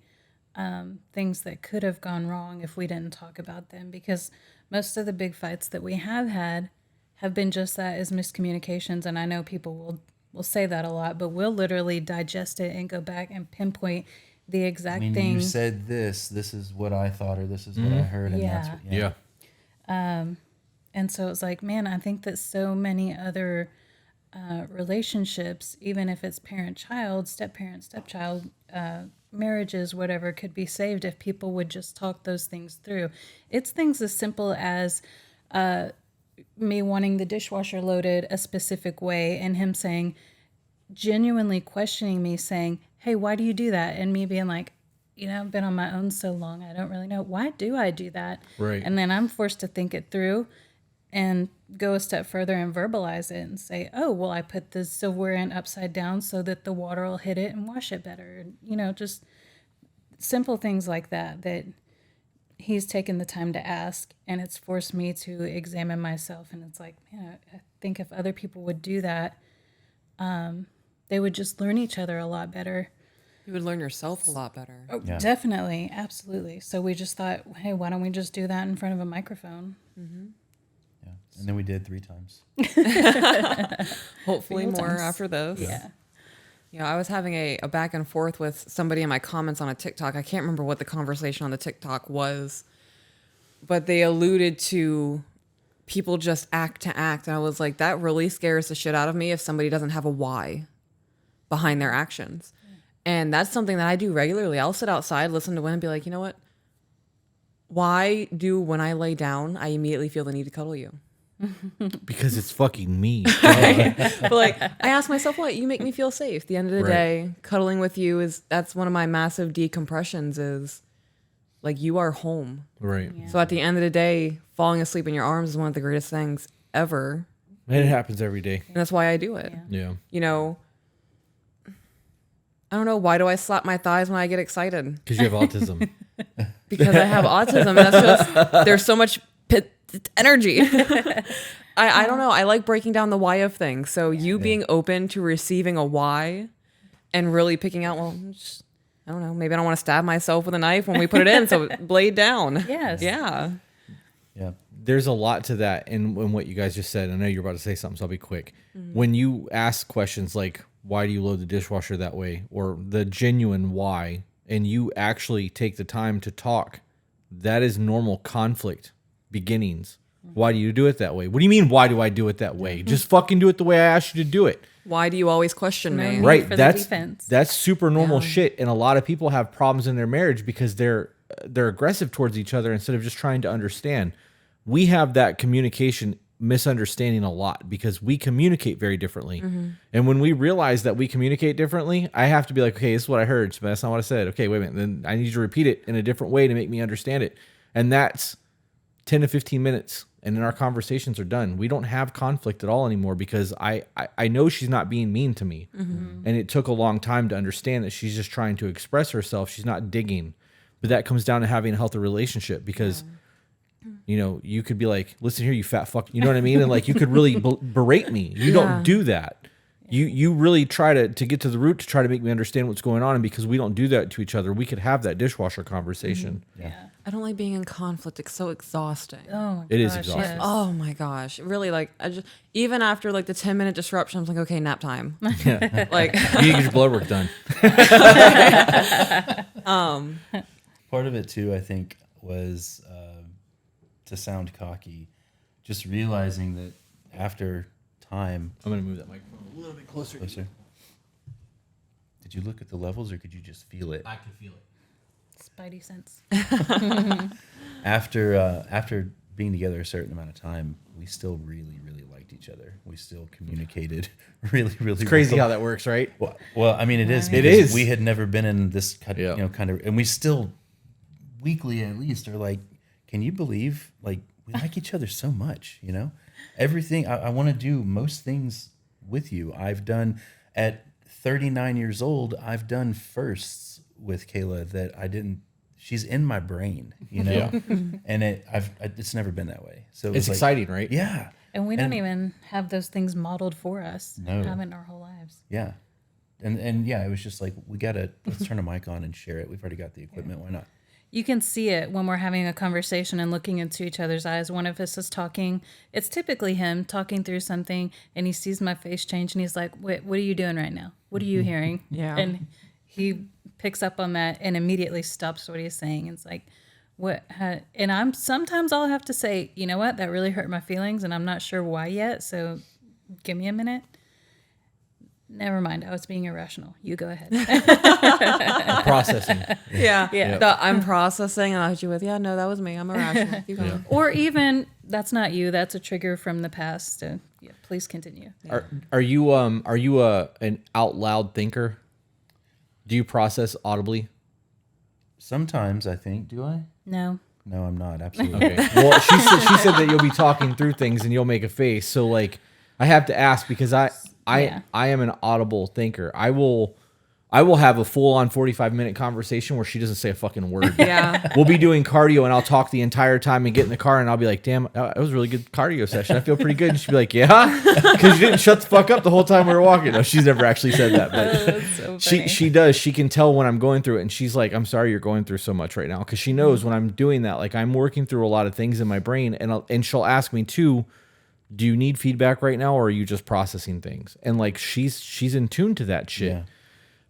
things that could have gone wrong if we didn't talk about them, because most of the big fights that we have had have been just that, is miscommunications. And I know people will say that a lot, but we'll literally digest it and go back and pinpoint the exact thing.
You said this is what I thought, or this is what I heard. And that's what,
And so it's like, man, I think that so many other relationships, even if it's parent-child, step-parent, stepchild, marriages, whatever, could be saved if people would just talk those things through. It's things as simple as me wanting the dishwasher loaded a specific way and him genuinely questioning me, saying, hey, why do you do that? And me being like, I've been on my own so long, I don't really know. Why do I do that?
Right.
And then I'm forced to think it through and go a step further and verbalize it and say, oh, well, I put the silverware in upside down so that the water will hit it and wash it better. Just simple things like that he's taken the time to ask, and it's forced me to examine myself. And it's like, man, I think if other people would do that, they would just learn each other a lot better.
You would learn yourself a lot better.
Oh, yeah. Definitely. Absolutely. So we just thought, hey, why don't we just do that in front of a microphone?
Mm-hmm.
Yeah. And then we did 3 times.
Hopefully more after this.
Yeah.
I was having a back and forth with somebody in my comments on a TikTok. I can't remember what the conversation on the TikTok was, but they alluded to people just act to act. And I was like, that really scares the shit out of me if somebody doesn't have a why behind their actions. And that's something that I do regularly. I'll sit outside, listen to wind, and be like, you know what? Why do when I lay down, I immediately feel the need to cuddle you?
Because it's fucking me.
But I ask myself, what? You make me feel safe. At the end of the day, cuddling with you that's one of my massive decompressions, is like, you are home.
Right.
Yeah. So at the end of the day, falling asleep in your arms is one of the greatest things ever.
It happens every day.
And that's why I do it.
Yeah.
You know, I don't know. Why do I slap my thighs when I get excited?
Because you have autism.
Because I have autism. And that's just, there's so much energy. I don't know. I like breaking down the why of things. So you being open to receiving a why and really picking out, well, just, I don't know. Maybe I don't want to stab myself with a knife when we put it in. So blade down.
Yes.
Yeah.
Yeah.
There's a lot to that in what you guys just said. I know you're about to say something, so I'll be quick. When you ask questions like, why do you load the dishwasher that way? Or the genuine why, and you actually take the time to talk, that is normal conflict beginnings. Why do you do it that way? What do you mean, why do I do it that way? Just fucking do it the way I asked you to do it.
Why do you always question me?
need
Right.
for the
That's
defense.
that's super normal shit. And a lot of people have problems in their marriage because they're aggressive towards each other instead of just trying to understand. We have that communication misunderstanding a lot because we communicate very differently. And when we realize that we communicate differently, I have to be like, okay, this is what I heard, but that's not what I said. Okay, wait a minute. Then I need you to repeat it in a different way to make me understand it. And that's 10 to 15 minutes. And then our conversations are done. We don't have conflict at all anymore because I know she's not being mean to me. And it took a long time to understand that she's just trying to express herself. She's not digging. But that comes down to having a healthy relationship because, you know, you could be like, listen here, you fat fuck. You know what I mean? And like, you could really berate me. You don't do that. You really try to get to the root to try to make me understand what's going on. And because we don't do that to each other, we could have that dishwasher conversation.
Yeah.
I don't like being in conflict. It's so exhausting.
Oh my
It is
gosh,
exhausting.
yes.
Oh my gosh. Really, like, I just, even after like the 10-minute disruption, I was like, okay, nap time. Like,
You need to get your blood work done.
Part of it too, I think, was to sound cocky, just realizing that after time.
I'm going to move that microphone a little bit closer.
Closer. Did you look at the levels, or could you just feel it?
I can feel it.
Spidey sense.
After being together a certain amount of time, we still really, really liked each other. We still communicated really, really.
It's crazy
well.
how that works, right?
Well, I mean, it is.
It
because
is.
We had never been in this kind of,
Yeah.
kind of, and we still weekly at least are like, can you believe like we like each other so much? You know, everything. I want to do most things with you. I've done at 39 years old. I've done firsts with Kayla that I didn't. She's in my brain, you know, and it's never been that way. So
It's
like,
exciting, right?
Yeah.
And we don't even have those things modeled for us.
No.
Haven't our whole lives.
Yeah. And yeah, it was just like, let's turn a mic on and share it. We've already got the equipment. Why not?
You can see it when we're having a conversation and looking into each other's eyes. One of us is talking. It's typically him talking through something, and he sees my face change, and he's like, "Wait, what are you doing right now? What are you hearing?"
Yeah.
And he picks up on that and immediately stops what he's saying. It's like, what? And sometimes I'll have to say, you know what? That really hurt my feelings, and I'm not sure why yet. So give me a minute. Never mind. I was being irrational. You go ahead.
Processing.
yeah.
Yeah.
I'm processing, and I was you with, yeah, no, that was me. I'm irrational. Keep going.
Or even that's not you. That's a trigger from the past. So yeah, please continue.
Are you an out loud thinker? Do you process audibly?
Sometimes I think, do I?
No.
No, I'm not. Absolutely.
Okay. Well, she said that you'll be talking through things and you'll make a face. So like, I have to ask because I am an audible thinker. I will have a full on 45-minute conversation where she doesn't say a fucking word.
Yeah.
We'll be doing cardio and I'll talk the entire time and get in the car and I'll be like, damn, it was a really good cardio session. I feel pretty good. And she'll be like, yeah? Because you didn't shut the fuck up the whole time we were walking. No, she's never actually said that. But
That's so funny.
she does. She can tell when I'm going through it. And she's like, I'm sorry you're going through so much right now. Because she knows when I'm doing that, like I'm working through a lot of things in my brain. And she'll ask me too, do you need feedback right now or are you just processing things? And like she's in tune to that shit.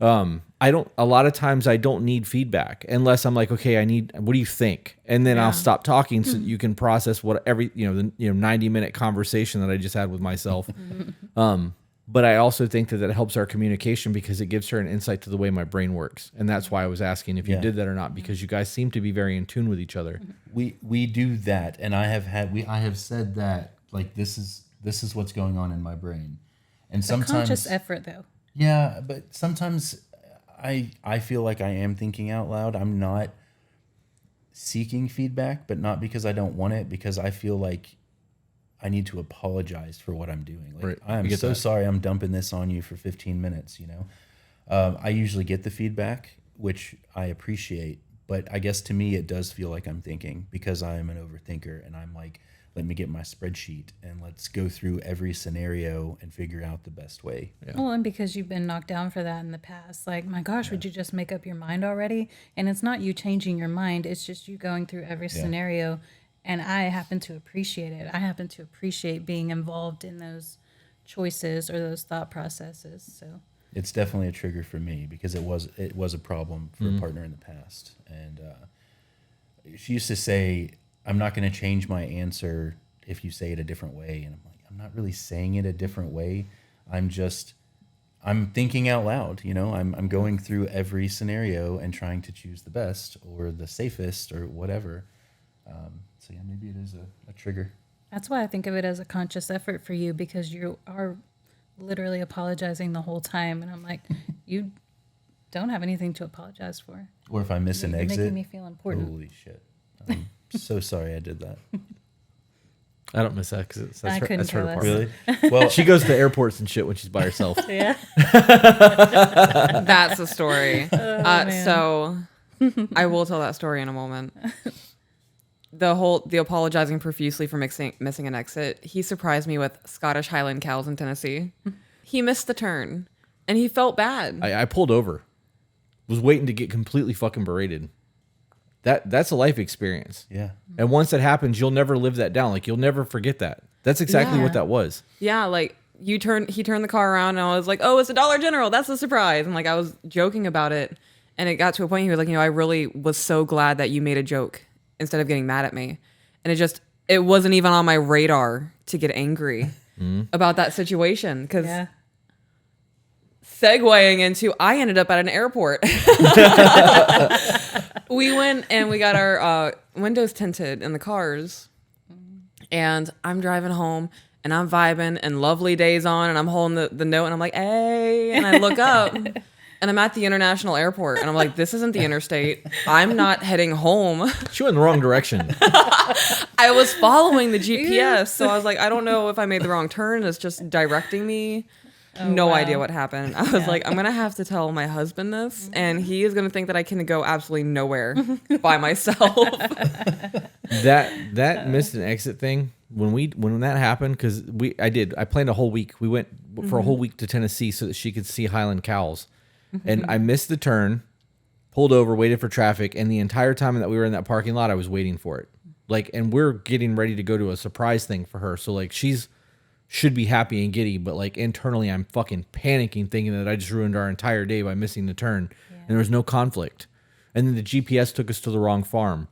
Yeah.
A lot of times I don't need feedback unless I'm like, okay, what do you think? And then I'll stop talking so that you can process what the 90-minute conversation that I just had with myself. But I also think that helps our communication because it gives her an insight to the way my brain works. And that's why I was asking if you did that or not, because you guys seem to be very in tune with each other.
We do that. And I have said that, like, this is what's going on in my brain. And sometimes
Conscious effort, though.
Yeah, but sometimes I feel like I am thinking out loud. I'm not seeking feedback, but not because I don't want it, because I feel like I need to apologize for what I'm doing. Like,
Right.
I'm so sorry I'm dumping this on you for 15 minutes, you know? I usually get the feedback, which I appreciate, but I guess to me it does feel like I'm thinking, because I am an overthinker, and I'm like, let me get my spreadsheet and let's go through every scenario and figure out the best way.
Yeah.
Well, and because you've been knocked down for that in the past, like, my gosh, would you just make up your mind already? And it's not you changing your mind, it's just you going through every scenario. And I happen to appreciate it. I happen to appreciate being involved in those choices or those thought processes. So
It's definitely a trigger for me, because it was a problem for a partner in the past. And she used to say, I'm not going to change my answer if you say it a different way. And I'm like, I'm not really saying it a different way. I'm thinking out loud, you know, I'm going through every scenario and trying to choose the best or the safest or whatever. So yeah, maybe it is a trigger.
that's why I think of it as a conscious effort for you, because you are literally apologizing the whole time. And I'm like, you don't have anything to apologize for.
Or if I miss an
You're
exit,
making me feel important.
holy shit. I'm so sorry I did that.
I don't miss that because
I couldn't
that's her
care less.
department.
Really? Well,
She goes to airports and shit when she's by herself.
Yeah.
That's a story.
man.
So I will tell that story in a moment. The apologizing profusely for missing an exit. He surprised me with Scottish Highland cows in Tennessee. He missed the turn and he felt bad.
I pulled over, was waiting to get completely fucking berated. That's a life experience.
yeah.
And once that happens, you'll never live that down. Like, you'll never forget that. That's exactly
Yeah.
what that was.
Yeah, like he turned the car around and I was like, "Oh, it's a Dollar General. That's a surprise." And like I was joking about it, and it got to a point he was like, "I really was so glad that you made a joke instead of getting mad at me." And it wasn't even on my radar to get angry about that situation, cuz
Yeah.
segueing into, I ended up at an airport. We went and we got our windows tinted in the cars, and I'm driving home and I'm vibing and lovely days on, and I'm holding the note and I'm like, "Hey," and I look up and I'm at the international airport and I'm like, "This isn't the interstate. I'm not heading home."
She went in the wrong direction.
I was following the GPS, so I was like, I don't know if I made the wrong turn. It's just directing me. No
wow.
idea what happened. I was like, I'm gonna have to tell my husband this, and he is gonna think that I can go absolutely nowhere by myself.
That missed an exit thing when that happened, because I planned a whole week. We went for a whole week to Tennessee so that she could see Highland cows, and I missed the turn, pulled over, waited for traffic, and the entire time that we were in that parking lot, I was waiting for it. Like, and we're getting ready to go to a surprise thing for her, so like should be happy and giddy, but like internally I'm fucking panicking, thinking that I just ruined our entire day by missing the turn. And there was no conflict. And then the GPS took us to the wrong farm,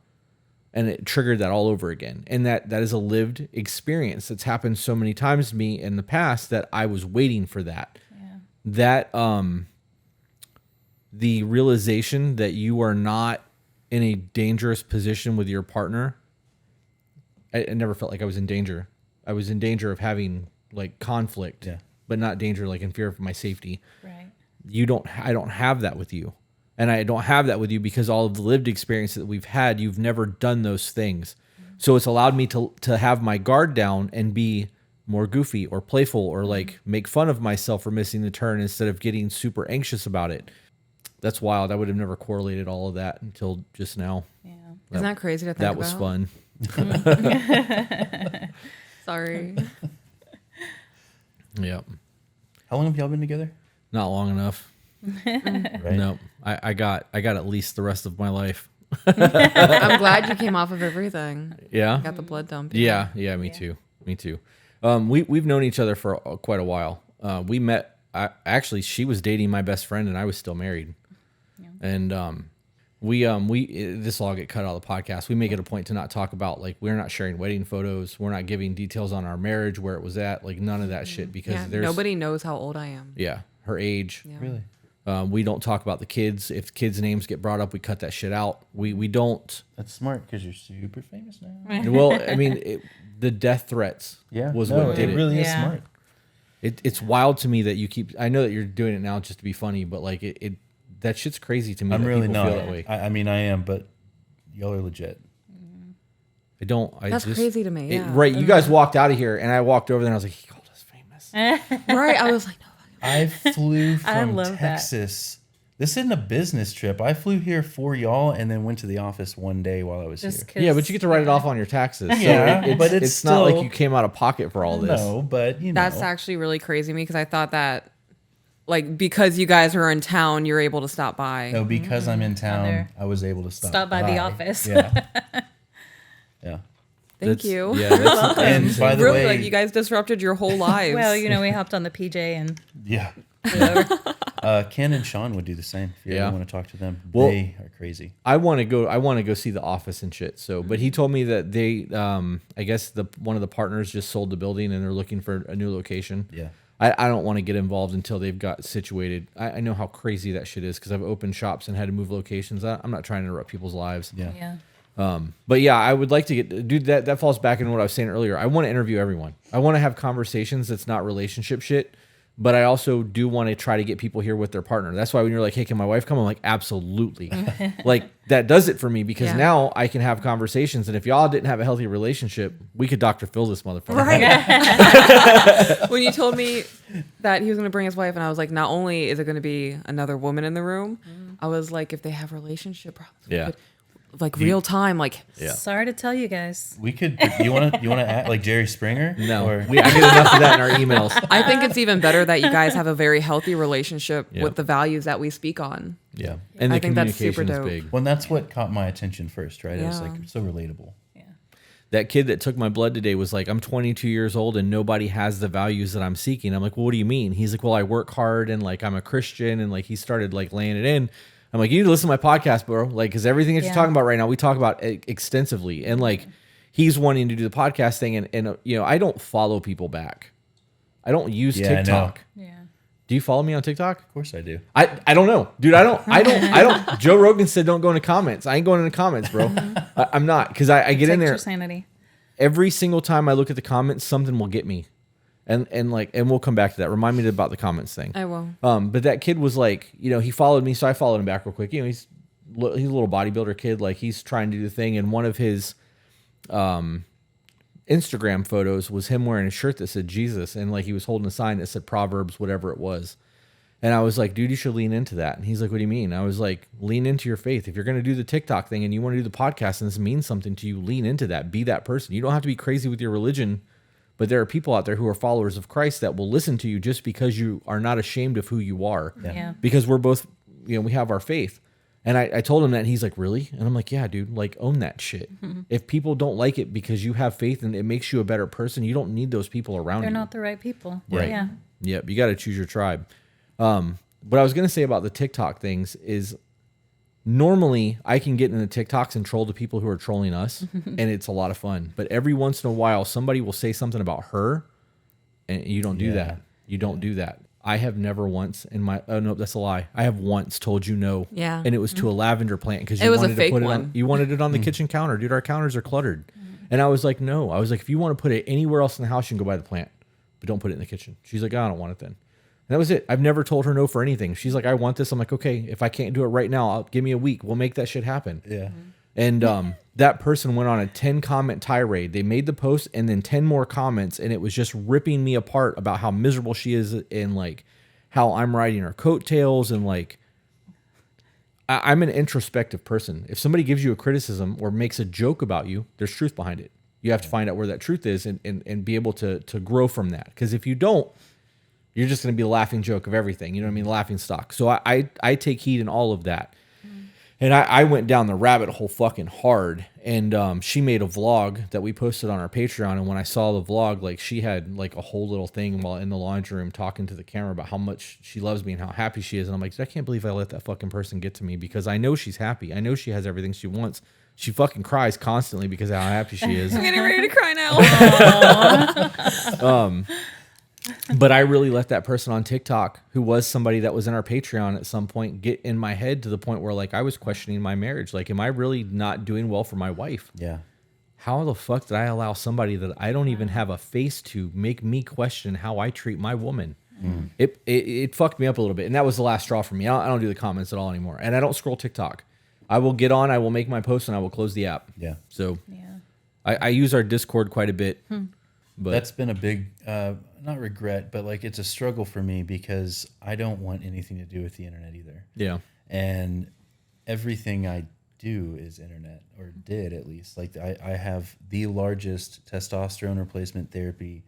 and it triggered that all over again. And that is a lived experience that's happened so many times to me in the past that I was waiting for that.
Yeah.
That the realization that you are not in a dangerous position with your partner. I never felt like I was in danger. I was in danger of having like conflict, but not danger like in fear of my safety.
Right.
I don't have that with you. And I don't have that with you because all of the lived experience that we've had, you've never done those things. So it's allowed me to have my guard down and be more goofy or playful or like make fun of myself for missing the turn instead of getting super anxious about it. That's wild. I would have never correlated all of that until just now.
Yeah.
Isn't that crazy to think
That
about?
was fun.
Sorry.
Yep.
How long have y'all been together?
Not long enough.
Right?
Nope. I got at least the rest of my life.
I'm glad you came off of everything.
Yeah.
Got the blood dump.
Yeah. Me too. We've known each other for quite a while. We met. Actually, she was dating my best friend, and I was still married.
Yeah.
And this will all get cut out of the podcast. We make it a point to not talk about, like, we're not sharing wedding photos. We're not giving details on our marriage, where it was at, like none of that shit, because there's
nobody knows how old I am.
Yeah, her age.
Yeah.
Really?
We don't talk about the kids. If kids' names get brought up, we cut that shit out. We don't.
That's smart because you're super famous now.
Well, I mean, the death threats was what did
it
it.
really is
Yeah.
smart.
It's wild to me that you keep. I know that you're doing it now just to be funny, but like it that shit's crazy to me.
I'm
that
really
people
not.
feel that way.
I mean, I am, but y'all are legit.
That's crazy to me. Yeah.
Right. You guys walked out of here and I walked over there and I was like, he called us famous.
Right. I was like, no.
I flew from
love that.
Texas. This isn't a business trip. I flew here for y'all and then went to the office one day while I was here.
Yeah, but you get to write it off on your taxes. So
Yeah, but
it's not
still-
like you came out of pocket for all this.
No, but you know.
That's actually really crazy to me because I thought that, like, because you guys were in town, you're able to stop by.
No, because I'm in town,
there.
I was able to
Stop by the office.
Yeah. Yeah.
Thank you.
Yeah, that's,
And by the
Really,
way,
like you guys disrupted your whole lives.
Well, we hopped on the PJ and
yeah. Ken and Sean would do the same if you
Yeah.
ever want to talk to them.
Well-
They are crazy.
I want to go see The Office and shit. So, but he told me that they, I guess one of the partners just sold the building and they're looking for a new location.
Yeah.
I don't want to get involved until they've got situated. I know how crazy that shit is because I've opened shops and had to move locations. I'm not trying to interrupt people's lives.
Yeah.
But yeah, I would like to dude, that falls back into what I was saying earlier. I want to interview everyone. I want to have conversations that's not relationship shit, but I also do want to try to get people here with their partner. That's why when you're like, hey, can my wife come? I'm like, absolutely. Like that does it for me because now I can have conversations. And if y'all didn't have a healthy relationship, we could Dr. Phil this motherfucker.
Right. When you told me that he was going to bring his wife, and I was like, not only is it going to be another woman in the room, I was like, if they have relationship problems, we could, like real time, like
sorry to tell you guys.
We could. You want to act like Jerry Springer?
No,
Or,
I get enough of that in our emails.
I think it's even better that you guys have a very healthy relationship with the values that we speak on.
yeah.
And the
I think that's super
communication is
dope.
big.
Well, and that's what caught my attention first, right? It was
Yeah.
like so relatable.
That kid that took my blood today was like, I'm 22 years old and nobody has the values that I'm seeking. I'm like, well, what do you mean? He's like, well, I work hard and like I'm a Christian, and like he started like laying it in. I'm like, you need to listen to my podcast, bro. Like, because everything that you're talking about right now, we talk about extensively. And like, he's wanting to do the podcast thing, and I don't follow people back. I don't use TikTok.
Yeah.
Do you follow me on TikTok?
Of course I do.
I don't know, dude. I don't. Joe Rogan said don't go into comments. I ain't going into comments, bro. I'm not, because I get in
Protect
there.
your sanity.
Every single time I look at the comments, something will get me, and we'll come back to that. Remind me about the comments thing.
I will.
But that kid was like, he followed me, so I followed him back real quick. He's a little bodybuilder kid, like he's trying to do the thing, and one of his Instagram photos was him wearing a shirt that said Jesus, and like he was holding a sign that said Proverbs, whatever it was. And I was like, dude, you should lean into that. And he's like, what do you mean? I was like, lean into your faith. If you're going to do the TikTok thing and you want to do the podcast and this means something to you, lean into that. Be that person. You don't have to be crazy with your religion, but there are people out there who are followers of Christ that will listen to you just because you are not ashamed of who you are.
Yeah.
Because we're both, we have our faith. And I told him that, and he's like, really? And I'm like, yeah, dude, like own that shit. If people don't like it because you have faith and it makes you a better person, you don't need those people around
They're
you.
not the right people.
Right.
Yeah.
Yep, you got to choose your tribe. What I was going to say about the TikTok things is normally I can get in the TikToks and troll the people who are trolling us, and it's a lot of fun. But every once in a while, somebody will say something about her, and you don't do that. You don't do that. I have never once in my, oh no, that's a lie. I have once told you no.
Yeah.
And it was to a lavender plant because
It
you
was a
wanted to
fake
put it
one.
on, you wanted it on the kitchen counter. Dude, our counters are cluttered. And I was like, no. I was like, if you want to put it anywhere else in the house, you can go buy the plant, but don't put it in the kitchen. She's like, I don't want it then. And that was it. I've never told her no for anything. She's like, I want this. I'm like, okay, if I can't do it right now, give me a week. We'll make that shit happen.
Yeah.
And that person went on a 10-comment tirade. They made the post and then 10 more comments, and it was just ripping me apart about how miserable she is and like how I'm riding her coattails, and like I'm an introspective person. If somebody gives you a criticism or makes a joke about you, there's truth behind it. You have to find out where that truth is and be able to grow from that. Because if you don't, you're just going to be the laughing joke of everything. You know what I mean? Laughing stock. So I take heed in all of that. And I went down the rabbit hole fucking hard. And she made a vlog that we posted on our Patreon. And when I saw the vlog, like she had like a whole little thing while in the laundry room talking to the camera about how much she loves me and how happy she is. And I'm like, I can't believe I let that fucking person get to me, because I know she's happy. I know she has everything she wants. She fucking cries constantly because of how happy she is.
I'm getting ready to cry now.
But I really let that person on TikTok, who was somebody that was in our Patreon at some point, get in my head to the point where like I was questioning my marriage. Like, am I really not doing well for my wife?
Yeah.
How the fuck did I allow somebody that I don't even have a face to make me question how I treat my woman? It fucked me up a little bit. And that was the last straw for me. I don't do the comments at all anymore. And I don't scroll TikTok. I will get on, I will make my post, and I will close the app.
Yeah.
So
Yeah.
I use our Discord quite a bit. But
That's been a big, not regret, but like it's a struggle for me because I don't want anything to do with the internet either.
yeah.
And everything I do is internet, or did at least. Like I have the largest testosterone replacement therapy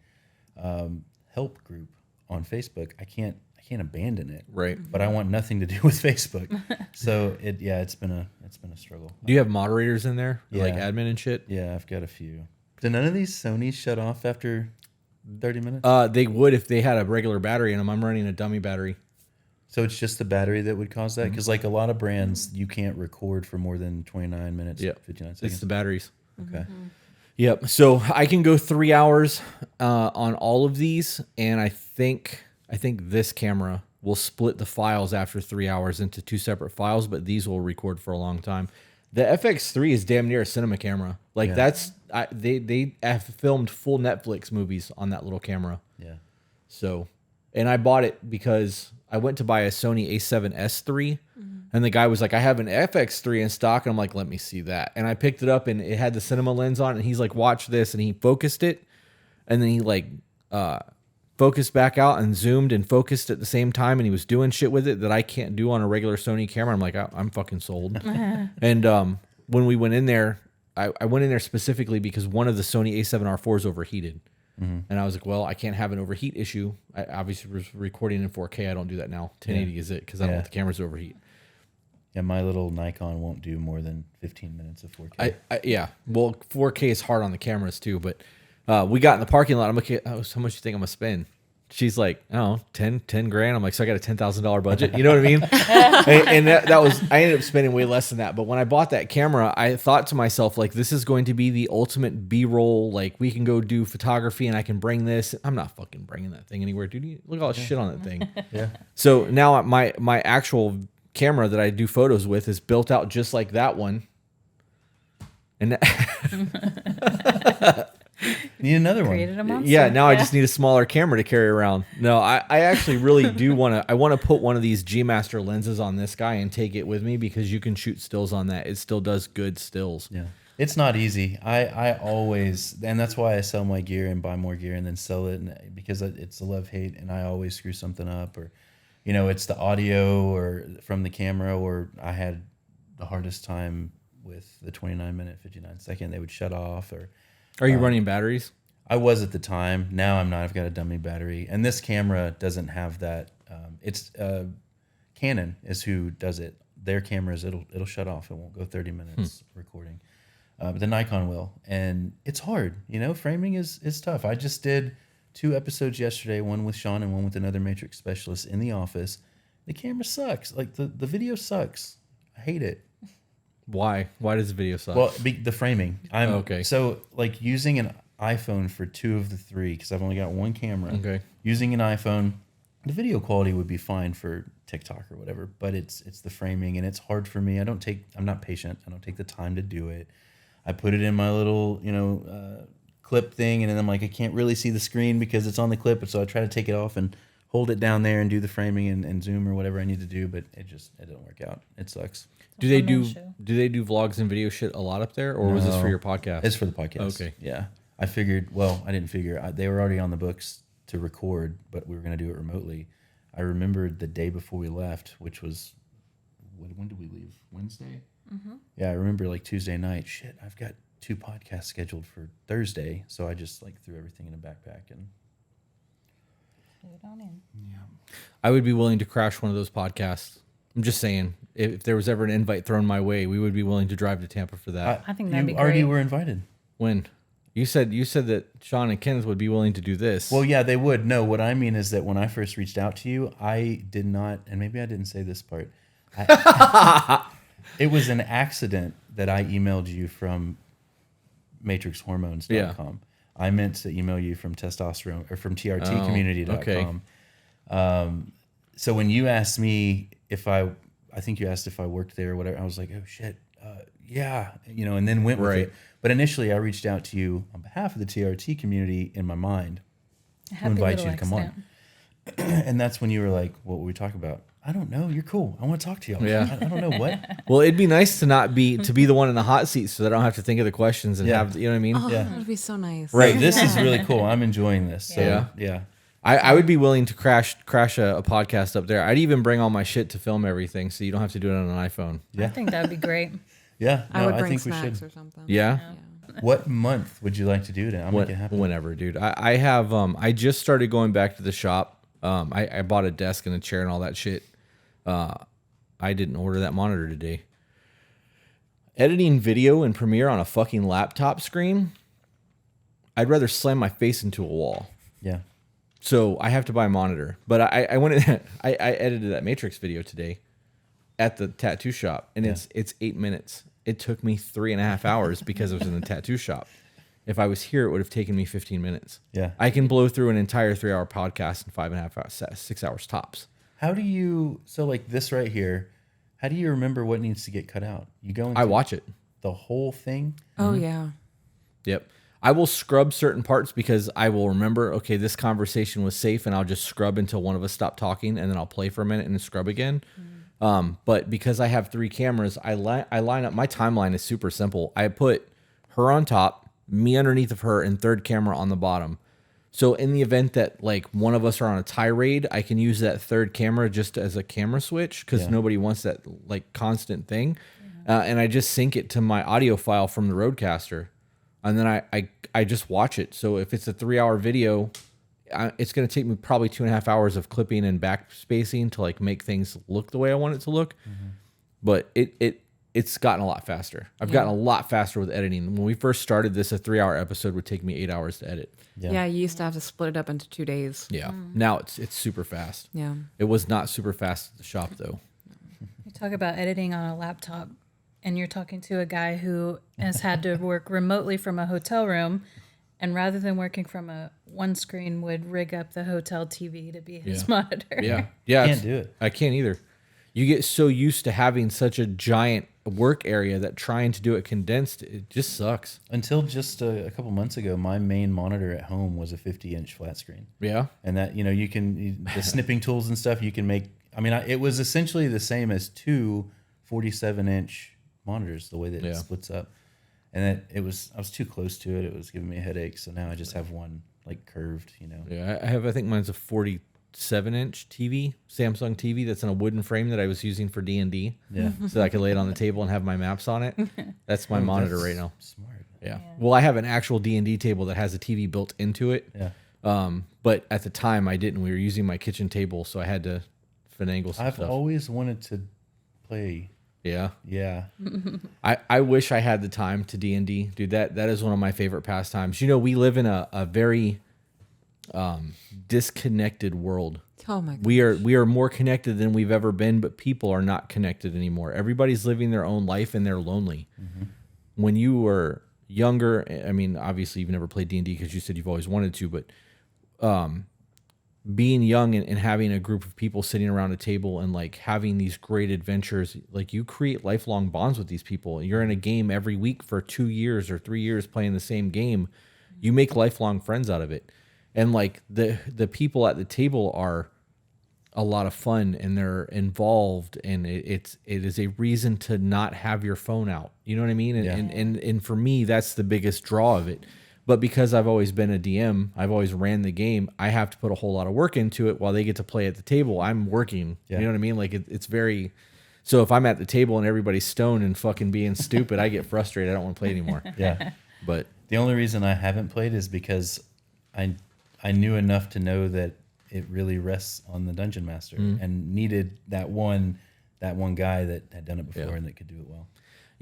help group on Facebook. I can't abandon it.
Right.
But I want nothing to do with Facebook. So it's been a struggle.
Do you have moderators in there?
Yeah.
Like admin and shit?
Yeah, I've got a few. Do none of these Sonys shut off after 30 minutes?
They would if they had a regular battery in them. I'm running a dummy battery.
So it's just the battery that would cause that? Because like a lot of brands, you can't record for more than 29 minutes, 59 seconds.
It's the batteries.
Okay.
Yep. So I can go 3 hours on all of these, and I think this camera will split the files after 3 hours into 2 separate files, but these will record for a long time. The FX3 is damn near a cinema camera. Like they have filmed full Netflix movies on that little camera.
Yeah.
So, and I bought it because I went to buy a Sony A7S III, and the guy was like, I have an FX3 in stock. And I'm like, let me see that. And I picked it up, and it had the cinema lens on it, and he's like, watch this. And he focused it, and then he like focused back out and zoomed and focused at the same time, and he was doing shit with it that I can't do on a regular Sony camera. I'm like, I'm fucking sold. And when we went in there, I went in there specifically because one of the Sony A7R4s overheated. And I was like, well, I can't have an overheat issue. I obviously was recording in 4K. I don't do that now. 1080 is it because I don't want the cameras to overheat.
Yeah, my little Nikon won't do more than 15 minutes of 4K.
Yeah. Well, 4K is hard on the cameras too, but we got in the parking lot. I'm like, how much do you think I'm going to spend? She's like, oh, 10 grand. I'm like, so I got a $10,000 budget. You know what I mean? and that was, I ended up spending way less than that. But when I bought that camera, I thought to myself, like, this is going to be the ultimate B-roll. Like, we can go do photography and I can bring this. I'm not fucking bringing that thing anywhere, dude. Look at all the shit on that thing.
Yeah.
So now my actual camera that I do photos with is built out just like that one. And
Need another one.
Created a monster.
yeah, now I just need a smaller camera to carry around. No, I actually really do want to. I want to put one of these G Master lenses on this guy and take it with me because you can shoot stills on that. It still does good stills.
Yeah. It's not easy. I always, and that's why I sell my gear and buy more gear and then sell it, because it's a love-hate, and I always screw something up, or, it's the audio or from the camera, or I had the hardest time with the 29-minute, 59-second. They would shut off, or...
Are you running batteries?
I was at the time. Now I'm not. I've got a dummy battery, and this camera doesn't have that. It's Canon is who does it. Their cameras, it'll shut off. It won't go 30 minutes recording. But the Nikon will, and it's hard. Framing is tough. I just did 2 episodes yesterday, one with Sean and one with another matrix specialist in the office. The camera sucks. Like the video sucks. I hate it.
Why? Why does the video suck?
Well, the framing.
Okay.
So like using an iPhone for 2 of the 3, because I've only got one camera.
Okay.
Using an iPhone, the video quality would be fine for TikTok or whatever, but it's the framing, and it's hard for me. I'm not patient. I don't take the time to do it. I put it in my little, clip thing, and then I'm like, I can't really see the screen because it's on the clip, so I try to take it off and hold it down there and do the framing and zoom or whatever I need to do, but it didn't work out. It sucks.
Do they do vlogs and video shit a lot up there, or was this for your podcast?
It's for the podcast.
Okay.
Yeah. I figured, I didn't figure. They were already on the books to record, but we were going to do it remotely. I remembered the day before we left, which was, when did we leave? Wednesday? Mm-hmm. Yeah, I remember like Tuesday night. Shit, I've got 2 podcasts scheduled for Thursday, so I just like threw everything in a backpack and.
Yeah. I would be willing to crash one of those podcasts. I'm just saying, if there was ever an invite thrown my way, we would be willing to drive to Tampa for that.
I think that'd be
You already
great.
were invited.
When? You said that Sean and Kenneth would be willing to do this.
Well, yeah, they would. No, what I mean is that when I first reached out to you, I did not, and maybe I didn't say this part. It was an accident that I emailed you from matrixhormones.com.
Yeah.
I meant to email you from testosterone or from trtcommunity.com.
Okay.
So when you asked me if I think you asked if I worked there or whatever, I was like, oh shit, yeah, and then went with
Right.
it. But initially I reached out to you on behalf of the TRT community in my mind to invite you to come on. And that's when you were like, what were we talking about? I don't know. You're cool. I want to talk to y'all.
Yeah.
I don't know what.
Well, it'd be nice to be the one in the hot seat, so that I don't have to think of the questions and
Yeah.
have, you know what I mean?
Oh,
Yeah.
that would be so nice.
Right.
So this is really cool. I'm enjoying this. So,
Yeah.
yeah.
I would be willing to crash a podcast up there. I'd even bring all my shit to film everything, so you don't have to do it on an iPhone.
Yeah.
I think that would be great.
Yeah.
I
No,
would bring
think we
snacks
should.
or something.
Yeah.
What month would you like to do that? I'll make it happen.
Whenever, dude. I have I just started going back to the shop. I bought a desk and a chair and all that shit. I didn't order that monitor today. Editing video in Premiere on a fucking laptop screen, I'd rather slam my face into a wall.
Yeah.
So I have to buy a monitor. But I went in, I edited that Matrix video today at the tattoo shop, and it's 8 minutes. It took me 3.5 hours because I was in the tattoo shop. If I was here, it would have taken me 15 minutes.
Yeah.
I can blow through an entire 3-hour podcast in 5.5 hours, 6 hours tops.
How do you, so like this right here, how do you remember what needs to get cut out? You go into
I watch it.
the whole thing?
Oh yeah.
Yep. I will scrub certain parts because I will remember, okay, this conversation was safe, and I'll just scrub until one of us stopped talking, and then I'll play for a minute and then scrub again. But because I have 3 cameras, I line up, my timeline is super simple. I put her on top, me underneath of her, and third camera on the bottom. So in the event that like one of us are on a tirade, I can use that third camera just as a camera switch because nobody wants that like constant thing. And I just sync it to my audio file from the Rodecaster. And then I just watch it. So if it's a 3-hour video, it's going to take me probably 2.5 hours of clipping and backspacing to like make things look the way I want it to look. But it's gotten a lot faster. I've gotten a lot faster with editing. When we first started this, a 3-hour episode would take me 8 hours to edit.
Yeah. You used to have to split it up into 2 days.
Yeah. Now it's super fast.
Yeah.
It was not super fast at the shop though.
You talk about editing on a laptop, and you're talking to a guy who has had to work remotely from a hotel room, and rather than working from one screen, would rig up the hotel TV to be his monitor.
Yeah.
Can't do it.
I can't either. You get so used to having such a giant work area that trying to do it condensed, it just sucks.
Until just a couple months ago, my main monitor at home was a 50-inch flat screen.
Yeah.
And that, you can, the snipping tools and stuff, you can make, it was essentially the same as 2 47-inch monitors, the way that it splits up. And I was too close to it. It was giving me a headache. So now I just have one like curved,
Yeah. I think mine's a 47-inch TV, Samsung TV that's in a wooden frame that I was using for D&D.
Yeah.
So that I could lay it on the table and have my maps on it. That's my monitor
That's
right now.
Smart.
Yeah. Well, I have an actual D&D table that has a TV built into it.
Yeah.
But at the time I didn't. We were using my kitchen table, so I had to finagle some
I've
stuff.
always wanted to play.
Yeah.
Yeah.
I wish I had the time to D&D. Dude, that is one of my favorite pastimes. We live in a very disconnected world.
Oh my god.
We are more connected than we've ever been, but people are not connected anymore. Everybody's living their own life and they're lonely. When you were younger, obviously you've never played D&D because you said you've always wanted to, but being young and having a group of people sitting around a table and like having these great adventures, like you create lifelong bonds with these people. You're in a game every week for 2 years or 3 years playing the same game. You make lifelong friends out of it. And like the people at the table are a lot of fun and they're involved, and it is a reason to not have your phone out. You know what I mean? And for me, that's the biggest draw of it. But because I've always been a DM, I've always ran the game, I have to put a whole lot of work into it while they get to play at the table. I'm working.
Yeah.
You know what I mean? Like it's very... So if I'm at the table and everybody's stoned and fucking being stupid, I get frustrated. I don't want to play anymore.
Yeah.
But
The only reason I haven't played is because I knew enough to know that it really rests on the dungeon master and needed that one guy that had done it before and that could do it well.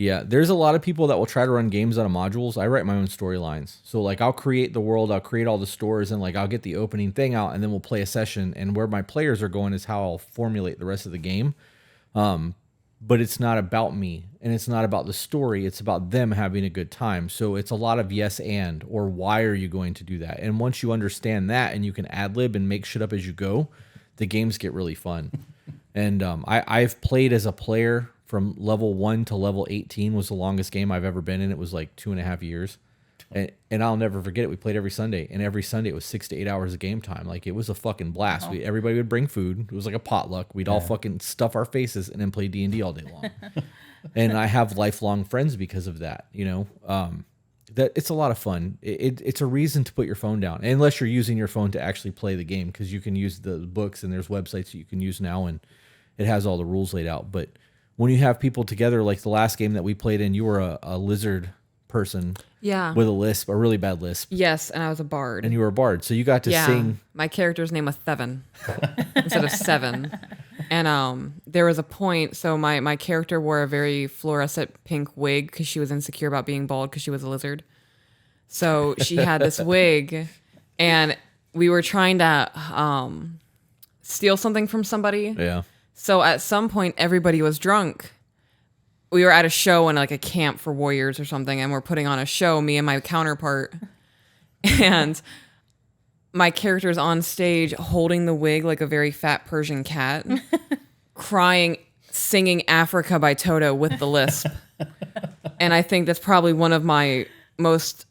yeah, there's a lot of people that will try to run games out of modules. I write my own storylines. So like I'll create the world, I'll create all the stores, and like I'll get the opening thing out, and then we'll play a session, and where my players are going is how I'll formulate the rest of the game. But it's not about me, and it's not about the story. It's about them having a good time. So it's a lot of yes and, or why are you going to do that? And once you understand that and you can ad lib and make shit up as you go, the games get really fun. And I've played as a player from level 1 to level 18 was the longest game I've ever been in. It was like 2.5 years. And I'll never forget it. We played every Sunday, and every Sunday it was 6 to 8 hours of game time. Like, it was a fucking blast. Everybody would bring food. It was like a potluck. We'd all fucking stuff our faces and then play D&D all day long. And I have lifelong friends because of that, you know. That it's a lot of fun. It's a reason to put your phone down, unless you're using your phone to actually play the game, because you can use the books and there's websites that you can use now, and it has all the rules laid out. But when you have people together, like the last game that we played in, you were a lizard person, with a lisp, a really bad lisp.
Yes, and I was a bard.
And you were a bard, so you got to sing.
My character's name was Theven instead of Seven. And there was a point, so my character wore a very fluorescent pink wig because she was insecure about being bald because she was a lizard. So she had this wig, and we were trying to steal something from somebody.
Yeah.
So at some point, everybody was drunk. We were at a show in like a camp for warriors or something, and we're putting on a show, me and my counterpart. And my character's on stage holding the wig like a very fat Persian cat, crying, singing Africa by Toto with the lisp. And I think that's probably one of my most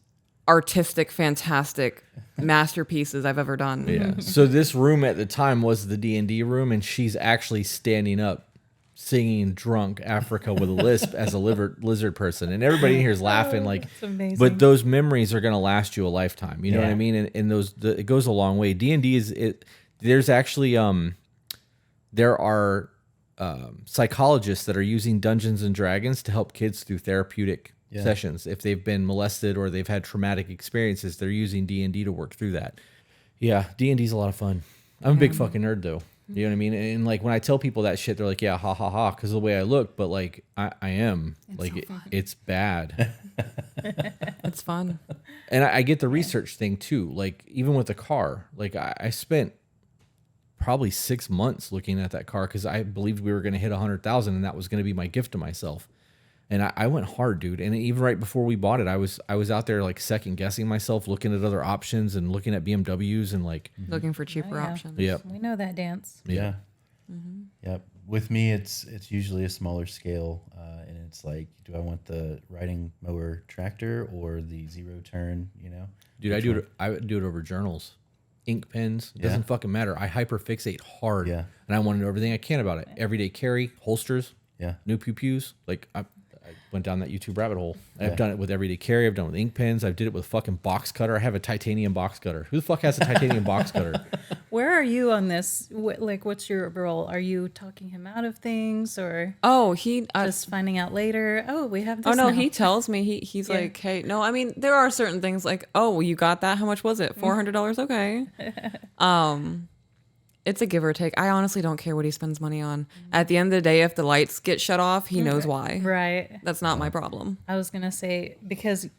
artistic, fantastic masterpieces I've ever done.
Yeah. So this room at the time was the D&D room, and she's actually standing up singing drunk Africa with a lisp as a lizard person, and everybody in here is laughing. Like,
amazing.
But those memories are going to last you a lifetime. You know what I mean? And it goes a long way. D&D there's actually there are psychologists that are using Dungeons and Dragons to help kids through therapeutic sessions. If they've been molested or they've had traumatic experiences, they're using D&D to work through that. Yeah, D&D's a lot of fun. I'm a big fucking nerd though. You know what I mean? And like when I tell people that shit, they're like, yeah, ha ha ha, because of the way I look. But like I am. It's bad.
It's fun.
And I get the research thing too. Like even with the car, like I spent probably 6 months looking at that car because I believed we were going to hit 100,000 and that was going to be my gift to myself. And I went hard, dude. And even right before we bought it, I was out there like second guessing myself, looking at other options and looking at BMWs and like
Looking for cheaper options.
Yep.
We know that dance.
Yeah. Yep. With me, it's usually a smaller scale, and it's like, do I want the riding mower tractor or the zero turn? You know,
Dude, I do it over journals, ink pens. It doesn't fucking matter. I hyperfixate hard.
Yeah.
And I want to know everything I can about it. Everyday carry, holsters,
Yeah.
new pew-pews. Like I went down that YouTube rabbit hole. I've done it with everyday carry. I've done it with ink pens. I did it with fucking box cutter. I have a titanium box cutter. Who the fuck has a titanium box cutter?
Where are you on this? What's your role? Are you talking him out of things, or
Oh, he
just finding out later? Oh, we have this.
Oh no,
now.
he tells me he's like, hey, no, I mean there are certain things like, oh, you got that? How much was it? $400? Okay. It's a give or take. I honestly don't care what he spends money on. At the end of the day, if the lights get shut off, he knows why.
Right.
That's not my problem.
I was gonna say, because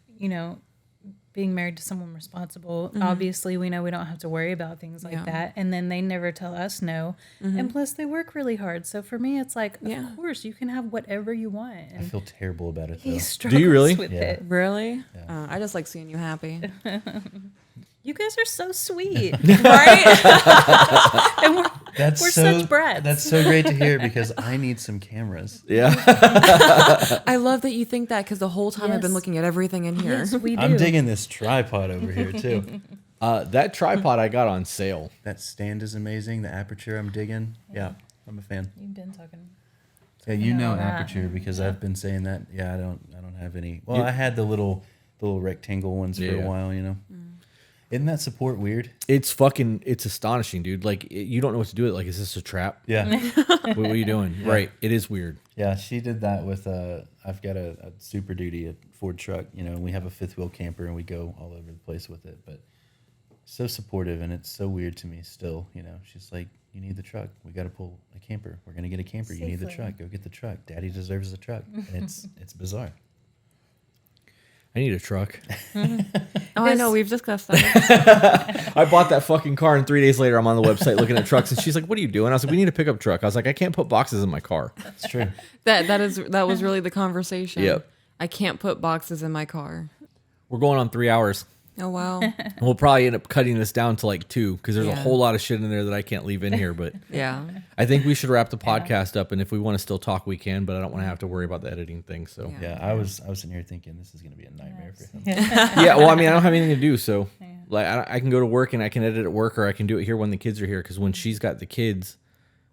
being married to someone responsible, obviously we know we don't have to worry about things like that, and then they never tell us no, and plus they work really hard. So for me, it's like, of course you can have whatever you want.
I
And
feel terrible about it though.
he struggles
really?
with it.
Really? I just like seeing you happy.
You guys are so sweet,
Right?
and we're
That's
such brats.
That's so great to hear because I need some cameras.
Yeah.
I love that you think that because the whole time I've been
Yes.
looking at everything in here.
yes, we do.
I'm digging this tripod over here too.
That tripod I got on sale.
That stand is amazing. The aperture I'm digging. Yeah, I'm a fan.
You've been talking.
Yeah, you know
that.
aperture because I've been saying that. Yeah, I don't have any. Well, I had the little rectangle ones for a while. You know. Isn't that support weird?
It's astonishing, dude. Like you don't know what to do with it. Like, is this a trap?
Yeah.
What are you doing? Right. It is weird.
Yeah, she did that with I've got a Super Duty, a Ford truck, and we have a fifth wheel camper and we go all over the place with it. But so supportive, and it's so weird to me still. She's like, you need the truck. We got to pull a camper. We're gonna get a camper. You need the
Safely.
truck. Go get the truck. Daddy deserves the truck. And it's bizarre.
I need a truck.
Oh, I know. We've discussed that.
I bought that fucking car, and 3 days later, I'm on the website looking at trucks, and she's like, "What are you doing?" I was like, "We need a pickup truck." I was like, "I can't put boxes in my car."
It's true.
That was really the conversation.
Yep.
I can't put boxes in my car.
We're going on 3 hours.
Oh, wow.
We'll probably end up cutting this down to like 2 because there's a
Yeah.
whole lot of shit in there that I can't leave in here. But
Yeah.
I think we should wrap the podcast up. And if we want to still talk, we can. But I don't want to have to worry about the editing thing. So
Yeah, I was sitting here thinking this is going to be a nightmare for him.
yeah. Well, I mean, I don't have anything to do. So like I can go to work and I can edit at work, or I can do it here when the kids are here. Because when she's got the kids,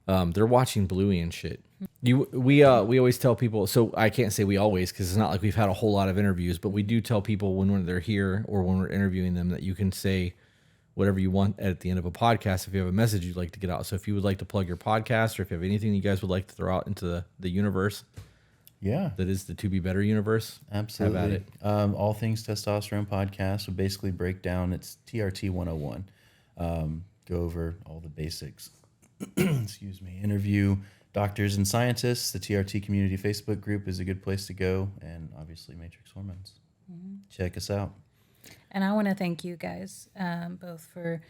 they're watching Bluey and shit. We always tell people, so I can't say we always because it's not like we've had a whole lot of interviews, but we do tell people when they're here or when we're interviewing them that you can say whatever you want at the end of a podcast if you have a message you'd like to get out. So if you would like to plug your podcast, or if you have anything you guys would like to throw out into the universe,
Yeah,
that is the To Be Better universe,
absolutely.
have at it.
All Things Testosterone podcast would basically break down, it's TRT 101. Go over all the basics. Excuse me. Interview doctors and scientists. The TRT community Facebook group is a good place to go. And obviously Matrix Hormones. Check us out.
And I want to thank you guys both for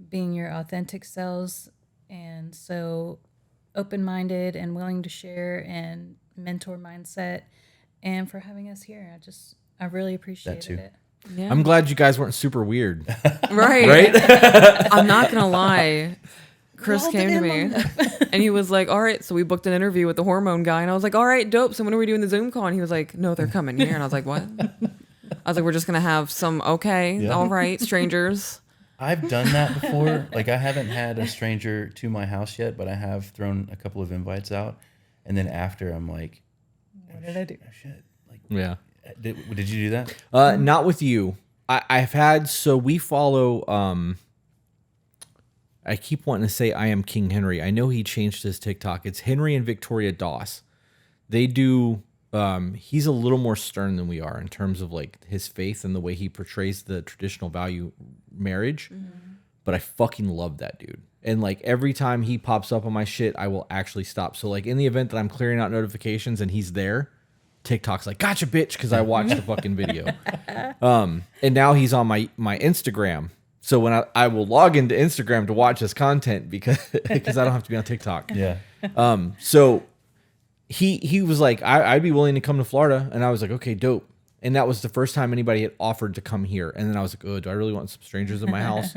being your authentic selves and so open-minded and willing to share and mentor mindset, and for having us here. I really appreciated
too.
it.
Yeah.
I'm glad you guys weren't super weird.
Right.
Right?
I'm not going to lie. Chris
Well,
came to me and he was like, all right, so we booked an interview with the Hormone guy. And I was like, all right, dope. So when are we doing the Zoom call? And he was like, no, they're coming here. And I was like, what? I was like, we're just going to have some, okay,
Yeah.
all right, strangers.
I've done that before. Like, I haven't had a stranger to my house yet, but I have thrown a couple of invites out. And then after, I'm like,
What did I do?
oh, shit. Like,
Yeah.
did you do that?
Not with you. I've had, so we follow, I keep wanting to say I Am King Henry. I know he changed his TikTok. It's Henry and Victoria Doss. They do, he's a little more stern than we are in terms of like his faith and the way he portrays the traditional value marriage. But I fucking love that dude. And like every time he pops up on my shit, I will actually stop. So like in the event that I'm clearing out notifications and he's there, TikTok's like, gotcha, bitch, because I watched the fucking video. And now he's on my Instagram. So when I will log into Instagram to watch his content because I don't have to be on TikTok.
Yeah.
So he was like, I'd be willing to come to Florida. And I was like, okay, dope. And that was the first time anybody had offered to come here. And then I was like, oh, do I really want some strangers in my house?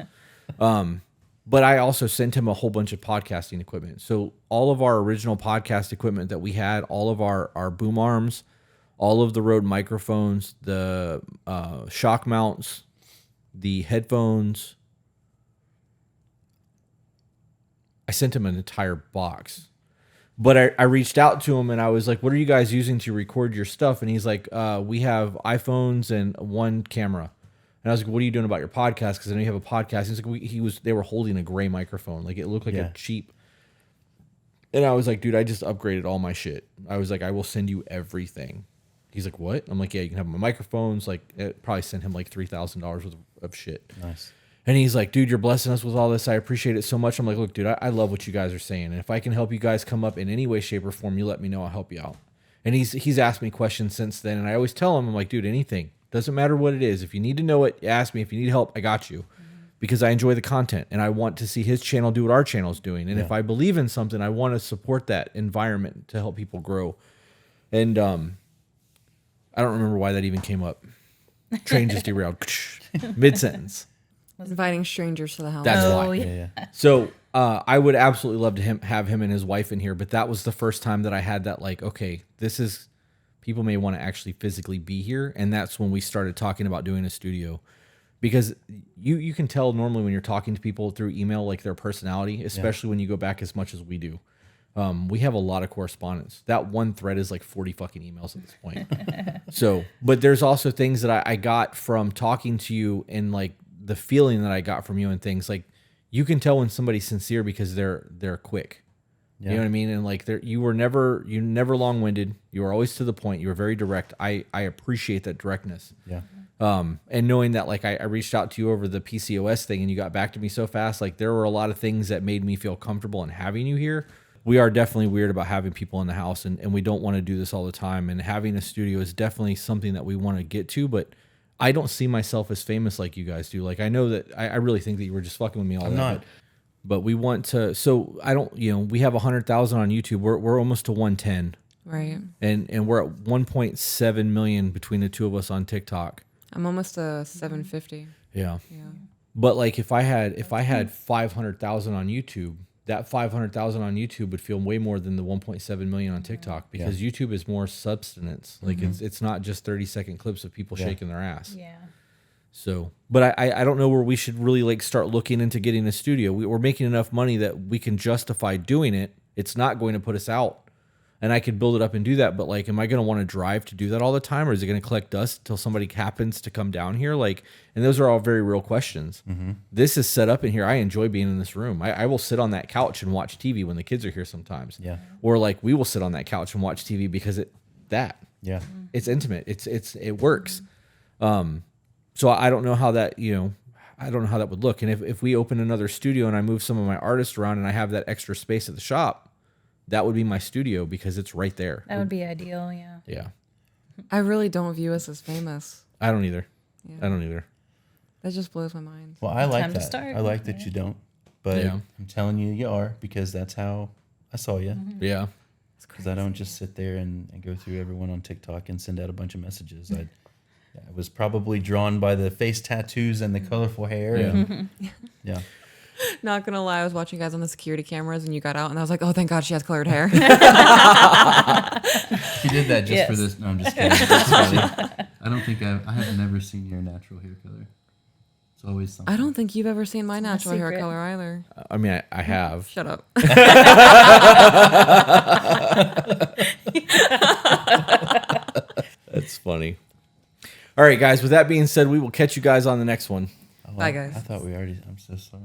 But I also sent him a whole bunch of podcasting equipment. So all of our original podcast equipment that we had, all of our boom arms, all of the Rode microphones, the shock mounts, the headphones. I sent him an entire box. But I reached out to him and I was like, what are you guys using to record your stuff? And he's like, we have iPhones and one camera. And I was like, what are you doing about your podcast? Because I know you have a podcast. He's like, they were holding a gray microphone. Like it looked like a cheap. And I was like, dude, I just upgraded all my shit. I was like, I will send you everything. He's like, what? I'm like, yeah, you can have my microphones. Like, it probably sent him like $3,000 worth of shit.
Nice.
And he's like, dude, you're blessing us with all this. I appreciate it so much. I'm like, look, dude, I love what you guys are saying. And if I can help you guys come up in any way, shape, or form, you let me know. I'll help you out. And he's asked me questions since then. And I always tell him, I'm like, dude, anything. Doesn't matter what it is. If you need to know it, ask me. If you need help, I got you. Because I enjoy the content. And I want to see his channel do what our channel's doing. And if I believe in something, I want to support that environment to help people grow. And I don't remember why that even came up. Train just derailed. Mid-sentence.
Inviting strangers to the house.
That's
Oh,
why.
yeah.
So I would absolutely love to have him and his wife in here, but that was the first time that I had that like, okay, this is, people may want to actually physically be here. And that's when we started talking about doing a studio. Because you can tell normally when you're talking to people through email, like their personality, especially when you go back as much as we do. We have a lot of correspondence. That one thread is like 40 fucking emails at this point. So, but there's also things that I got from talking to you and like the feeling that I got from you and things like you can tell when somebody's sincere because they're quick. You know what I mean? And like you never long-winded. You were always to the point. You were very direct. I appreciate that directness.
Yeah.
And knowing that like I reached out to you over the PCOS thing and you got back to me so fast, like there were a lot of things that made me feel comfortable in having you here. We are definitely weird about having people in the house and we don't want to do this all the time. And having a studio is definitely something that we want to get to, but I don't see myself as famous like you guys do. Like I know that I really think that you were just fucking with me all
I'm
that.
not.
But we want to, so I don't, we have 100,000 on YouTube. We're almost to 110.
Right.
And we're at 1.7 million between the two of us on TikTok.
I'm almost to 750.
Yeah.
Yeah.
But like if I had 500,000 on YouTube, that 500,000 on YouTube would feel way more than the 1.7 million on TikTok because YouTube is more substance. Like it's not just 30-second clips of people shaking their ass.
Yeah.
So, but I don't know where we should really like start looking into getting a studio. We're making enough money that we can justify doing it. It's not going to put us out. And I could build it up and do that, but like, am I going to want to drive to do that all the time, or is it going to collect dust until somebody happens to come down here? Like, and those are all very real questions. This is set up in here. I enjoy being in this room. I will sit on that couch and watch TV when the kids are here sometimes.
Yeah.
Or like we will sit on that couch and watch TV because it's intimate. It works. So I don't know how that, I don't know how that would look. And if we open another studio and I move some of my artists around and I have that extra space at the shop, that would be my studio because it's right there.
That would be ideal. Yeah.
Yeah.
I really don't view us as famous.
I don't either.
Yeah.
I don't either.
That just blows my mind.
Well, I like
Time to
that.
start.
I like that you don't, but
Yeah.
I'm telling you, you are, because that's how I saw you.
Yeah.
Because I don't just sit there and go through everyone on TikTok and send out a bunch of messages. I was probably drawn by the face tattoos and the colorful hair.
Yeah.
And, yeah.
Not gonna lie, I was watching you guys on the security cameras and you got out and I was like, oh, thank God she has colored hair.
She did that just for
Yes.
this. No, I'm just kidding. That's funny. I don't think I have never seen your natural hair color. It's always something.
I don't think you've ever seen my
my
natural hair
secret.
color either.
I mean, I have.
Shut up.
That's funny. All right, guys. With that being said, we will catch you guys on the next one.
Oh,
Bye, guys.
I thought we already. I'm so sorry.